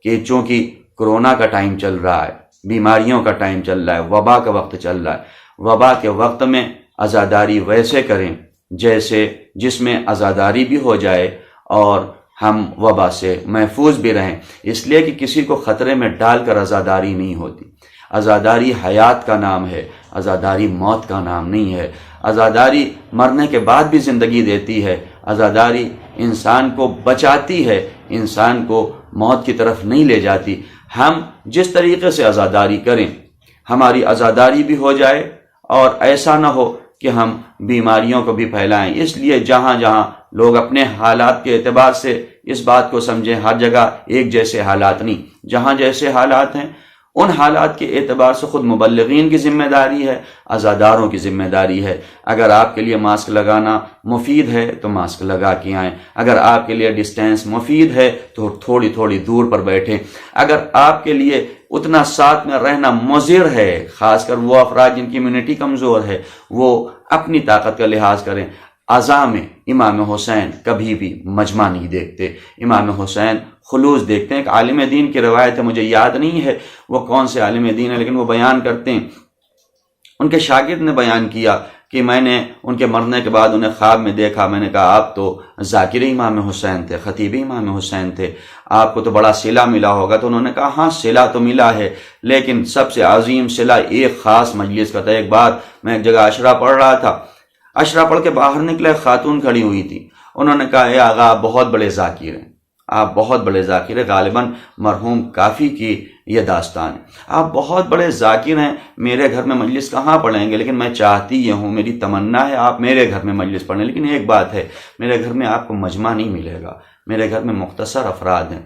کہ چونکہ کرونا کا ٹائم چل رہا ہے، بیماریوں کا ٹائم چل رہا ہے، وبا کا وقت چل رہا ہے، وبا کے وقت میں عزاداری ویسے کریں جیسے جس میں عزاداری بھی ہو جائے اور ہم وبا سے محفوظ بھی رہیں، اس لیے کہ کسی کو خطرے میں ڈال کر عزاداری نہیں ہوتی۔ عزاداری حیات کا نام ہے، عزاداری موت کا نام نہیں ہے۔ عزاداری مرنے کے بعد بھی زندگی دیتی ہے، عزاداری انسان کو بچاتی ہے، انسان کو موت کی طرف نہیں لے جاتی۔ ہم جس طریقے سے عزاداری کریں ہماری عزاداری بھی ہو جائے اور ایسا نہ ہو کہ ہم بیماریوں کو بھی پھیلائیں۔ اس لیے جہاں جہاں لوگ اپنے حالات کے اعتبار سے اس بات کو سمجھیں، ہر جگہ ایک جیسے حالات نہیں، جہاں جیسے حالات ہیں ان حالات کے اعتبار سے خود مبلغین کی ذمہ داری ہے، عزاداروں کی ذمہ داری ہے۔ اگر آپ کے لیے ماسک لگانا مفید ہے تو ماسک لگا کے آئیں، اگر آپ کے لیے ڈسٹینس مفید ہے تو تھوڑی تھوڑی دور پر بیٹھیں، اگر آپ کے لیے اتنا ساتھ میں رہنا مضر ہے، خاص کر وہ افراد جن کی امیونٹی کمزور ہے، وہ اپنی طاقت کا لحاظ کریں۔ عزا میں امام حسین کبھی بھی مجمع نہیں دیکھتے، امام حسین خلوص دیکھتے ہیں۔ ایک عالم دین کی روایت ہے، مجھے یاد نہیں ہے وہ کون سے عالم دین ہے، لیکن وہ بیان کرتے ہیں، ان کے شاگرد نے بیان کیا کہ میں نے ان کے مرنے کے بعد انہیں خواب میں دیکھا، میں نے کہا آپ تو ذاکر امام حسین تھے، خطیب امام حسین تھے، آپ کو تو بڑا صلہ ملا ہوگا۔ تو انہوں نے کہا ہاں صلہ تو ملا ہے، لیکن سب سے عظیم صلہ ایک خاص مجلس کا تھا۔ ایک بار میں ایک جگہ عشرہ پڑھ رہا تھا، عشرہ پڑھ کے باہر نکلے، خاتون کھڑی ہوئی تھی، انہوں نے کہا اے آغا آپ بہت بڑے ذاکر ہیں، آپ بہت بڑے ذاکر ہیں، غالباً مرحوم کافی کی یہ داستان ہے، آپ بہت بڑے ذاکر ہیں، میرے گھر میں مجلس کہاں پڑھیں گے، لیکن میں چاہتی یہ ہوں، میری تمنا ہے آپ میرے گھر میں مجلس پڑھیں، لیکن ایک بات ہے میرے گھر میں آپ کو مجمع نہیں ملے گا، میرے گھر میں مختصر افراد ہیں۔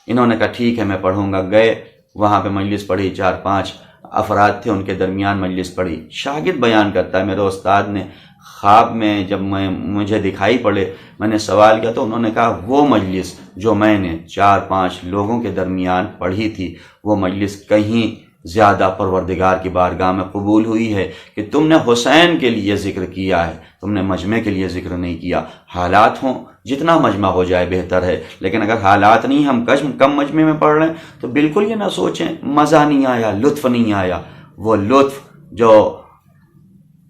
انہوں نے کہا ٹھیک ہے میں پڑھوں گا، گئے وہاں پہ مجلس پڑھی، 4-5 افراد تھے، ان کے درمیان مجلس پڑھی۔ شاگرد بیان کرتا ہے میرے استاد نے خواب میں جب مجھے دکھائی پڑے، میں نے سوال کیا تو انہوں نے کہا وہ مجلس جو میں نے 4-5 لوگوں کے درمیان پڑھی تھی وہ مجلس کہیں زیادہ پروردگار کی بارگاہ میں قبول ہوئی ہے کہ تم نے حسین کے لیے ذکر کیا ہے، تم نے مجمع کے لیے ذکر نہیں کیا۔ حالات ہوں جتنا مجمع ہو جائے بہتر ہے، لیکن اگر حالات نہیں، ہم کم مجمع میں پڑھ رہے ہیں تو بالکل یہ نہ سوچیں مزہ نہیں آیا، لطف نہیں آیا۔ وہ لطف جو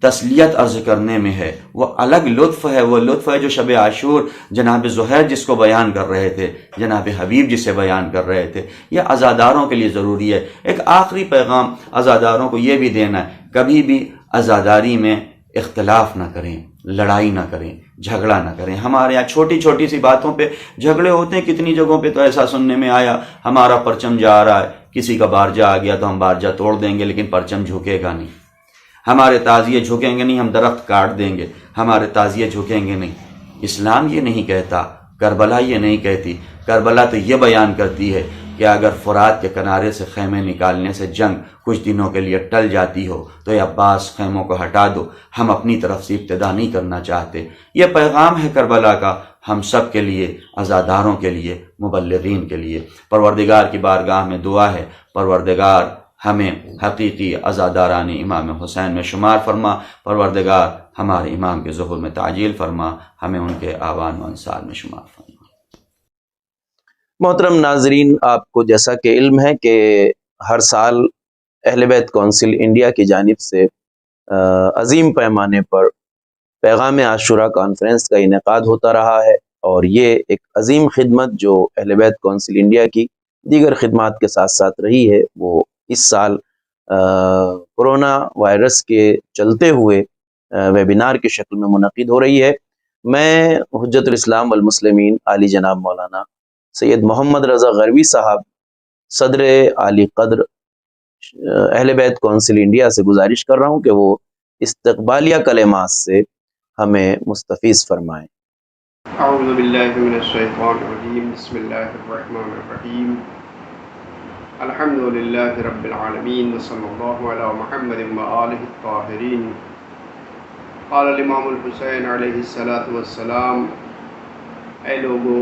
تسلیت عرض کرنے میں ہے وہ الگ لطف ہے، وہ لطف ہے جو شب عاشور جناب زہیر جس کو بیان کر رہے تھے، جناب حبیب جسے بیان کر رہے تھے، یہ عزاداروں کے لیے ضروری ہے۔ ایک آخری پیغام عزاداروں کو یہ بھی دینا ہے، کبھی بھی عزاداری میں اختلاف نہ کریں، لڑائی نہ کریں، جھگڑا نہ کریں۔ ہمارے یہاں چھوٹی چھوٹی سی باتوں پہ جھگڑے ہوتے ہیں، کتنی جگہوں پہ تو ایسا سننے میں آیا ہمارا پرچم جا رہا ہے، کسی کا بارجہ آ گیا تو ہم بارجہ توڑ دیں گے لیکن پرچم جھکے گا نہیں، ہمارے تعزیے جھکیں گے نہیں، ہم درخت کاٹ دیں گے، ہمارے تعزیے جھکیں گے نہیں۔ اسلام یہ نہیں کہتا، کربلا یہ نہیں کہتی، کربلا تو یہ بیان کرتی ہے کہ اگر فرات کے کنارے سے خیمے نکالنے سے جنگ کچھ دنوں کے لیے ٹل جاتی ہو تو اے عباس خیموں کو ہٹا دو، ہم اپنی طرف سے ابتدا نہیں کرنا چاہتے۔ یہ پیغام ہے کربلا کا ہم سب کے لیے، عزاداروں کے لیے، مبلغین کے لیے۔ پروردگار کی بارگاہ میں دعا ہے پروردگار ہمیں حقیقی عزاداران امام حسین میں شمار فرما، پروردگار ہمارے امام کے ظہور میں تعجیل فرما، ہمیں ان کے آوان و انصار میں شمار فرما۔ محترم ناظرین، آپ کو جیسا کہ علم ہے کہ ہر سال اہل بیت کونسل انڈیا کی جانب سے عظیم پیمانے پر پیغام عاشورہ کانفرنس کا انعقاد ہوتا رہا ہے، اور یہ ایک عظیم خدمت جو اہل بیت کونسل انڈیا کی دیگر خدمات کے ساتھ ساتھ رہی ہے، وہ اس سال کرونا وائرس کے چلتے ہوئے ویبینار کی شکل میں منعقد ہو رہی ہے۔ میں حجت الاسلام والمسلمین عالی جناب مولانا سید محمد رضا غروی صاحب صدر عالی قدر اہل بیت کونسل انڈیا سے گزارش کر رہا ہوں کہ وہ استقبالیہ کلمات سے ہمیں مستفیض فرمائیں۔ اعوذ باللہ من الشیطان الرجیم، بسم اللہ الرحمن الرحیم، الحمد للہ رب العالمین، وصلی اللہ علی محمد وآلہ الطاہرین۔ قال الامام الحسین علیہ السلام، اے لوگو،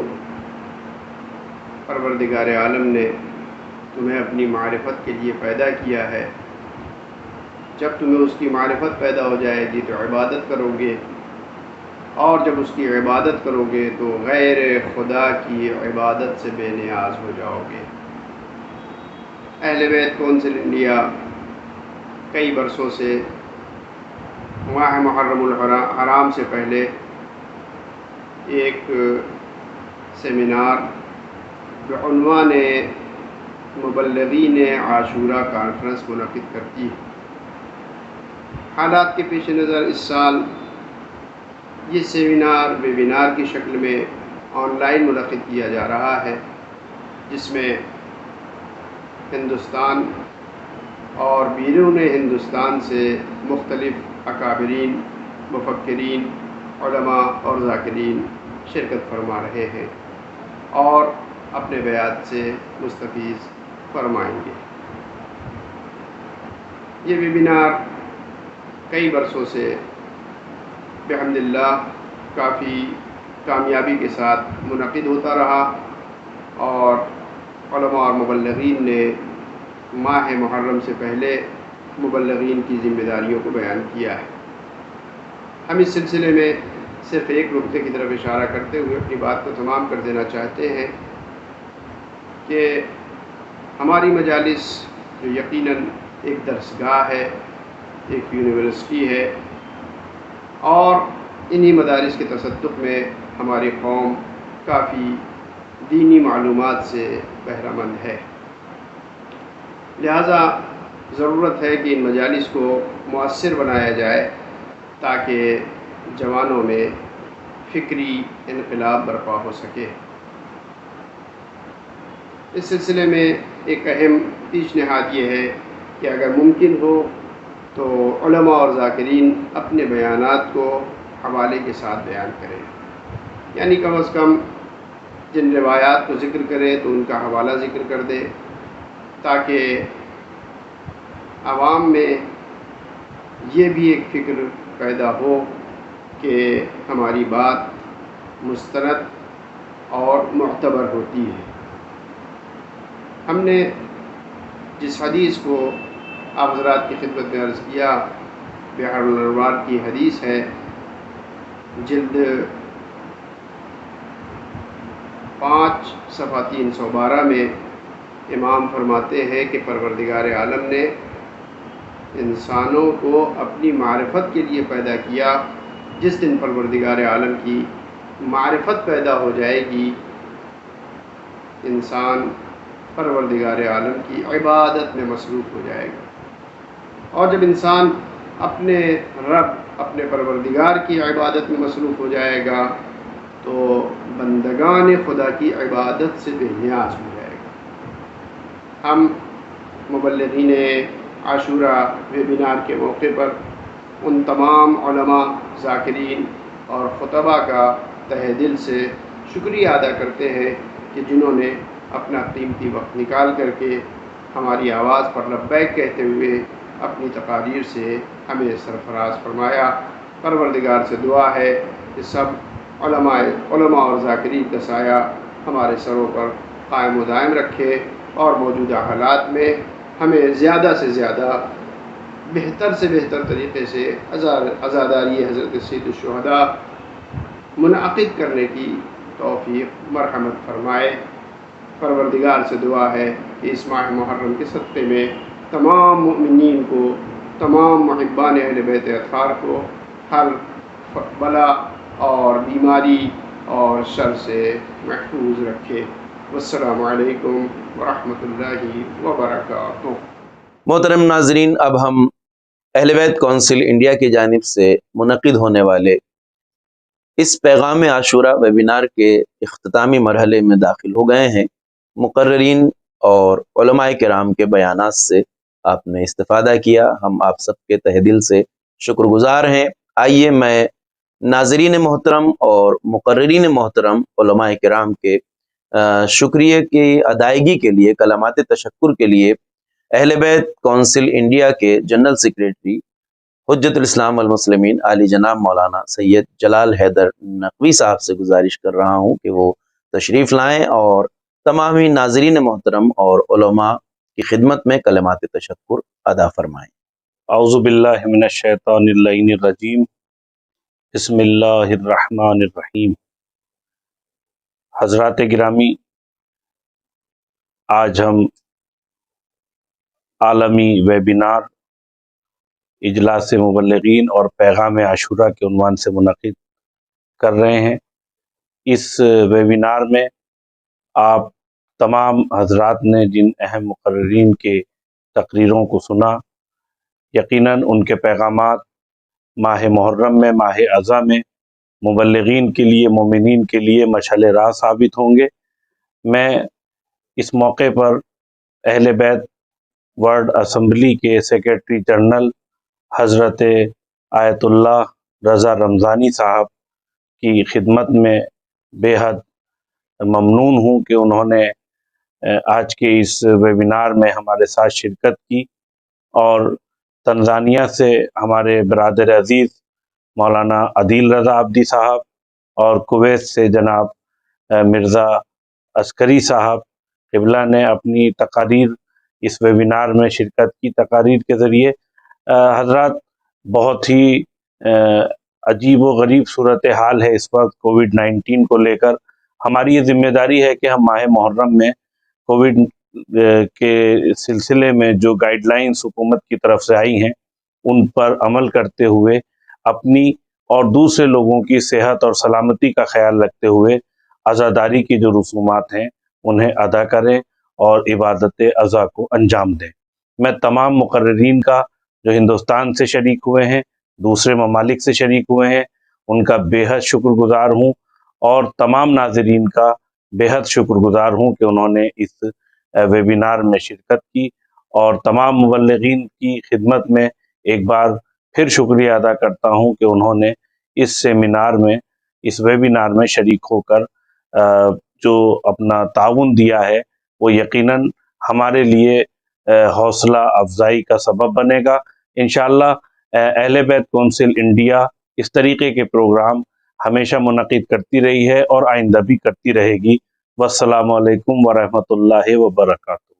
پروردگار عالم نے تمہیں اپنی معرفت کے لیے پیدا کیا ہے، جب تمہیں اس کی معرفت پیدا ہو جائے گی تو عبادت کرو گے، اور جب اس کی عبادت کرو گے تو غیر خدا کی عبادت سے بے نیاز ہو جاؤ گے۔ اہل بیت کونسل انڈیا کئی برسوں سے ماہ محرم الحرام سے پہلے ایک سیمینار بعنوان مبلغین عاشورہ کانفرنس منعقد کرتی ہے۔ حالات کے پیش نظر اس سال یہ سیمینار ویبینار کی شکل میں آن لائن منعقد کیا جا رہا ہے، جس میں ہندوستان اور بیرون ہندوستان سے مختلف اکابرین، مفکرین، علماء اور ذاکرین شرکت فرما رہے ہیں اور اپنے بیات سے مستفیض فرمائیں گے۔ یہ ویبینار کئی برسوں سے بحمد اللہ کافی کامیابی کے ساتھ منعقد ہوتا رہا اور علماء اور مبلغین نے ماہ محرم سے پہلے مبلغین کی ذمہ داریوں کو بیان کیا ہے۔ ہم اس سلسلے میں صرف ایک نقطے کی طرف اشارہ کرتے ہوئے اپنی بات کو تمام کر دینا چاہتے ہیں کہ ہماری مجالس جو یقیناً ایک درسگاہ ہے، ایک یونیورسٹی ہے، اور انہی مدارس کے تصدق میں ہماری قوم کافی دینی معلومات سے بہرہ مند ہے، لہٰذا ضرورت ہے کہ ان مجالس کو مؤثر بنایا جائے تاکہ جوانوں میں فکری انقلاب برپا ہو سکے۔ اس سلسلے میں ایک اہم پیشنہاد یہ ہے کہ اگر ممکن ہو تو علماء اور ذاکرین اپنے بیانات کو حوالے کے ساتھ بیان کریں، یعنی کم از کم جن روایات کو ذکر کریں تو ان کا حوالہ ذکر کر دے، تاکہ عوام میں یہ بھی ایک فکر پیدا ہو کہ ہماری بات مستند اور معتبر ہوتی ہے۔ ہم نے جس حدیث کو آپ حضرات کی خدمت میں عرض کیا، بحر الانوار کی حدیث ہے، جلد 5 صفحہ 312 میں امام فرماتے ہیں کہ پروردگار عالم نے انسانوں کو اپنی معرفت کے لیے پیدا کیا۔ جس دن پروردگار عالم کی معرفت پیدا ہو جائے گی، انسان پروردگار عالم کی عبادت میں مصروف ہو جائے گا، اور جب انسان اپنے رب، اپنے پروردگار کی عبادت میں مصروف ہو جائے گا تو بندگان خدا کی عبادت سے بے نیاز ہو جائے گا۔ ہم مبلغین عاشورہ ویبینار کے موقع پر ان تمام علماء، ذاکرین اور خطباء کا تہ دل سے شکریہ ادا کرتے ہیں کہ جنہوں نے اپنا قیمتی وقت نکال کر کے ہماری آواز پر لبیک کہتے ہوئے اپنی تقاریر سے ہمیں سرفراز فرمایا۔ پروردگار سے دعا ہے کہ سب علماء اور ذاکرین کا سایہ ہمارے سروں پر قائم و دائم رکھے اور موجودہ حالات میں ہمیں زیادہ سے زیادہ بہتر سے بہتر طریقے سے عزاداری حضرت سید الشہداء منعقد کرنے کی توفیق مرحمت فرمائے۔ پروردگار سے دعا ہے کہ اس ماہ محرم کے صدقے میں تمام مؤمنین کو، تمام محبان اہل بیت اطہار کو ہر بلا اور بیماری اور شر سے محفوظ رکھے۔ والسلام علیکم ورحمۃ اللہ وبرکاتہ۔ محترم ناظرین، اب ہم اہل بیت کونسل انڈیا کی جانب سے منعقد ہونے والے اس پیغام عاشورہ ویبینار کے اختتامی مرحلے میں داخل ہو گئے ہیں۔ مقررین اور علماء کرام کے بیانات سے آپ نے استفادہ کیا، ہم آپ سب کے تہ دل سے شکر گزار ہیں۔ آئیے میں ناظرین محترم اور مقررین محترم علماء کرام کے شکریہ کی ادائیگی کے لیے، کلمات تشکر کے لیے اہل بیت کونسل انڈیا کے جنرل سیکریٹری حجت الاسلام والمسلمین عالی جناب مولانا سید جلال حیدر نقوی صاحب سے گزارش کر رہا ہوں کہ وہ تشریف لائیں اور تمام ہی ناظرین محترم اور علماء کی خدمت میں کلمات تشکر ادا فرمائیں۔ اعوذ باللہ من الشیطان اللعین الرجیم، بسم اللہ الرحمن الرحیم۔ حضرات گرامی، آج ہم عالمی ویبینار اجلاس مبلغین اور پیغام عاشورہ کے عنوان سے منعقد کر رہے ہیں۔ اس ویبینار میں آپ تمام حضرات نے جن اہم مقررین کے تقریروں کو سنا، یقیناً ان کے پیغامات ماہ محرم میں، ماہ اذا میں مبلغین کے لیے، مومنین کے لیے مشعل راہ ثابت ہوں گے۔ میں اس موقع پر اہل بیت ورلڈ اسمبلی کے سیکریٹری جنرل حضرت آیت اللہ رضا رمضانی صاحب کی خدمت میں بے حد ممنون ہوں کہ انہوں نے آج کے اس ویبینار میں ہمارے ساتھ شرکت کی، اور تنزانیہ سے ہمارے برادر عزیز مولانا عدیل رضا عبدی صاحب اور کویت سے جناب مرزا عسکری صاحب قبلہ نے اپنی تقاریر اس ویبینار میں شرکت کی۔ تقاریر کے ذریعے حضرات بہت ہی عجیب و غریب صورتحال ہے اس وقت کووڈ-19 کو لے کر۔ ہماری یہ ذمہ داری ہے کہ ہم ماہ محرم میں کووڈ کے سلسلے میں جو گائیڈ لائنز حکومت کی طرف سے آئی ہیں ان پر عمل کرتے ہوئے اپنی اور دوسرے لوگوں کی صحت اور سلامتی کا خیال رکھتے ہوئے عزاداری کی جو رسومات ہیں انہیں ادا کریں اور عبادت عزا کو انجام دیں۔ میں تمام مقررین کا جو ہندوستان سے شریک ہوئے ہیں، دوسرے ممالک سے شریک ہوئے ہیں، ان کا بے حد شکر گزار ہوں، اور تمام ناظرین کا بے حد شکر گزار ہوں کہ انہوں نے اس ویبینار میں شرکت کی، اور تمام مبلغین کی خدمت میں ایک بار پھر شکریہ ادا کرتا ہوں کہ انہوں نے اس سیمینار میں، اس ویبینار میں شریک ہو کر جو اپنا تعاون دیا ہے وہ یقیناً ہمارے لیے حوصلہ افزائی کا سبب بنے گا۔ انشاءاللہ اہل بیت کونسل انڈیا اس طریقے کے پروگرام ہمیشہ منعقد کرتی رہی ہے اور آئندہ بھی کرتی رہے گی۔ والسلام علیکم ورحمۃ اللہ وبرکاتہ۔